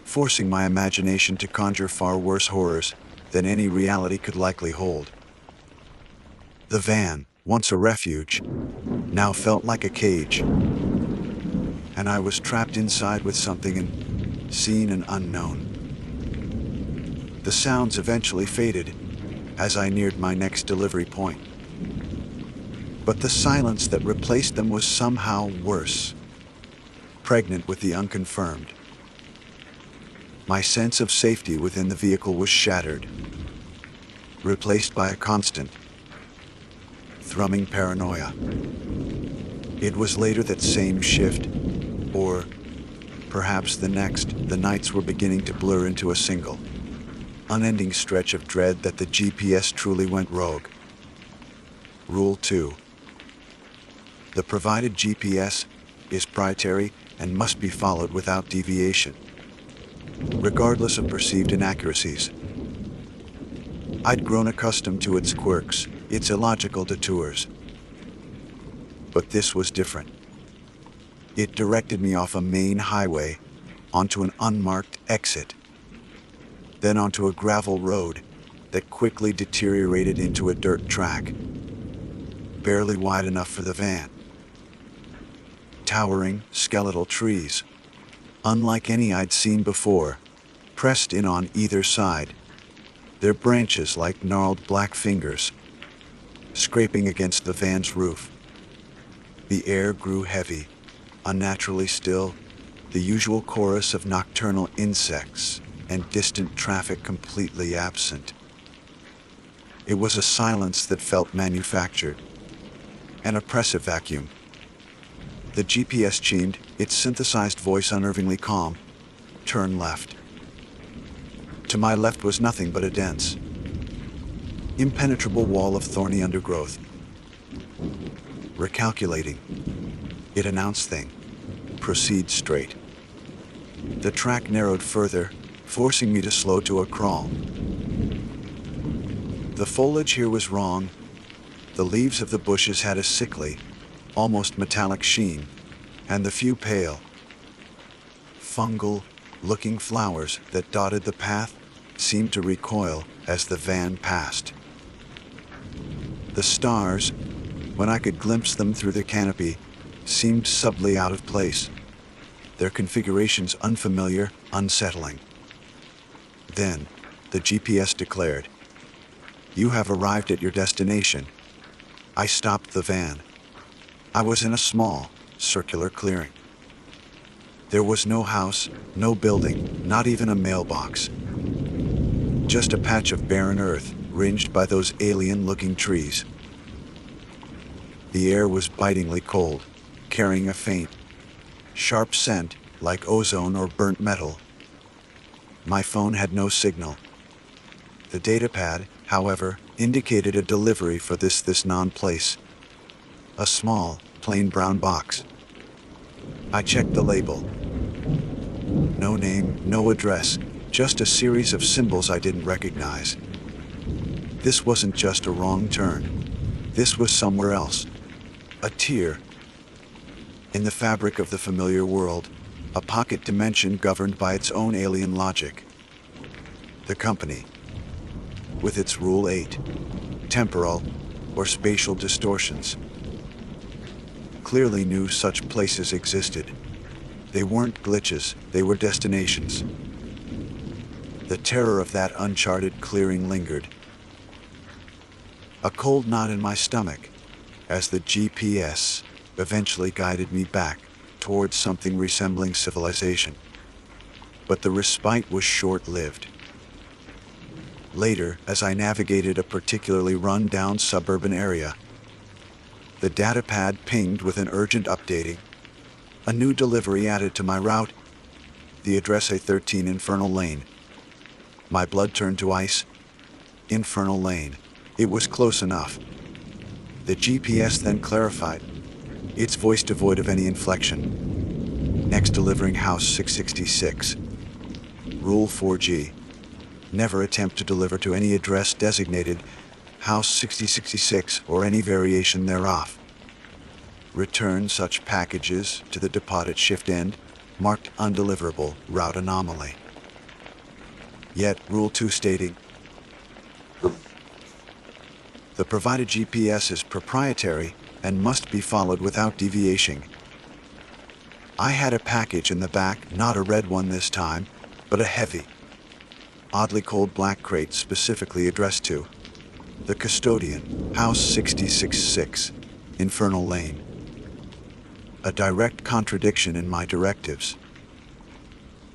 forcing my imagination to conjure far worse horrors than any reality could likely hold. The van, once a refuge, now felt like a cage, and I was trapped inside with something unseen and unknown. The sounds eventually faded as I neared my next delivery point. But the silence that replaced them was somehow worse, pregnant with the unconfirmed. My sense of safety within the vehicle was shattered, replaced by a constant, thrumming paranoia. It was later that same shift, or perhaps the next, the nights were beginning to blur into a single, unending stretch of dread that the GPS truly went rogue. Rule 2. The provided GPS is proprietary and must be followed without deviation, regardless of perceived inaccuracies. I'd grown accustomed to its quirks, its illogical detours. But this was different. It directed me off a main highway, onto an unmarked exit, then onto a gravel road that quickly deteriorated into a dirt track, barely wide enough for the van. Towering, skeletal trees, unlike any I'd seen before, pressed in on either side, their branches like gnarled black fingers, scraping against the van's roof. The air grew heavy, unnaturally still, the usual chorus of nocturnal insects and distant traffic completely absent. It was a silence that felt manufactured, an oppressive vacuum. The GPS chimed, its synthesized voice unnervingly calm. Turn left. To my left was nothing but a dense, impenetrable wall of thorny undergrowth. Recalculating, it announced thing. Proceed straight. The track narrowed further, forcing me to slow to a crawl. The foliage here was wrong. The leaves of the bushes had a sickly, almost metallic sheen, and the few pale, fungal-looking flowers that dotted the path seemed to recoil as the van passed. The stars, when I could glimpse them through the canopy, seemed subtly out of place, their configurations unfamiliar, unsettling. Then, the GPS declared, "You have arrived at your destination." I stopped the van. I was in a small, circular clearing. There was no house, no building, not even a mailbox. Just a patch of barren earth, ringed by those alien-looking trees. The air was bitingly cold, carrying a faint, sharp scent like ozone or burnt metal. My phone had no signal. The datapad, however, indicated a delivery for this non-place. A small, plain brown box. I checked the label. No name, no address, just a series of symbols I didn't recognize. This wasn't just a wrong turn. This was somewhere else. A tier. In the fabric of the familiar world, a pocket dimension governed by its own alien logic. The company, with its Rule 8, temporal or spatial distortions, clearly knew such places existed. They weren't glitches, they were destinations. The terror of that uncharted clearing lingered. A cold knot in my stomach, as the GPS eventually guided me back towards something resembling civilization. But the respite was short-lived. Later, as I navigated a particularly run-down suburban area, the datapad pinged with an urgent updating. A new delivery added to my route, the address A13 Infernal Lane. My blood turned to ice. Infernal Lane. It was close enough. The GPS then clarified, its voice devoid of any inflection. Next delivering house 666. Rule 4G. Never attempt to deliver to any address designated house 6066 or any variation thereof. Return such packages to the depot at shift end, marked undeliverable, route anomaly. Yet, Rule 2 stating, the provided GPS is proprietary and must be followed without deviation. I had a package in the back, not a red one this time, but a heavy, oddly cold black crate specifically addressed to the custodian, House 666, Infernal Lane. A direct contradiction in my directives.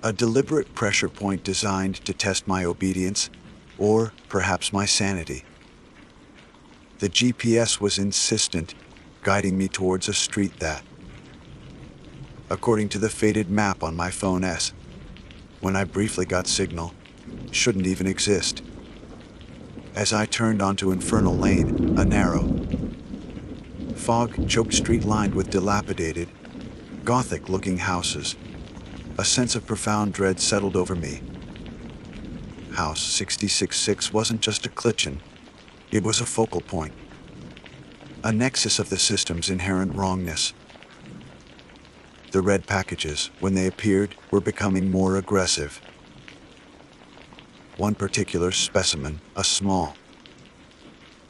A deliberate pressure point designed to test my obedience, or perhaps my sanity. The GPS was insistent, guiding me towards a street that, according to the faded map on my phone S, when I briefly got signal, shouldn't even exist. As I turned onto Infernal Lane, a narrow, fog-choked street lined with dilapidated, Gothic-looking houses, a sense of profound dread settled over me. House 666 wasn't just a kitchen. It was a focal point, a nexus of the system's inherent wrongness. The red packages, when they appeared, were becoming more aggressive. One particular specimen, a small,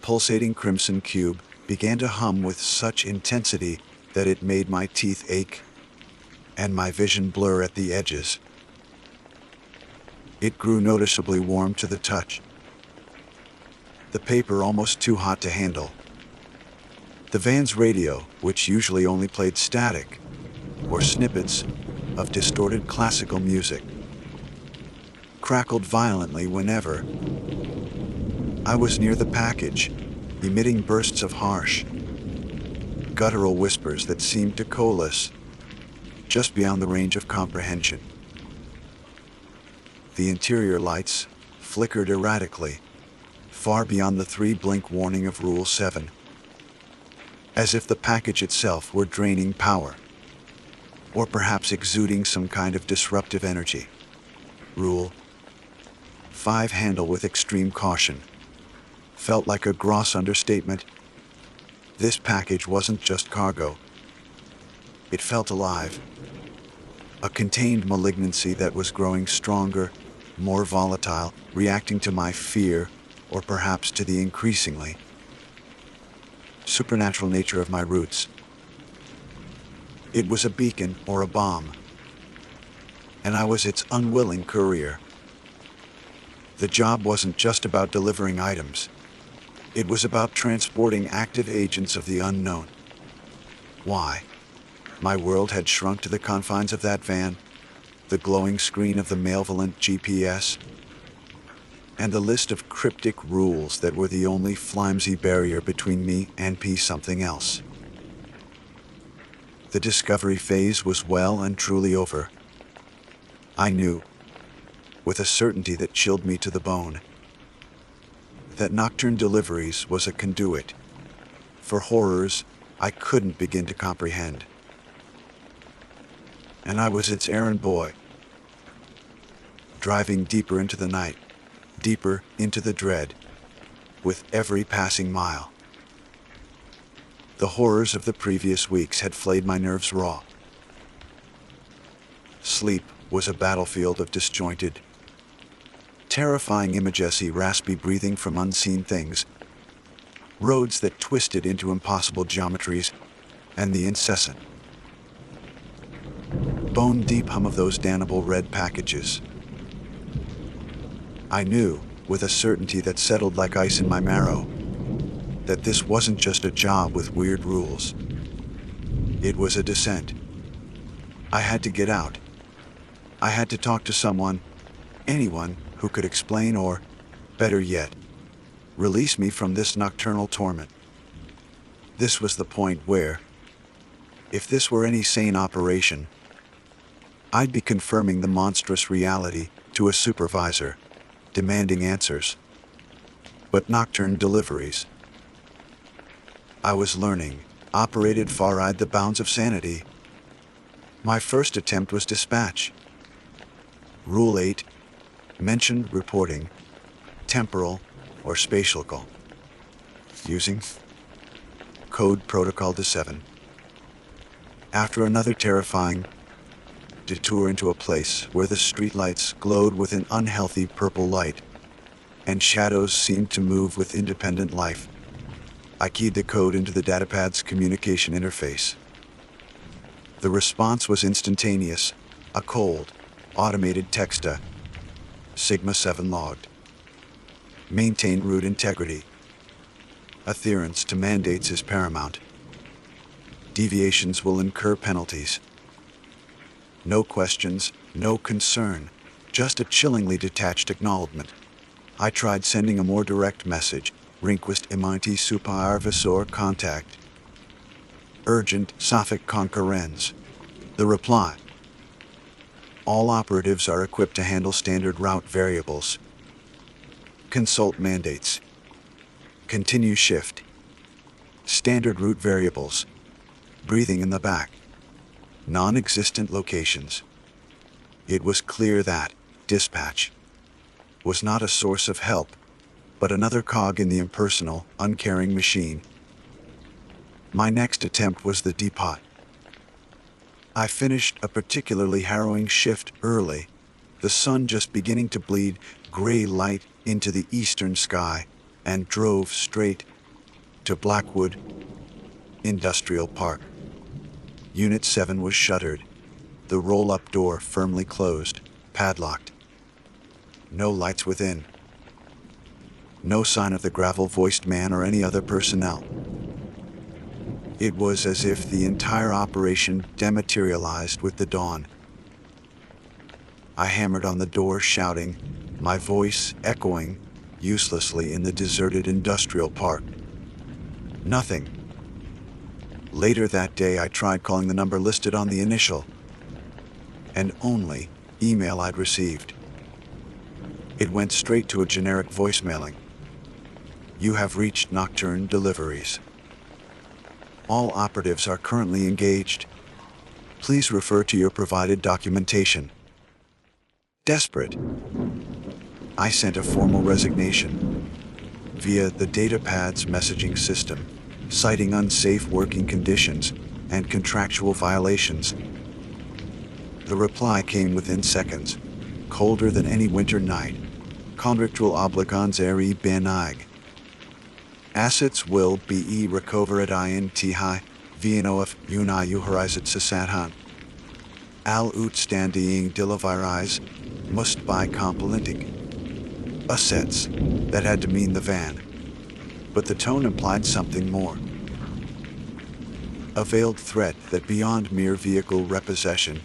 pulsating crimson cube, began to hum with such intensity that it made my teeth ache and my vision blur at the edges. It grew noticeably warm to the touch. The paper almost too hot to handle. The van's radio, which usually only played static or snippets of distorted classical music, crackled violently whenever I was near the package, emitting bursts of harsh, guttural whispers that seemed to coalesce just beyond the range of comprehension. The interior lights flickered erratically, far beyond the 3-blink warning of Rule 7, as if the package itself were draining power, or perhaps exuding some kind of disruptive energy. Rule 5, handle with extreme caution, felt like a gross understatement. This package wasn't just cargo. It felt alive. A contained malignancy that was growing stronger, more volatile, reacting to my fear, or perhaps to the increasingly supernatural nature of my roots. It was a beacon or a bomb, and I was its unwilling courier. The job wasn't just about delivering items. It was about transporting active agents of the unknown. Why? My world had shrunk to the confines of that van, the glowing screen of the malevolent GPS, and the list of cryptic rules that were the only flimsy barrier between me and something else. The discovery phase was well and truly over. I knew, with a certainty that chilled me to the bone, that Nocturne Deliveries was a conduit for horrors I couldn't begin to comprehend. And I was its errand boy, driving deeper into the night, deeper into the dread, with every passing mile. The horrors of the previous weeks had flayed my nerves raw. Sleep was a battlefield of disjointed, terrifying imagery, raspy breathing from unseen things, roads that twisted into impossible geometries, and the incessant, bone-deep hum of those damnable red packages. I knew, with a certainty that settled like ice in my marrow, that this wasn't just a job with weird rules. It was a descent. I had to get out. I had to talk to someone, anyone who could explain or, better yet, release me from this nocturnal torment. This was the point where, if this were any sane operation, I'd be confirming the monstrous reality to a supervisor, demanding answers. But Nocturne Deliveries, I was learning, operated far-eyed the bounds of sanity. My first attempt was dispatch. Rule 8 mentioned reporting, temporal or spatial, using Code Protocol to 7. After another terrifying detour into a place where the streetlights glowed with an unhealthy purple light, and shadows seemed to move with independent life, I keyed the code into the datapad's communication interface. The response was instantaneous, a cold, automated text: Sigma 7 logged. Maintain route integrity. Adherence to mandates is paramount. Deviations will incur penalties. No questions, no concern, just a chillingly detached acknowledgement. I tried sending a more direct message. Request MIT supervisor contact. Urgent Suffolk concurrence. The reply: all operatives are equipped to handle standard route variables. Consult mandates. Continue shift. Standard route variables. Breathing in the back. Non-existent locations. It was clear that dispatch was not a source of help, but another cog in the impersonal, uncaring machine. My next attempt was the depot. I finished a particularly harrowing shift early, the sun just beginning to bleed gray light into the eastern sky, and drove straight to Blackwood Industrial Park. Unit 7 was shuttered, the roll-up door firmly closed, padlocked. No lights within. No sign of the gravel-voiced man or any other personnel. It was as if the entire operation dematerialized with the dawn. I hammered on the door, shouting, my voice echoing uselessly in the deserted industrial park. Nothing. Later that day, I tried calling the number listed on the initial and only email I'd received. It went straight to a generic voicemailing. You have reached Nocturne Deliveries. All operatives are currently engaged. Please refer to your provided documentation. Desperate, I sent a formal resignation via the DataPad's messaging system, citing unsafe working conditions and contractual violations. The reply came within seconds, colder than any winter night. Contractual obligations eerie benign. Assets will be recovered INT high, VNOF UNIU horizon sasathan. Al outstanding deliveries must by complementing. Assets, that had to mean the van. But the tone implied something more. A veiled threat that beyond mere vehicle repossession.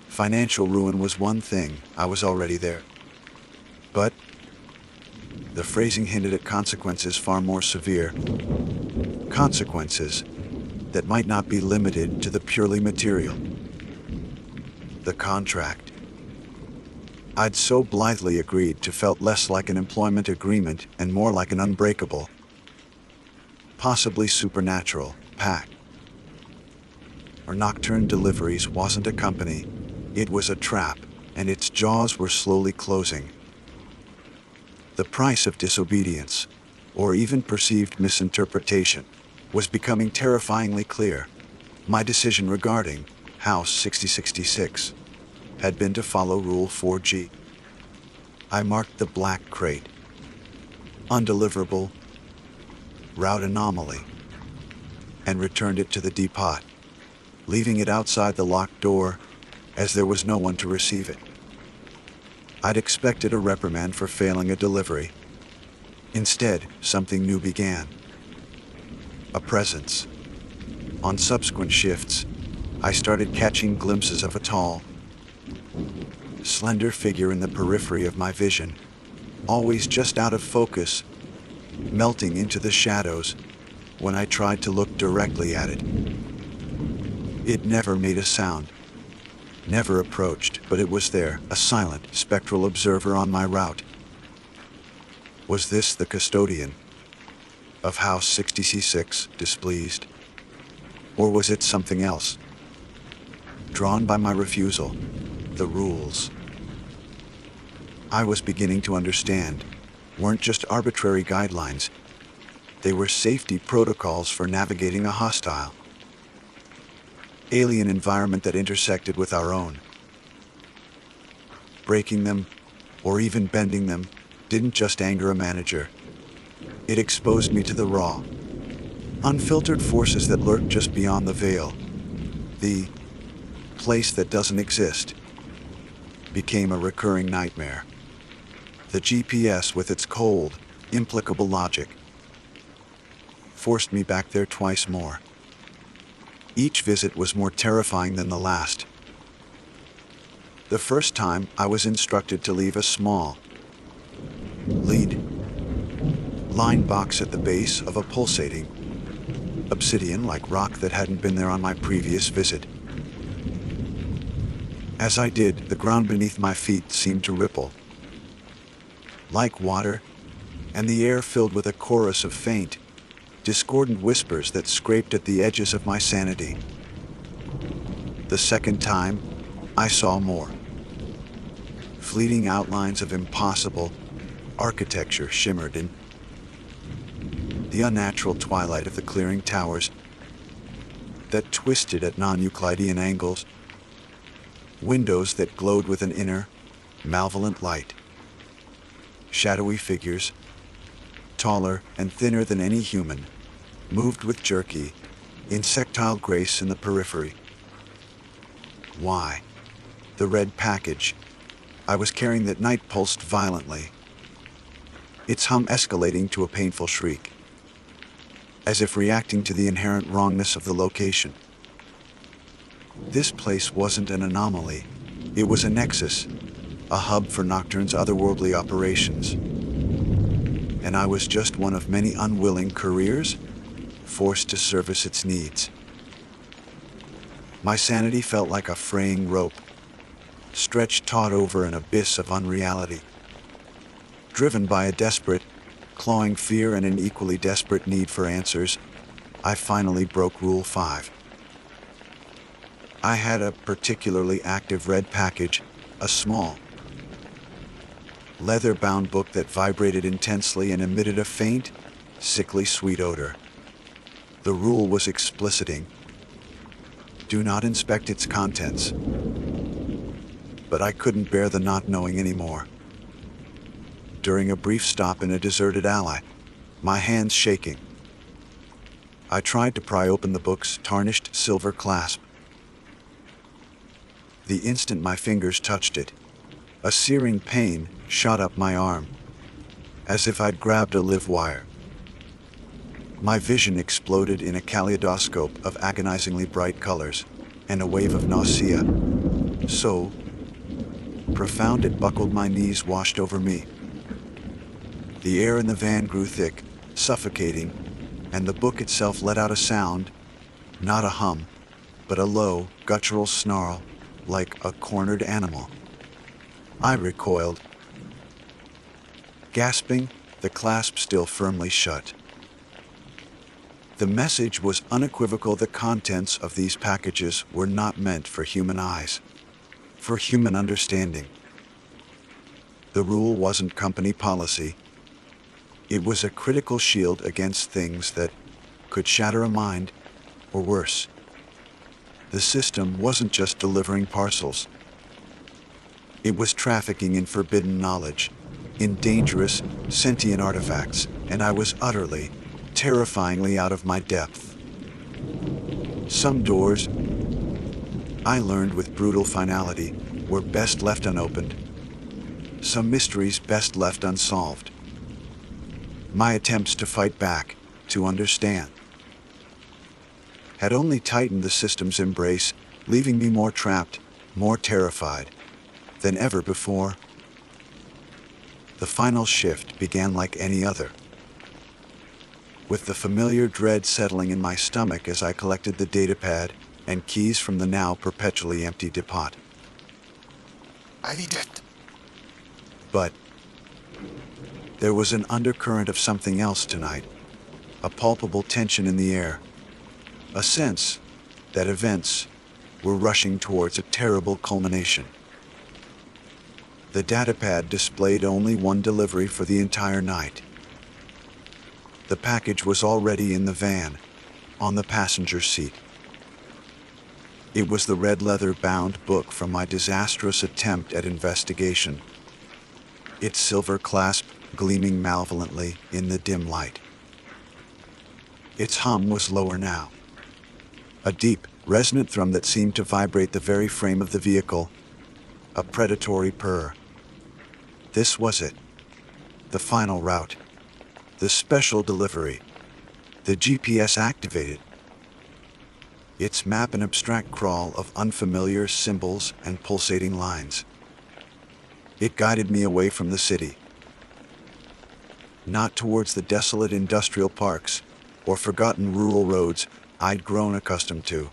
Financial ruin was one thing, I was already there. But the phrasing hinted at consequences far more severe. Consequences that might not be limited to the purely material. The contract I'd so blithely agreed to felt less like an employment agreement and more like an unbreakable, possibly supernatural, pact. Our Nocturne Deliveries wasn't a company, it was a trap, and its jaws were slowly closing. The price of disobedience, or even perceived misinterpretation, was becoming terrifyingly clear. My decision regarding House 6066 had been to follow Rule 4G. I marked the black crate. Undeliverable. Route anomaly. And returned it to the depot, leaving it outside the locked door, as there was no one to receive it. I'd expected a reprimand for failing a delivery. Instead, something new began. A presence. On subsequent shifts, I started catching glimpses of a tall, slender figure in the periphery of my vision, always just out of focus, melting into the shadows when I tried to look directly at it. It never made a sound, never approached, but it was there, a silent, spectral observer on my route. Was this the custodian of House 60C6, displeased? Or was it something else? Drawn by my refusal, the rules I was beginning to understand weren't just arbitrary guidelines. They were safety protocols for navigating a hostile, alien environment that intersected with our own. Breaking them, or even bending them, didn't just anger a manager. It exposed me to the raw, unfiltered forces that lurk just beyond the veil. The place that doesn't exist became a recurring nightmare. The GPS, with its cold, implacable logic, forced me back there twice more. Each visit was more terrifying than the last. The first time, I was instructed to leave a small, lead line box at the base of a pulsating, obsidian-like rock that hadn't been there on my previous visit. As I did, the ground beneath my feet seemed to ripple, like water, and the air filled with a chorus of faint, discordant whispers that scraped at the edges of my sanity. The second time, I saw more. Fleeting outlines of impossible architecture shimmered in the unnatural twilight of the clearing towers that twisted at non-Euclidean angles, windows that glowed with an inner, malevolent light. Shadowy figures, taller and thinner than any human, moved with jerky, insectile grace in the periphery. Why? The red package I was carrying that night pulsed violently, its hum escalating to a painful shriek, as if reacting to the inherent wrongness of the location. This place wasn't an anomaly, it was a nexus, a hub for Nocturne's otherworldly operations. And I was just one of many unwilling couriers, forced to service its needs. My sanity felt like a fraying rope, stretched taut over an abyss of unreality. Driven by a desperate, clawing fear and an equally desperate need for answers, I finally broke Rule 5. I had a particularly active red package, a small, leather-bound book that vibrated intensely and emitted a faint, sickly sweet odor. The rule was expliciting: do not inspect its contents. But I couldn't bear the not knowing anymore. During a brief stop in a deserted alley, my hands shaking, I tried to pry open the book's tarnished silver clasp. The instant my fingers touched it, a searing pain shot up my arm, as if I'd grabbed a live wire. My vision exploded in a kaleidoscope of agonizingly bright colors, and a wave of nausea, so profound it buckled my knees, washed over me. The air in the van grew thick, suffocating, and the book itself let out a sound, not a hum, but a low, guttural snarl, like a cornered animal. I recoiled, gasping, the clasp still firmly shut. The message was unequivocal: the contents of these packages were not meant for human eyes, for human understanding. The rule wasn't company policy. It was a critical shield against things that could shatter a mind, or worse. The system wasn't just delivering parcels. It was trafficking in forbidden knowledge, in dangerous, sentient artifacts, and I was utterly, terrifyingly out of my depth. Some doors, I learned with brutal finality, were best left unopened. Some mysteries best left unsolved. My attempts to fight back, to understand, had only tightened the system's embrace, leaving me more trapped, more terrified than ever before. The final shift began like any other, with the familiar dread settling in my stomach as I collected the datapad and keys from the now perpetually empty depot. I need it. But there was an undercurrent of something else tonight, a palpable tension in the air, a sense that events were rushing towards a terrible culmination. The datapad displayed only one delivery for the entire night. The package was already in the van, on the passenger seat. It was the red leather-bound book from my disastrous attempt at investigation, its silver clasp gleaming malevolently in the dim light. Its hum was lower now, a deep, resonant thrum that seemed to vibrate the very frame of the vehicle, a predatory purr. This was it, the final route, the special delivery, the GPS activated. Its map an abstract crawl of unfamiliar symbols and pulsating lines. It guided me away from the city, not towards the desolate industrial parks or forgotten rural roads I'd grown accustomed to,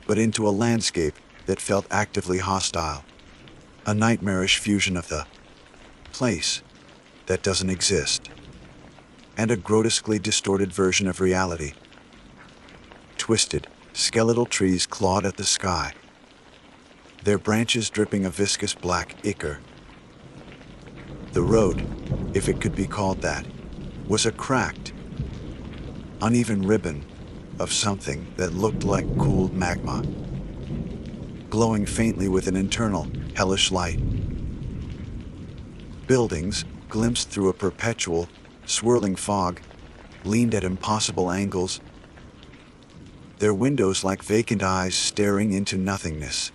but into a landscape that felt actively hostile, a nightmarish fusion of the place that doesn't exist and a grotesquely distorted version of reality. Twisted, skeletal trees clawed at the sky, their branches dripping a viscous black ichor. The road, if it could be called that, was a cracked, uneven ribbon of something that looked like cooled magma, glowing faintly with an internal, hellish light. Buildings, glimpsed through a perpetual, swirling fog, leaned at impossible angles, their windows like vacant eyes staring into nothingness.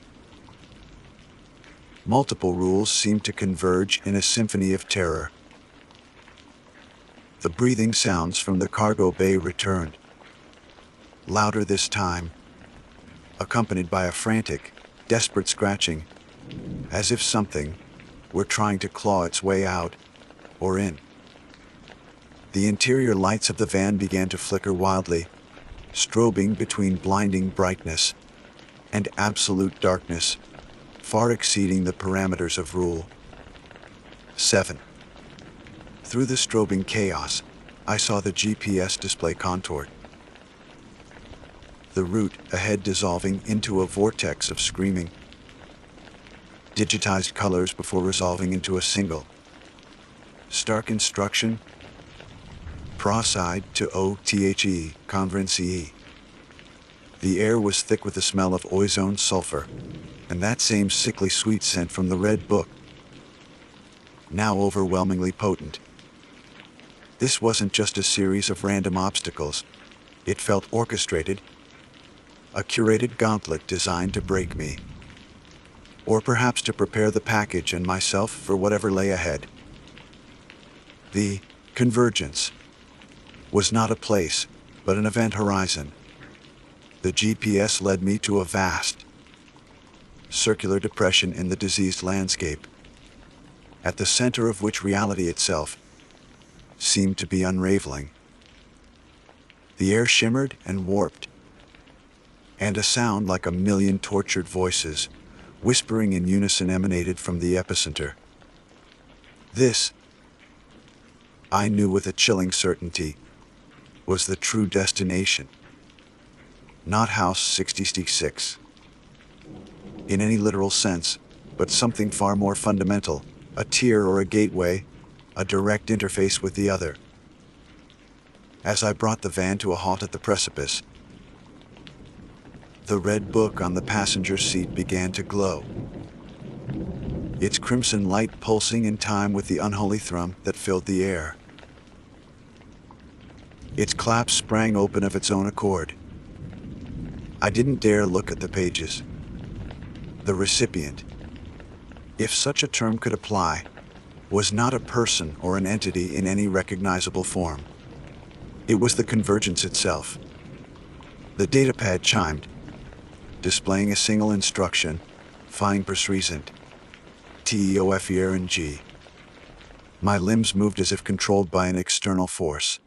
Multiple rules seemed to converge in a symphony of terror. The breathing sounds from the cargo bay returned, louder this time, accompanied by a frantic, desperate scratching, as if something were trying to claw its way out or in. The interior lights of the van began to flicker wildly, strobing between blinding brightness and absolute darkness, far exceeding the parameters of Rule 7. Through the strobing chaos, I saw the GPS display contoured, the route ahead dissolving into a vortex of screaming, digitized colors before resolving into a single stark instruction: Proside to OTHE, Conference. The air was thick with the smell of ozone sulfur, and that same sickly sweet scent from the Red Book, now overwhelmingly potent. This wasn't just a series of random obstacles. It felt orchestrated, a curated gauntlet designed to break me, or perhaps to prepare the package and myself for whatever lay ahead. The convergence was not a place, but an event horizon. The GPS led me to a vast, circular depression in the diseased landscape, at the center of which reality itself seemed to be unraveling. The air shimmered and warped, and a sound like a million tortured voices, whispering in unison, emanated from the epicenter. This, I knew with a chilling certainty, was the true destination. Not House 66 in any literal sense, but something far more fundamental, a tier or a gateway, a direct interface with the other. As I brought the van to a halt at the precipice, the Red Book on the passenger seat began to glow, its crimson light pulsing in time with the unholy thrum that filled the air. Its clap sprang open of its own accord. I didn't dare look at the pages. The recipient, if such a term could apply, was not a person or an entity in any recognizable form. It was the convergence itself. The datapad chimed, displaying a single instruction: find persistent TEOFERNG. My limbs moved as if controlled by an external force.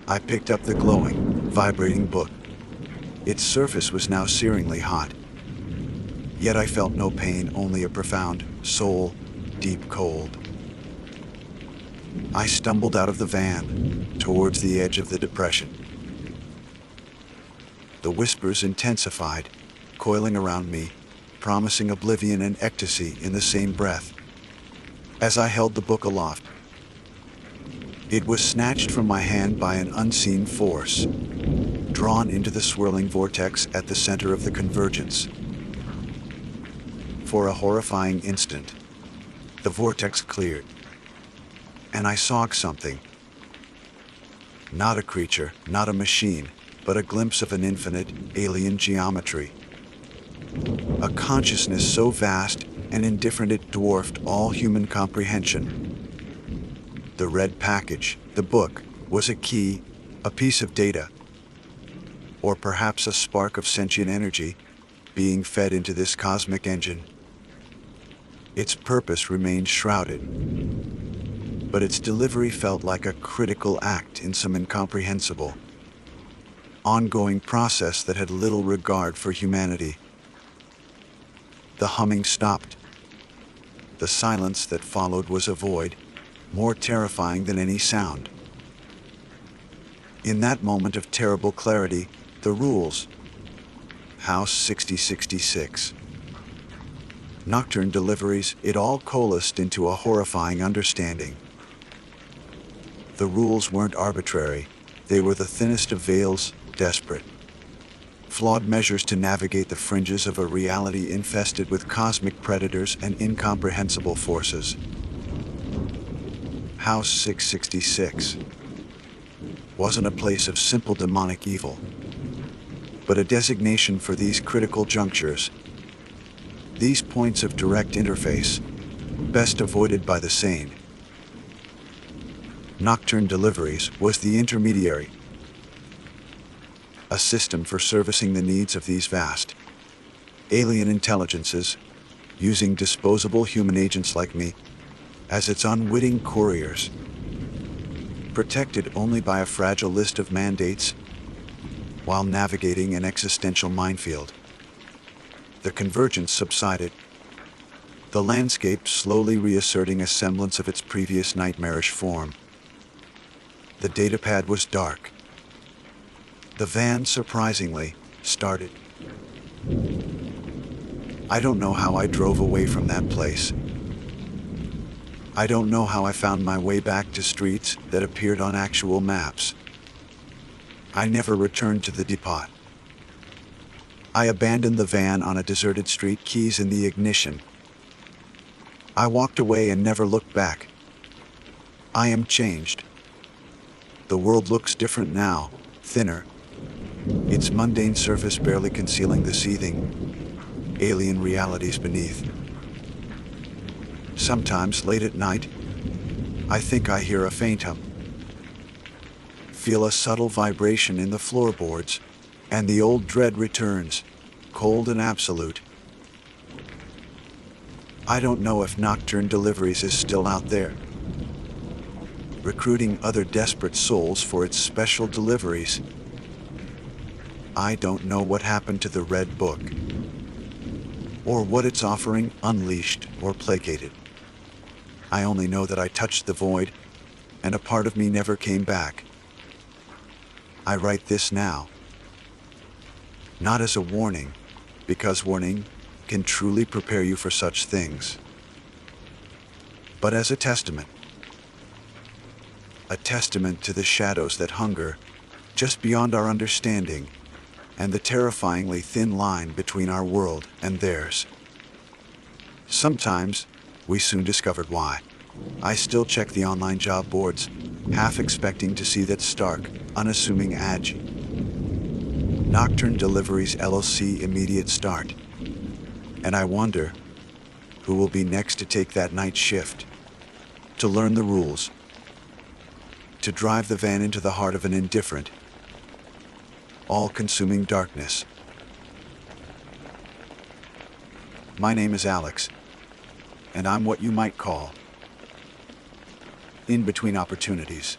I picked up the glowing, vibrating book. Its surface was now searingly hot. Yet I felt no pain, only a profound, soul-deep cold. I stumbled out of the van, towards the edge of the depression. The whispers intensified, coiling around me, promising oblivion and ecstasy in the same breath. As I held the book aloft, it was snatched from my hand by an unseen force, drawn into the swirling vortex at the center of the convergence. For a horrifying instant, the vortex cleared, and I saw something. Not a creature, not a machine, but a glimpse of an infinite, alien geometry. A consciousness so vast and indifferent it dwarfed all human comprehension. The red package, the book, was a key, a piece of data, or perhaps a spark of sentient energy being fed into this cosmic engine. Its purpose remained shrouded, but its delivery felt like a critical act in some incomprehensible, ongoing process that had little regard for humanity. The humming stopped. The silence that followed was a void, more terrifying than any sound. In that moment of terrible clarity, the rules, House 6066, nocturne deliveries, it all coalesced into a horrifying understanding. The rules weren't arbitrary. They were the thinnest of veils, desperate, flawed measures to navigate the fringes of a reality infested with cosmic predators and incomprehensible forces. House 666 wasn't a place of simple demonic evil, but a designation for these critical junctures, these points of direct interface, best avoided by the sane. Nocturne Deliveries was the intermediary, a system for servicing the needs of these vast, alien intelligences using disposable human agents like me as its unwitting couriers, protected only by a fragile list of mandates while navigating an existential minefield. The convergence subsided, the landscape slowly reasserting a semblance of its previous nightmarish form. The datapad was dark. The van, surprisingly, started. I don't know how I drove away from that place. I don't know how I found my way back to streets that appeared on actual maps. I never returned to the depot. I abandoned the van on a deserted street, keys in the ignition. I walked away and never looked back. I am changed. The world looks different now, thinner, its mundane surface barely concealing the seething, alien realities beneath. Sometimes, late at night, I think I hear a faint hum, feel a subtle vibration in the floorboards, and the old dread returns, cold and absolute. I don't know if Nocturne Deliveries is still out there, recruiting other desperate souls for its special deliveries. I don't know what happened to the Red Book, or what it's offering, unleashed or placated. I only know that I touched the void, and a part of me never came back. I write this now, not as a warning, because warning can truly prepare you for such things, but as a testament to the shadows that hunger just beyond our understanding, and the terrifyingly thin line between our world and theirs. Sometimes, we soon discovered why. I still check the online job boards, half expecting to see that stark, unassuming ad. Nocturne Deliveries LLC immediate start. And I wonder who will be next to take that night shift, to learn the rules, to drive the van into the heart of an indifferent, all-consuming darkness. My name is Alex, and I'm what you might call in between opportunities.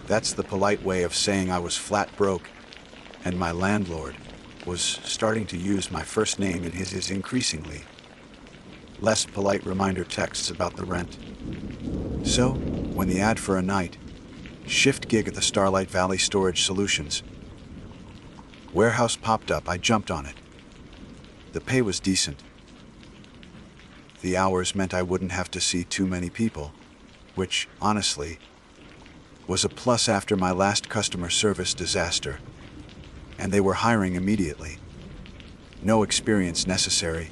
That's the polite way of saying I was flat broke, and my landlord was starting to use my first name in his increasingly less polite reminder texts about the rent. So, when the ad for a night shift gig at the Starlight Valley Storage Solutions warehouse popped up, I jumped on it. The pay was decent. The hours meant I wouldn't have to see too many people, which, honestly, was a plus after my last customer service disaster. And they were hiring immediately. No experience necessary.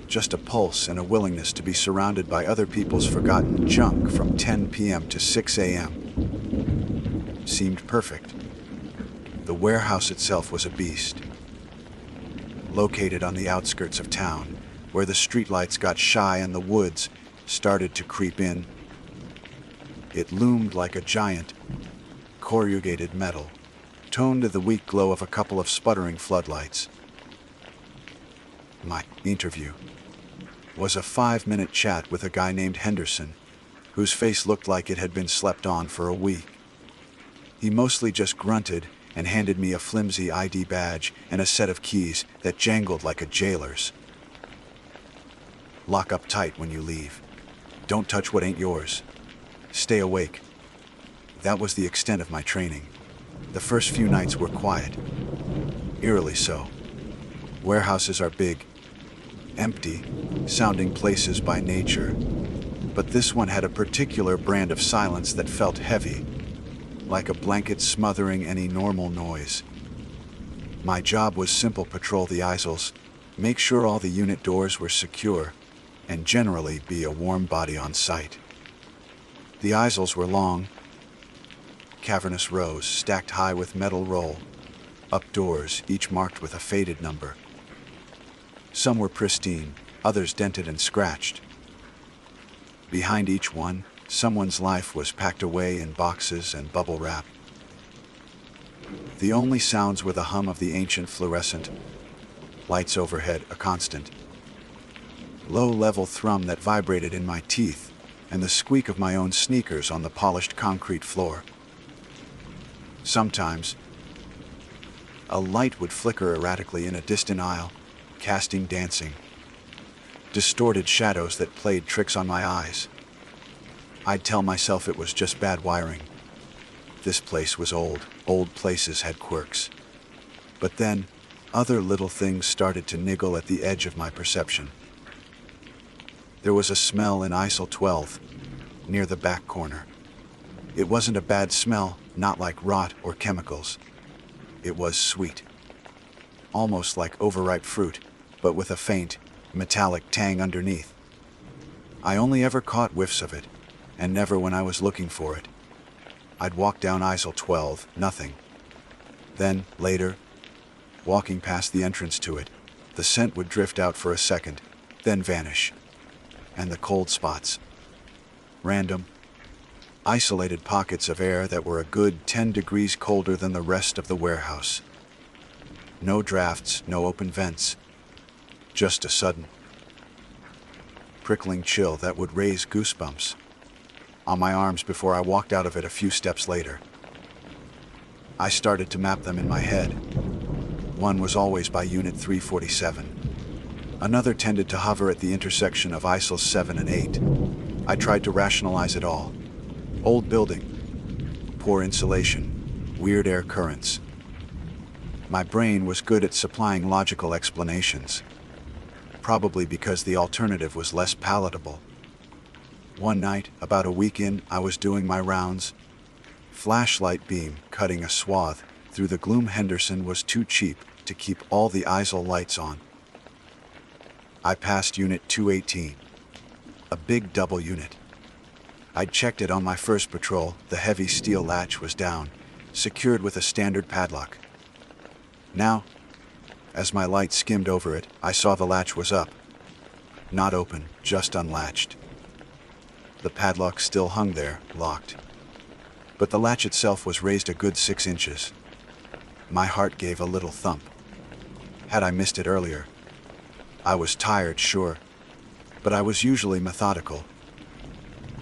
Just a pulse and a willingness to be surrounded by other people's forgotten junk from 10 p.m. to 6 a.m. Seemed perfect. The warehouse itself was a beast. Located on the outskirts of town, where the streetlights got shy and the woods started to creep in, it loomed like a giant, corrugated metal, toned to the weak glow of a couple of sputtering floodlights. My interview was a 5-minute chat with a guy named Henderson, whose face looked like it had been slept on for a week. He mostly just grunted and handed me a flimsy ID badge and a set of keys that jangled like a jailer's. Lock up tight when you leave. Don't touch what ain't yours. Stay awake. That was the extent of my training. The first few nights were quiet. Eerily so. Warehouses are big, empty, sounding places by nature. But this one had a particular brand of silence that felt heavy, like a blanket smothering any normal noise. My job was simple: patrol the aisles, make sure all the unit doors were secure, and generally be a warm body on site. The aisles were long, cavernous rows stacked high with metal roll, up doors, each marked with a faded number. Some were pristine, others dented and scratched. Behind each one, someone's life was packed away in boxes and bubble wrap. The only sounds were the hum of the ancient fluorescent lights overhead, a constant, low-level thrum that vibrated in my teeth, and the squeak of my own sneakers on the polished concrete floor. Sometimes, a light would flicker erratically in a distant aisle, casting dancing, distorted shadows that played tricks on my eyes. I'd tell myself it was just bad wiring. This place was old. Old places had quirks. But then, other little things started to niggle at the edge of my perception. There was a smell in aisle 12, near the back corner. It wasn't a bad smell, not like rot or chemicals. It was sweet. Almost like overripe fruit, but with a faint, metallic tang underneath. I only ever caught whiffs of it, and never when I was looking for it. I'd walk down aisle 12, nothing. Then, later, walking past the entrance to it, the scent would drift out for a second, then vanish. And the cold spots. Random, isolated pockets of air that were a good 10 degrees colder than the rest of the warehouse. No drafts, no open vents. Just a sudden, prickling chill that would raise goosebumps on my arms before I walked out of it a few steps later. I started to map them in my head. One was always by Unit 347. Another tended to hover at the intersection of aisles 7 and 8. I tried to rationalize it all. Old building, poor insulation, weird air currents. My brain was good at supplying logical explanations, probably because the alternative was less palatable. One night, about a week in, I was doing my rounds. Flashlight beam cutting a swath through the gloom. Henderson was too cheap to keep all the aisle lights on. I passed Unit 218, a big double unit. I'd checked it on my first patrol. The heavy steel latch was down, secured with a standard padlock. Now, as my light skimmed over it, I saw the latch was up. Not open, just unlatched. The padlock still hung there, locked. But the latch itself was raised a good 6 inches. My heart gave a little thump. Had I missed it earlier? I was tired, sure, but I was usually methodical.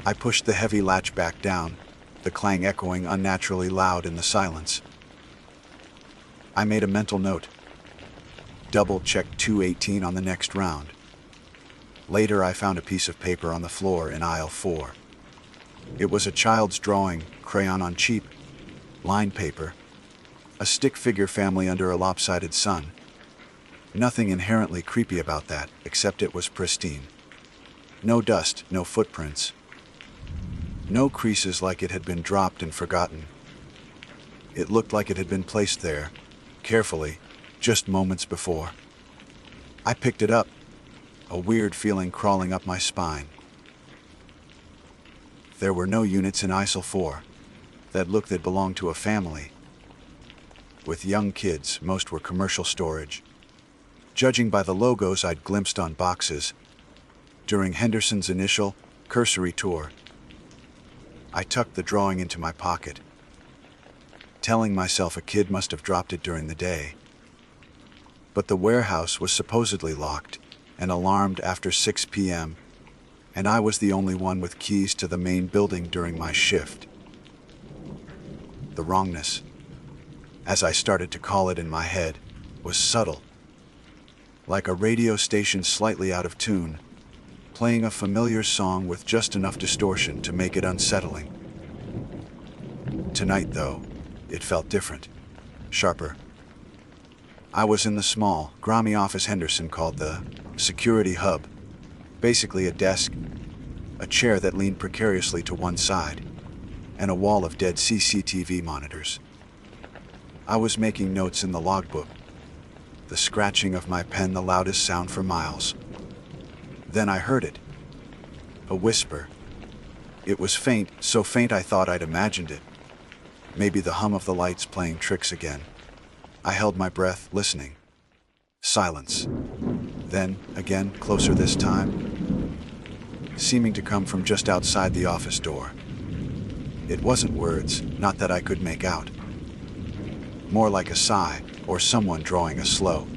I pushed the heavy latch back down, the clang echoing unnaturally loud in the silence. I made a mental note. Double-check 218 on the next round. Later, I found a piece of paper on the floor in aisle 4. It was a child's drawing, crayon on cheap, lined paper, a stick figure family under a lopsided sun. Nothing inherently creepy about that, except it was pristine. No dust, no footprints. No creases like it had been dropped and forgotten. It looked like it had been placed there, carefully, just moments before. I picked it up, a weird feeling crawling up my spine. There were no units in aisle 4 that looked that belonged to a family. With young kids, most were commercial storage. Judging by the logos I'd glimpsed on boxes during Henderson's initial, cursory tour, I tucked the drawing into my pocket, telling myself a kid must have dropped it during the day. But the warehouse was supposedly locked and alarmed after 6 p.m., and I was the only one with keys to the main building during my shift. The wrongness, as I started to call it in my head, was subtle. Like a radio station slightly out of tune, playing a familiar song with just enough distortion to make it unsettling. Tonight, though, it felt different, sharper. I was in the small, grimy office Henderson called the security hub, basically a desk, a chair that leaned precariously to one side, and a wall of dead CCTV monitors. I was making notes in the logbook, the scratching of my pen the loudest sound for miles. Then I heard it, a whisper. It was faint, so faint I thought I'd imagined it. Maybe the hum of the lights playing tricks again. I held my breath, listening. Silence. Then, again, closer this time, seeming to come from just outside the office door. It wasn't words, not that I could make out. More like a sigh, or someone drawing a slow,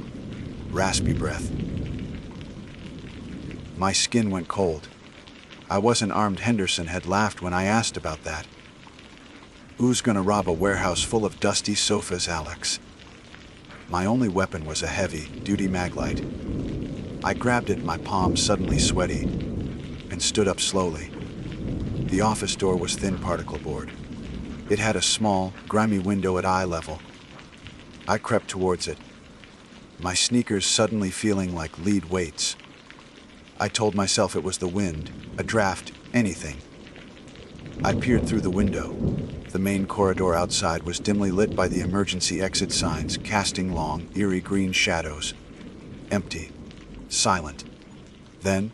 raspy breath. My skin went cold. I wasn't armed. Henderson had laughed when I asked about that. Who's gonna rob a warehouse full of dusty sofas, Alex? My only weapon was a heavy-duty maglite. I grabbed it, my palms suddenly sweaty, and stood up slowly. The office door was thin particle board. It had a small, grimy window at eye level. I crept towards it, my sneakers suddenly feeling like lead weights. I told myself it was the wind, a draft, anything. I peered through the window. The main corridor outside was dimly lit by the emergency exit signs, casting long, eerie green shadows. Empty. Silent. Then,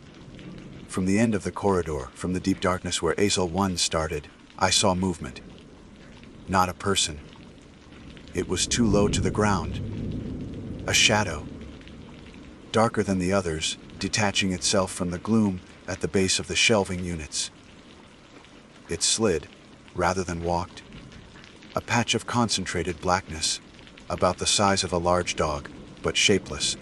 from the end of the corridor, from the deep darkness where Azel 1 started, I saw movement. Not a person. It was too low to the ground. A shadow. Darker than the others, detaching itself from the gloom at the base of the shelving units. It slid, rather than walked. A patch of concentrated blackness, about the size of a large dog, but shapeless.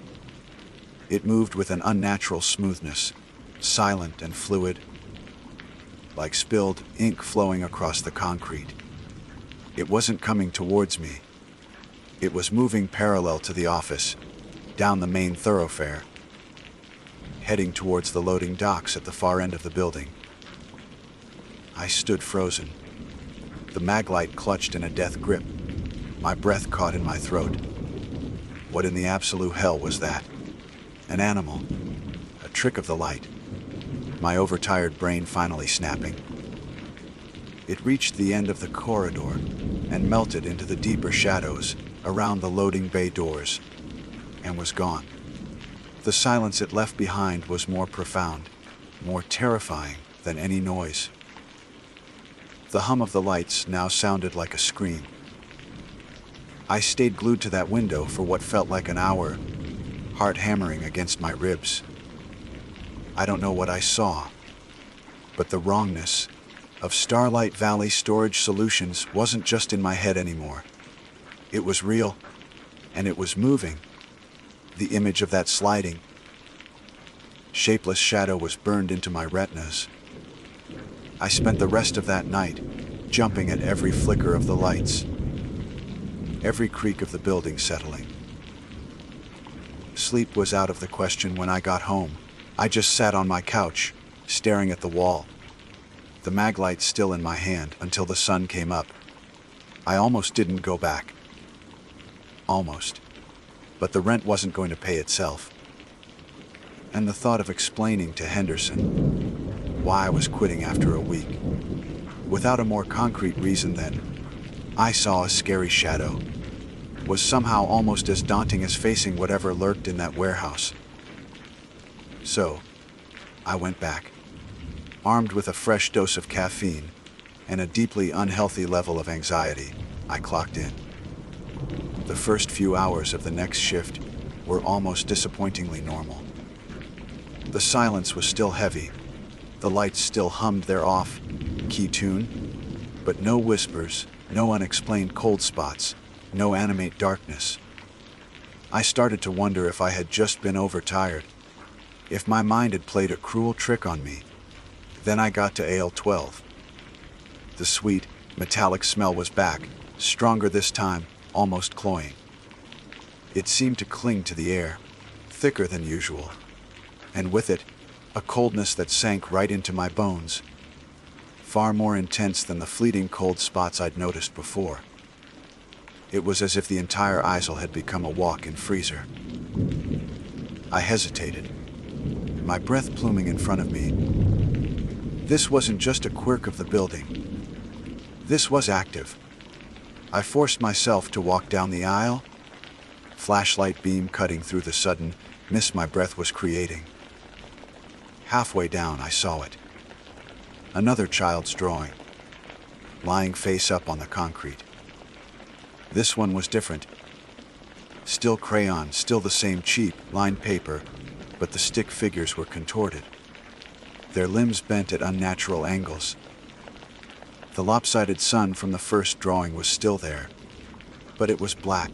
It moved with an unnatural smoothness, silent and fluid, like spilled ink flowing across the concrete. It wasn't coming towards me. It was moving parallel to the office, down the main thoroughfare, heading towards the loading docks at the far end of the building. I stood frozen. The maglite clutched in a death grip. My breath caught in my throat. What in the absolute hell was that? An animal? A trick of the light? My overtired brain finally snapping. It reached the end of the corridor and melted into the deeper shadows around the loading bay doors, and was gone. The silence it left behind was more profound, more terrifying than any noise. The hum of the lights now sounded like a scream. I stayed glued to that window for what felt like an hour, heart hammering against my ribs. I don't know what I saw, but the wrongness of Starlight Valley Storage Solutions wasn't just in my head anymore. It was real, and it was moving. The image of that sliding, shapeless shadow was burned into my retinas. I spent the rest of that night jumping at every flicker of the lights, every creak of the building settling. Sleep was out of the question when I got home. I just sat on my couch, staring at the wall, the maglite still in my hand until the sun came up. I almost didn't go back. Almost. But the rent wasn't going to pay itself. And the thought of explaining to Henderson why I was quitting after a week, without a more concrete reason than I saw a scary shadow, was somehow almost as daunting as facing whatever lurked in that warehouse. So, I went back, armed with a fresh dose of caffeine and a deeply unhealthy level of anxiety. I clocked in. The first few hours of the next shift were almost disappointingly normal. The silence was still heavy. The lights still hummed their off-key tune, but no whispers, no unexplained cold spots, no animate darkness. I started to wonder if I had just been overtired, if my mind had played a cruel trick on me. Then I got to Ale 12. The sweet, metallic smell was back, stronger this time, almost cloying. It seemed to cling to the air, thicker than usual, and with it, a coldness that sank right into my bones, far more intense than the fleeting cold spots I'd noticed before. It was as if the entire Isle had become a walk-in freezer. I hesitated, my breath pluming in front of me. This wasn't just a quirk of the building. This was active. I forced myself to walk down the aisle, flashlight beam cutting through the sudden mist my breath was creating. Halfway down, I saw it. Another child's drawing, lying face up on the concrete. This one was different. Still crayon, still the same cheap, lined paper, but the stick figures were contorted, their limbs bent at unnatural angles. The lopsided sun from the first drawing was still there, but it was black,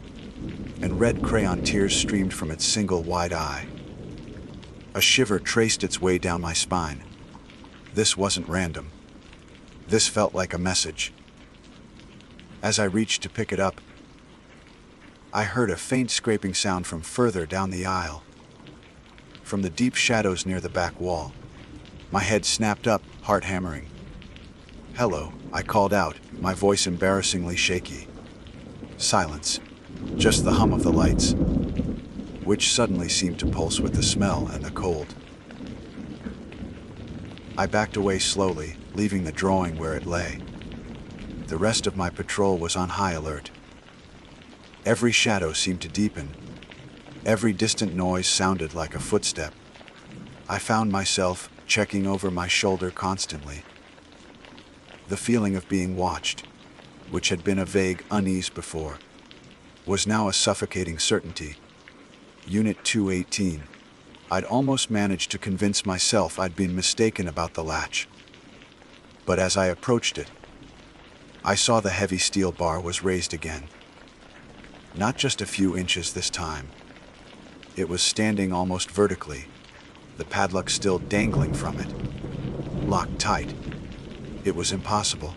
and red crayon tears streamed from its single wide eye. A shiver traced its way down my spine. This wasn't random. This felt like a message. As I reached to pick it up, I heard a faint scraping sound from further down the aisle, from the deep shadows near the back wall. My head snapped up, heart hammering. "Hello," I called out, my voice embarrassingly shaky. Silence. Just the hum of the lights, which suddenly seemed to pulse with the smell and the cold. I backed away slowly, leaving the drawing where it lay. The rest of my patrol was on high alert. Every shadow seemed to deepen. Every distant noise sounded like a footstep. I found myself checking over my shoulder constantly. The feeling of being watched, which had been a vague unease before, was now a suffocating certainty. Unit 218. I'd almost managed to convince myself I'd been mistaken about the latch. But as I approached it, I saw the heavy steel bar was raised again. Not just a few inches this time. It was standing almost vertically, the padlock still dangling from it. Locked tight. It was impossible.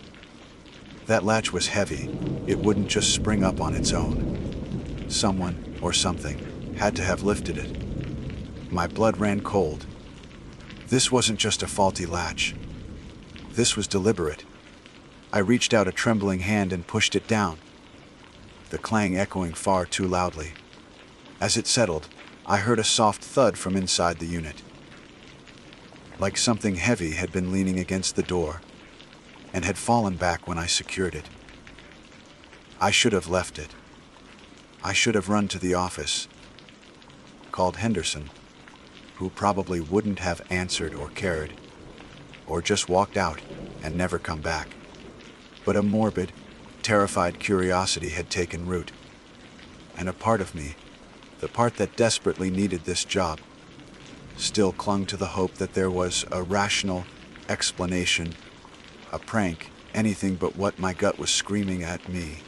That latch was heavy. It wouldn't just spring up on its own. Someone, or something, had to have lifted it. My blood ran cold. This wasn't just a faulty latch. This was deliberate. I reached out a trembling hand and pushed it down, the clang echoing far too loudly. As it settled, I heard a soft thud from inside the unit, like something heavy had been leaning against the door and had fallen back when I secured it. I should have left it. I should have run to the office, called Henderson, who probably wouldn't have answered or cared, or just walked out and never come back. But a morbid, terrified curiosity had taken root, and a part of me, the part that desperately needed this job, still clung to the hope that there was a rational explanation, a prank, anything but what my gut was screaming at me.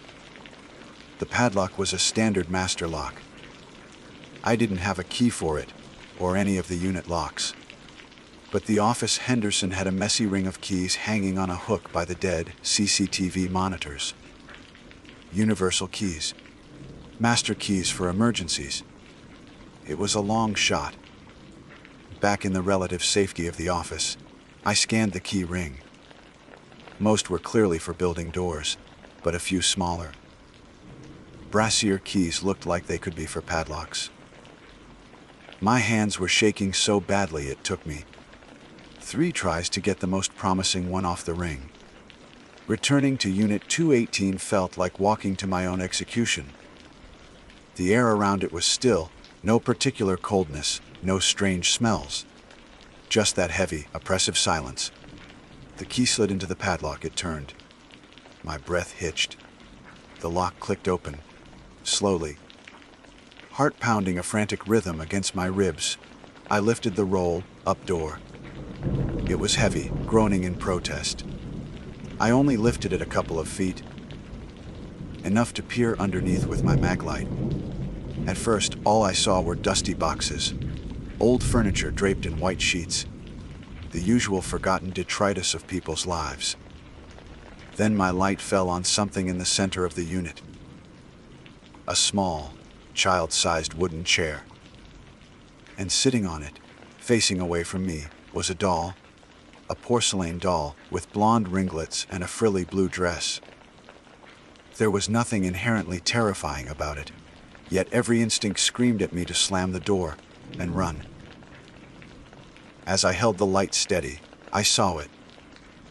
The padlock was a standard master lock. I didn't have a key for it, or any of the unit locks. But the office Henderson had a messy ring of keys hanging on a hook by the dead CCTV monitors. Universal keys. Master keys for emergencies. It was a long shot. Back in the relative safety of the office, I scanned the key ring. Most were clearly for building doors, but a few smaller. Brassiere keys looked like they could be for padlocks. My hands were shaking so badly it took me 3 tries to get the most promising one off the ring. Returning to Unit 218 felt like walking to my own execution. The air around it was still, no particular coldness, no strange smells. Just that heavy, oppressive silence. The key slid into the padlock, it turned. My breath hitched. The lock clicked open, slowly. Heart pounding a frantic rhythm against my ribs, I lifted the roll-up door. It was heavy, groaning in protest. I only lifted it a couple of feet, enough to peer underneath with my maglite. At first, all I saw were dusty boxes, old furniture draped in white sheets, the usual forgotten detritus of people's lives. Then my light fell on something in the center of the unit. A small, child-sized wooden chair. And sitting on it, facing away from me, was a doll, a porcelain doll with blonde ringlets and a frilly blue dress. There was nothing inherently terrifying about it, yet every instinct screamed at me to slam the door and run. As I held the light steady, I saw it,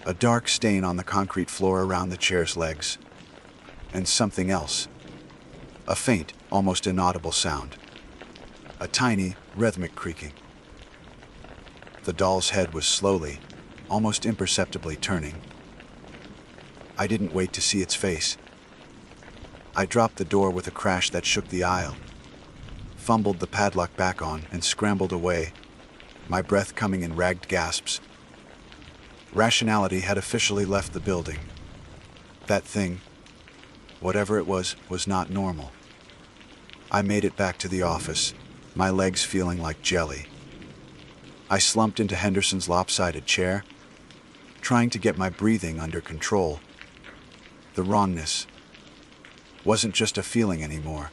a dark stain on the concrete floor around the chair's legs, and something else, a faint, almost inaudible sound, a tiny, rhythmic creaking. The doll's head was slowly, almost imperceptibly turning. I didn't wait to see its face. I dropped the door with a crash that shook the aisle, fumbled the padlock back on, and scrambled away, my breath coming in ragged gasps. Rationality had officially left the building. That thing, whatever it was not normal. I made it back to the office, my legs feeling like jelly. I slumped into Henderson's lopsided chair, trying to get my breathing under control. The wrongness wasn't just a feeling anymore.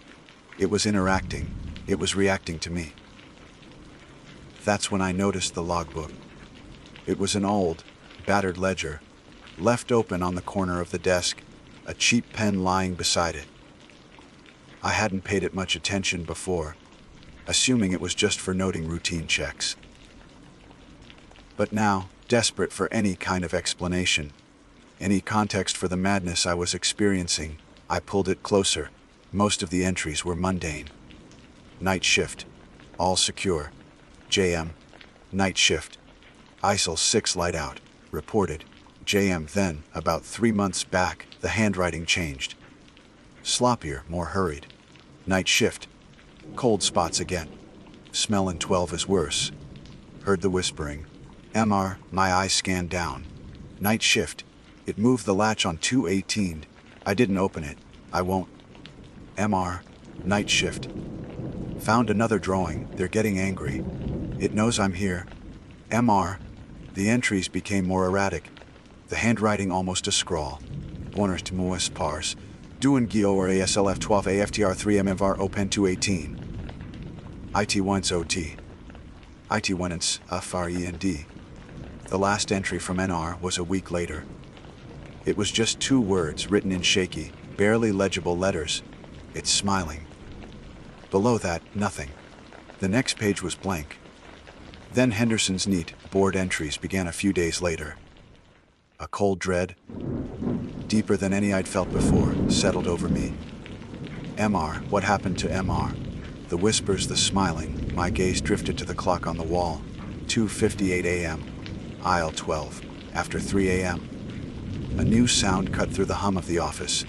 It was interacting. It was reacting to me. That's when I noticed the logbook. It was an old, battered ledger, left open on the corner of the desk, a cheap pen lying beside it. I hadn't paid it much attention before, assuming it was just for noting routine checks. But now, desperate for any kind of explanation, any context for the madness I was experiencing, I pulled it closer. Most of the entries were mundane. Night shift, all secure. JM, night shift. ISIL 6 light out, reported. JM. Then, about 3 months back, the handwriting changed. Sloppier, more hurried. Night shift. Cold spots again. Smell in 12 is worse. Heard the whispering. MR, my eyes scanned down. Night shift. It moved the latch on 218. I didn't open it. I won't. MR, night shift. Found another drawing. They're getting angry. It knows I'm here. MR. The entries became more erratic. The handwriting almost a scrawl. Boners to Moes pars. Duen Gio or ASLF 12 AFTR 3 MMVAR Open 218. IT 1's OT. IT 1's FREND. The last entry from NR was a week later. It was just 2 words written in shaky, barely legible letters. It's smiling. Below that, nothing. The next page was blank. Then Henderson's neat, board entries began a few days later. A cold dread, deeper than any I'd felt before, settled over me. MR, what happened to MR? The whispers, the smiling, my gaze drifted to the clock on the wall. 2:58 a.m. Aisle 12. After 3 a.m. A new sound cut through the hum of the office.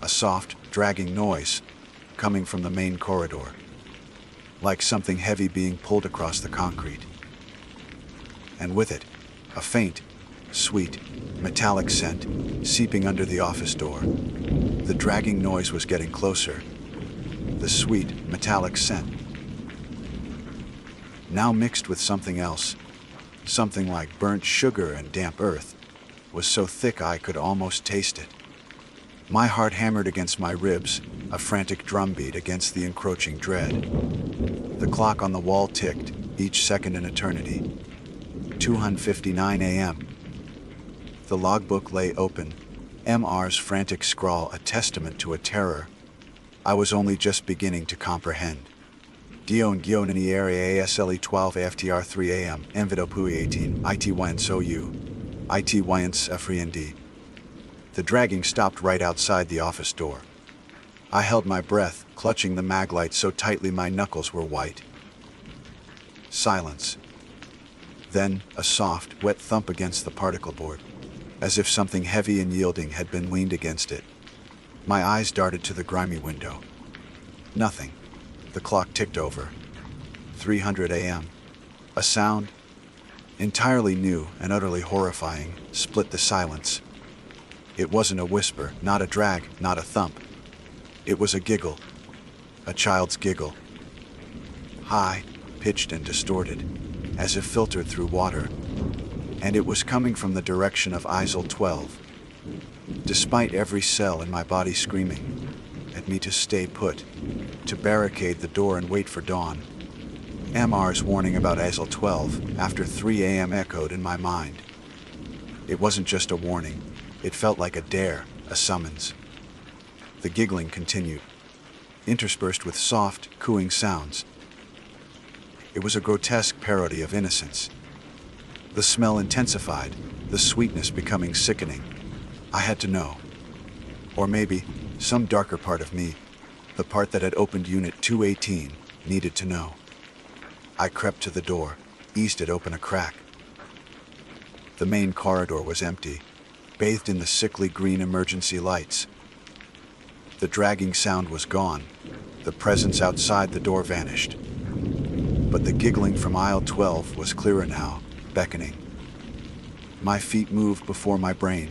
A soft, dragging noise coming from the main corridor, like something heavy being pulled across the concrete. And with it, a faint, sweet, metallic scent seeping under the office door. The dragging noise was getting closer. The sweet, metallic scent, now mixed with something else, something like burnt sugar and damp earth, was so thick I could almost taste it. My heart hammered against my ribs, a frantic drumbeat against the encroaching dread. The clock on the wall ticked, each second an eternity. 2:59 a.m. The logbook lay open, MR's frantic scrawl a testament to a terror I was only just beginning to comprehend. Dion in the area ASLE 12 AFTR 3 AM, Envido Pui 18, ITYN SOU, ITYN FREND. The dragging stopped right outside the office door. I held my breath, clutching the maglite so tightly my knuckles were white. Silence. Then, a soft, wet thump against the particle board, as if something heavy and yielding had been leaned against it. My eyes darted to the grimy window. Nothing. The clock ticked over. 300 a.m. A sound, entirely new and utterly horrifying, split the silence. It wasn't a whisper, not a drag, not a thump. It was a giggle. A child's giggle. High, pitched and distorted, as if filtered through water. And it was coming from the direction of ISIL 12. Despite every cell in my body screaming at me to stay put, to barricade the door and wait for dawn, MR's warning about ISIL 12 after 3 a.m. echoed in my mind. It wasn't just a warning. It felt like a dare, a summons. The giggling continued, interspersed with soft, cooing sounds. It was a grotesque parody of innocence. The smell intensified, the sweetness becoming sickening. I had to know. Or maybe, some darker part of me, the part that had opened Unit 218, needed to know. I crept to the door, eased it open a crack. The main corridor was empty, bathed in the sickly green emergency lights. The dragging sound was gone. The presence outside the door vanished. But the giggling from aisle 12 was clearer now, beckoning. My feet moved before my brain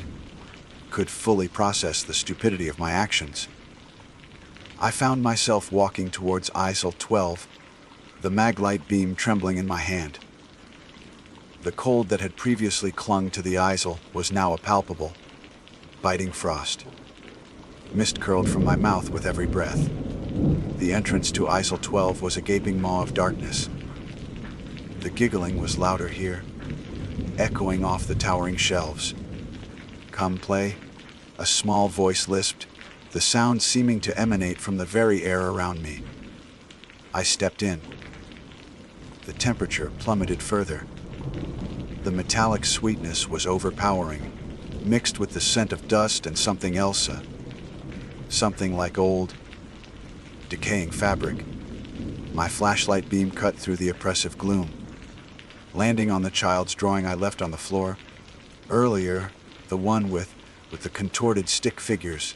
could fully process the stupidity of my actions. I found myself walking towards ISIL 12, the maglite beam trembling in my hand. The cold that had previously clung to the eisel was now a palpable, biting frost. Mist curled from my mouth with every breath. The entrance to eisel 12 was a gaping maw of darkness. The giggling was louder here, echoing off the towering shelves. "Come play," a small voice lisped, the sound seeming to emanate from the very air around me. I stepped in. The temperature plummeted further. The metallic sweetness was overpowering, mixed with the scent of dust and something else, something like old, decaying fabric. My flashlight beam cut through the oppressive gloom, landing on the child's drawing I left on the floor earlier, the one with the contorted stick figures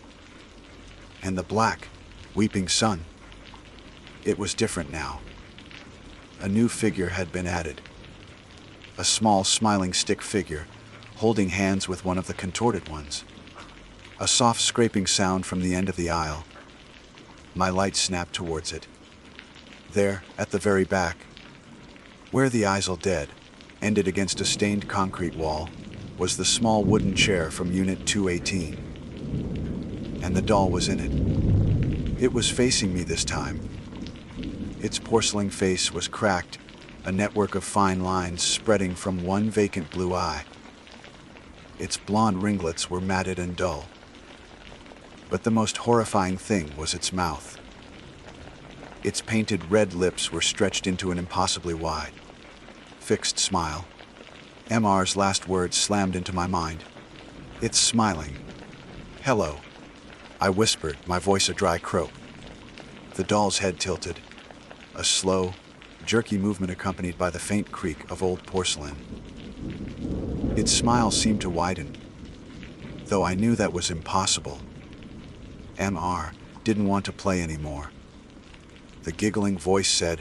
and the black, weeping sun. It was different now. A new figure had been added. A small, smiling stick figure, holding hands with one of the contorted ones. A soft scraping sound from the end of the aisle. My light snapped towards it. There, at the very back, where the eisel dead ended against a stained concrete wall, was the small wooden chair from Unit 218. And the doll was in it. It was facing me this time. Its porcelain face was cracked, a network of fine lines spreading from one vacant blue eye. Its blonde ringlets were matted and dull. But the most horrifying thing was its mouth. Its painted red lips were stretched into an impossibly wide, fixed smile. MR's last words slammed into my mind. "It's smiling. Hello," I whispered, my voice a dry croak. The doll's head tilted, a slow, jerky movement accompanied by the faint creak of old porcelain. Its smile seemed to widen, though I knew that was impossible. MR didn't want to play anymore. The giggling voice said,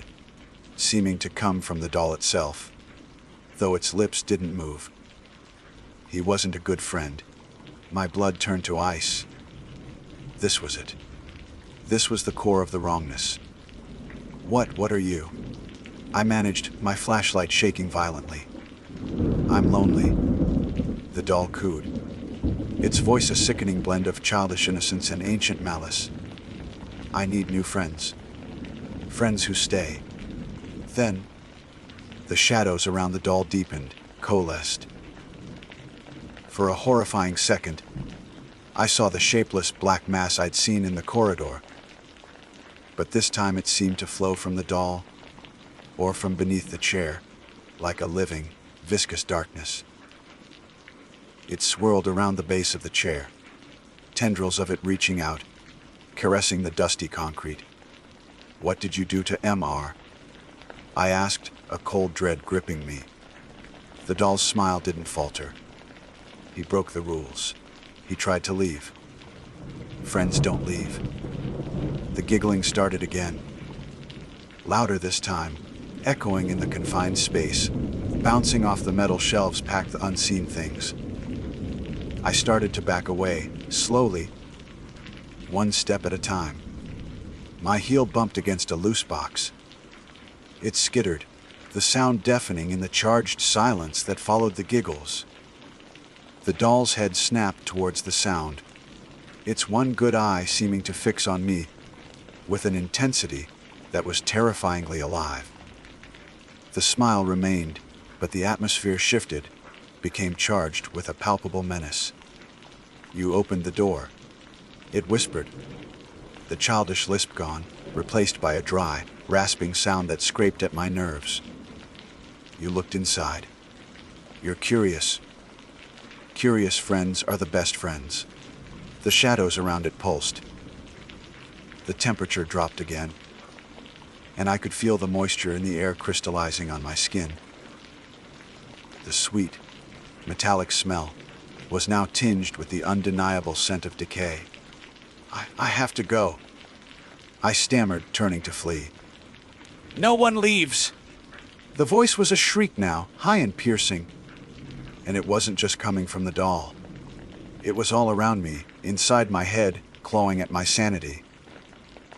seeming to come from the doll itself, though its lips didn't move. He wasn't a good friend. My blood turned to ice. This was it. This was the core of the wrongness. What are you?" I managed, my flashlight shaking violently. "I'm lonely," the doll cooed, its voice a sickening blend of childish innocence and ancient malice. "I need new friends. Friends who stay." Then, the shadows around the doll deepened, coalesced. For a horrifying second, I saw the shapeless black mass I'd seen in the corridor. But this time it seemed to flow from the doll, or from beneath the chair, like a living, viscous darkness. It swirled around the base of the chair, tendrils of it reaching out, caressing the dusty concrete. "What did you do to MR?" I asked, a cold dread gripping me. The doll's smile didn't falter. He broke the rules. He tried to leave. Friends don't leave. The giggling started again. Louder this time, echoing in the confined space, bouncing off the metal shelves packed the unseen things. I started to back away, slowly, one step at a time. My heel bumped against a loose box. It skittered, the sound deafening in the charged silence that followed the giggles. The doll's head snapped towards the sound, its one good eye seeming to fix on me with an intensity that was terrifyingly alive. The smile remained, but the atmosphere shifted, became charged with a palpable menace. "You opened the door," it whispered, the childish lisp gone, replaced by a dry, rasping sound that scraped at my nerves. "You looked inside. You're curious. Curious friends are the best friends." The shadows around it pulsed. The temperature dropped again, and I could feel the moisture in the air crystallizing on my skin. The sweet, metallic smell was now tinged with the undeniable scent of decay. I have to go," I stammered, turning to flee. "No one leaves!" The voice was a shriek now, high and piercing, and it wasn't just coming from the doll. It was all around me, inside my head, clawing at my sanity.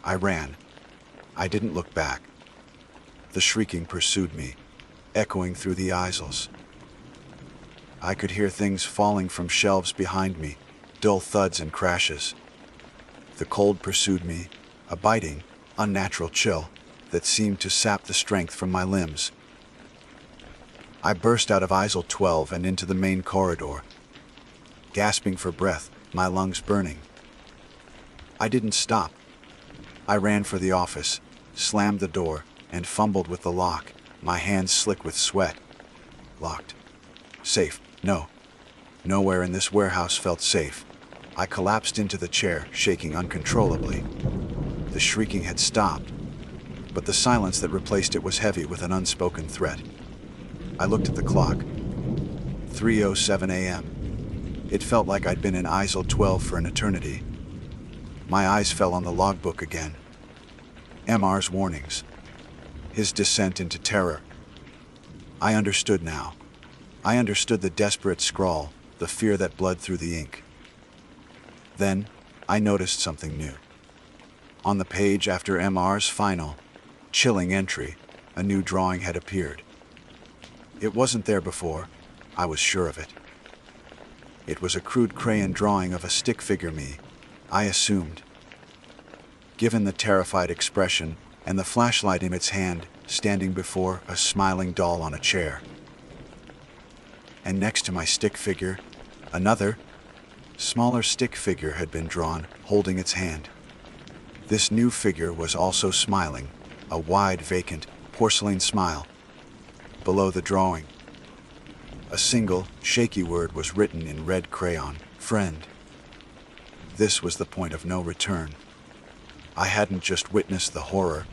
I ran. I didn't look back. The shrieking pursued me, echoing through the eisels. I could hear things falling from shelves behind me, dull thuds and crashes. The cold pursued me, a biting, unnatural chill that seemed to sap the strength from my limbs. I burst out of aisle 12 and into the main corridor, gasping for breath, my lungs burning. I didn't stop. I ran for the office, slammed the door, and fumbled with the lock, my hands slick with sweat. Locked. Safe. No. Nowhere in this warehouse felt safe. I collapsed into the chair, shaking uncontrollably. The shrieking had stopped, but the silence that replaced it was heavy with an unspoken threat. I looked at the clock. 3:07 a.m. It felt like I'd been in aisle 12 for an eternity. My eyes fell on the logbook again. MR's warnings. His descent into terror. I understood now. I understood the desperate scrawl, the fear that bled through the ink. Then, I noticed something new. On the page after MR's final, chilling entry, a new drawing had appeared. It wasn't there before, I was sure of it. It was a crude crayon drawing of a stick figure me, I assumed. Given the terrified expression and the flashlight in its hand, standing before a smiling doll on a chair. And next to my stick figure, another, smaller stick figure had been drawn, holding its hand. This new figure was also smiling, a wide, vacant, porcelain smile. Below the drawing, a single, shaky word was written in red crayon, friend. This was the point of no return. I hadn't just witnessed the horror.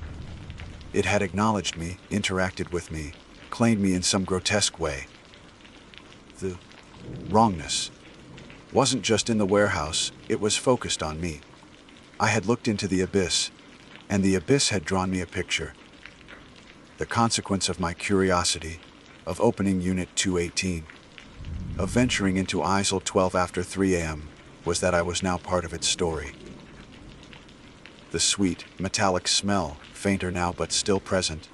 It had acknowledged me, interacted with me, claimed me in some grotesque way. The wrongness wasn't just in the warehouse, it was focused on me. I had looked into the abyss, and the abyss had drawn me a picture. The consequence of my curiosity, of opening Unit 218, of venturing into aisle 12 after 3 a.m., was that I was now part of its story. The sweet, metallic smell, fainter now but still present,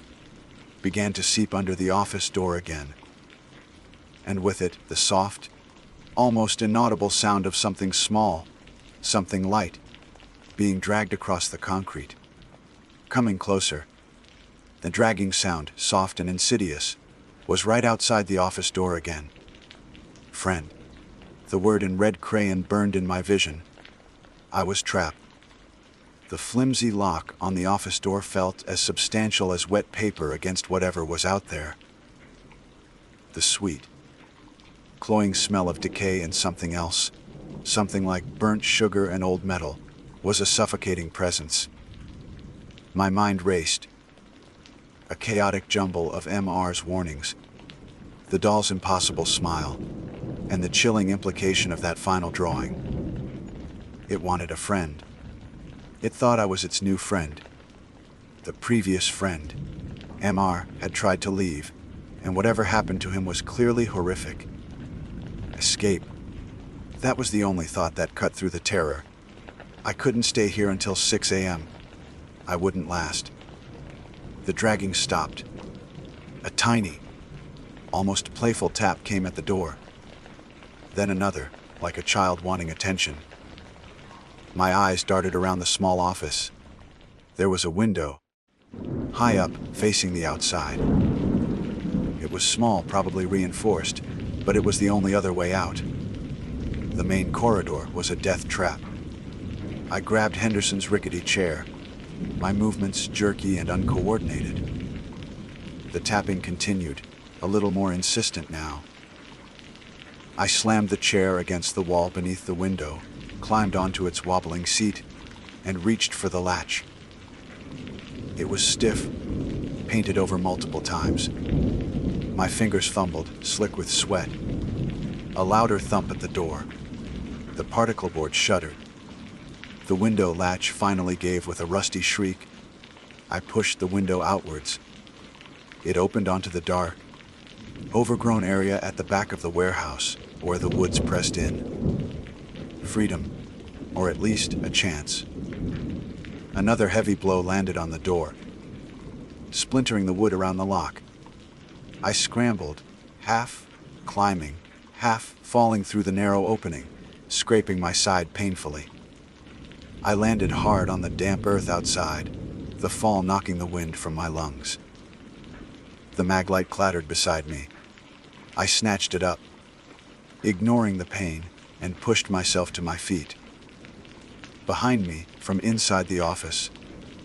began to seep under the office door again. And with it, the soft, almost inaudible sound of something small, something light, being dragged across the concrete. Coming closer. The dragging sound, soft and insidious, was right outside the office door again. Friend. The word in red crayon burned in my vision. I was trapped. The flimsy lock on the office door felt as substantial as wet paper against whatever was out there. The sweet, cloying smell of decay and something else, something like burnt sugar and old metal, was a suffocating presence. My mind raced. A chaotic jumble of MR's warnings, the doll's impossible smile, and the chilling implication of that final drawing. It wanted a friend. It thought I was its new friend. The previous friend. MR had tried to leave, and whatever happened to him was clearly horrific. Escape. That was the only thought that cut through the terror. I couldn't stay here until 6 a.m. I wouldn't last. The dragging stopped. A tiny, almost playful tap came at the door. Then another, like a child wanting attention. My eyes darted around the small office. There was a window, high up, facing the outside. It was small, probably reinforced, but it was the only other way out. The main corridor was a death trap. I grabbed Henderson's rickety chair, my movements jerky and uncoordinated. The tapping continued, a little more insistent now. I slammed the chair against the wall beneath the window, climbed onto its wobbling seat, and reached for the latch. It was stiff, painted over multiple times. My fingers fumbled, slick with sweat. A louder thump at the door. The particle board shuddered. The window latch finally gave with a rusty shriek. I pushed the window outwards. It opened onto the dark, overgrown area at the back of the warehouse, where the woods pressed in. Freedom, or at least a chance. Another heavy blow landed on the door, splintering the wood around the lock. I scrambled, half climbing, half falling through the narrow opening, scraping my side painfully. I landed hard on the damp earth outside, the fall knocking the wind from my lungs. The maglite clattered beside me. I snatched it up, ignoring the pain, and pushed myself to my feet. Behind me, from inside the office,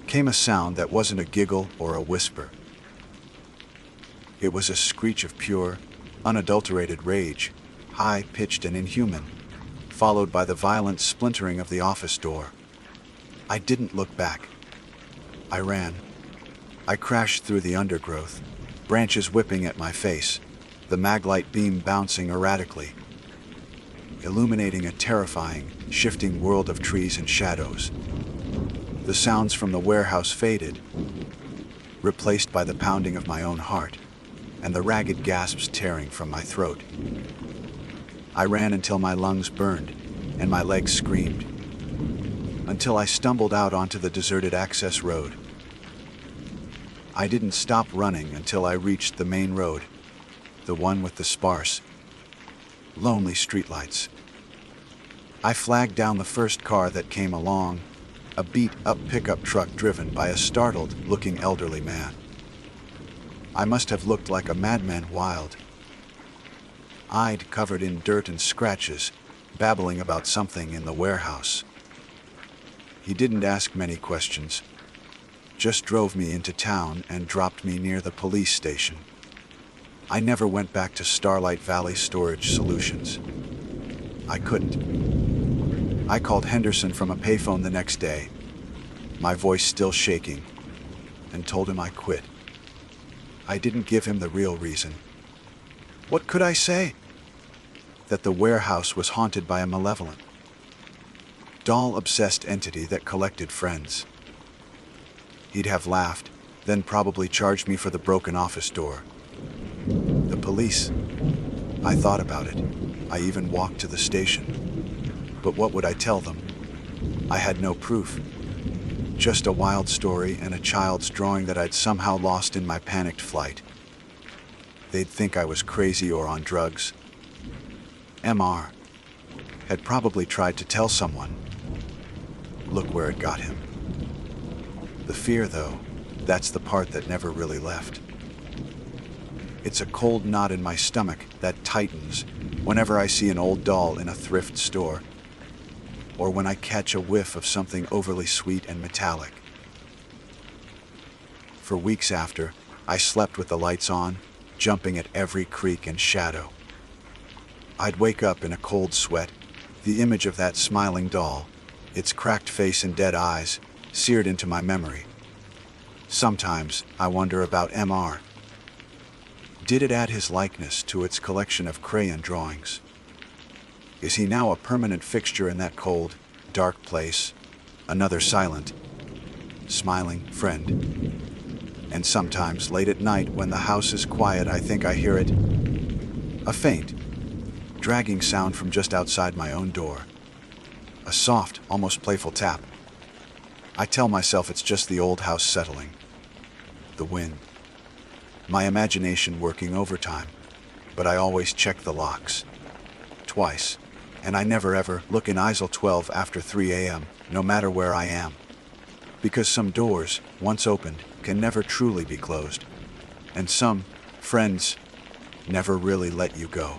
came a sound that wasn't a giggle or a whisper. It was a screech of pure, unadulterated rage, high-pitched and inhuman, followed by the violent splintering of the office door. I didn't look back. I ran. I crashed through the undergrowth, branches whipping at my face, the maglite beam bouncing erratically, illuminating a terrifying, shifting world of trees and shadows. The sounds from the warehouse faded, replaced by the pounding of my own heart and the ragged gasps tearing from my throat. I ran until my lungs burned and my legs screamed, until I stumbled out onto the deserted access road. I didn't stop running until I reached the main road, the one with the sparse, lonely streetlights. I flagged down the first car that came along, a beat-up pickup truck driven by a startled-looking elderly man. I must have looked like a madman wild-eyed, covered in dirt and scratches, babbling about something in the warehouse. He didn't ask many questions, just drove me into town and dropped me near the police station. I never went back to Starlight Valley Storage Solutions. I couldn't. I called Henderson from a payphone the next day, my voice still shaking, and told him I quit. I didn't give him the real reason. What could I say? That the warehouse was haunted by a malevolent, doll-obsessed entity that collected friends. He'd have laughed, then probably charged me for the broken office door. The police. I thought about it. I even walked to the station. But what would I tell them? I had no proof. Just a wild story and a child's drawing that I'd somehow lost in my panicked flight. They'd think I was crazy or on drugs. MR had probably tried to tell someone. Look where it got him. The fear, though, that's the part that never really left. It's a cold knot in my stomach that tightens whenever I see an old doll in a thrift store, or when I catch a whiff of something overly sweet and metallic. For weeks after, I slept with the lights on, jumping at every creak and shadow. I'd wake up in a cold sweat, the image of that smiling doll, its cracked face and dead eyes, seared into my memory. Sometimes I wonder about MR. Did it add his likeness to its collection of crayon drawings? Is he now a permanent fixture in that cold, dark place, another silent, smiling friend? And sometimes late at night when the house is quiet, I think I hear it, a faint, dragging sound from just outside my own door. A soft, almost playful tap. I tell myself it's just the old house settling. The wind. My imagination working overtime, but I always check the locks. Twice. And I never ever look in aisle 12 after 3 a.m., no matter where I am. Because some doors, once opened, can never truly be closed. And some friends never really let you go.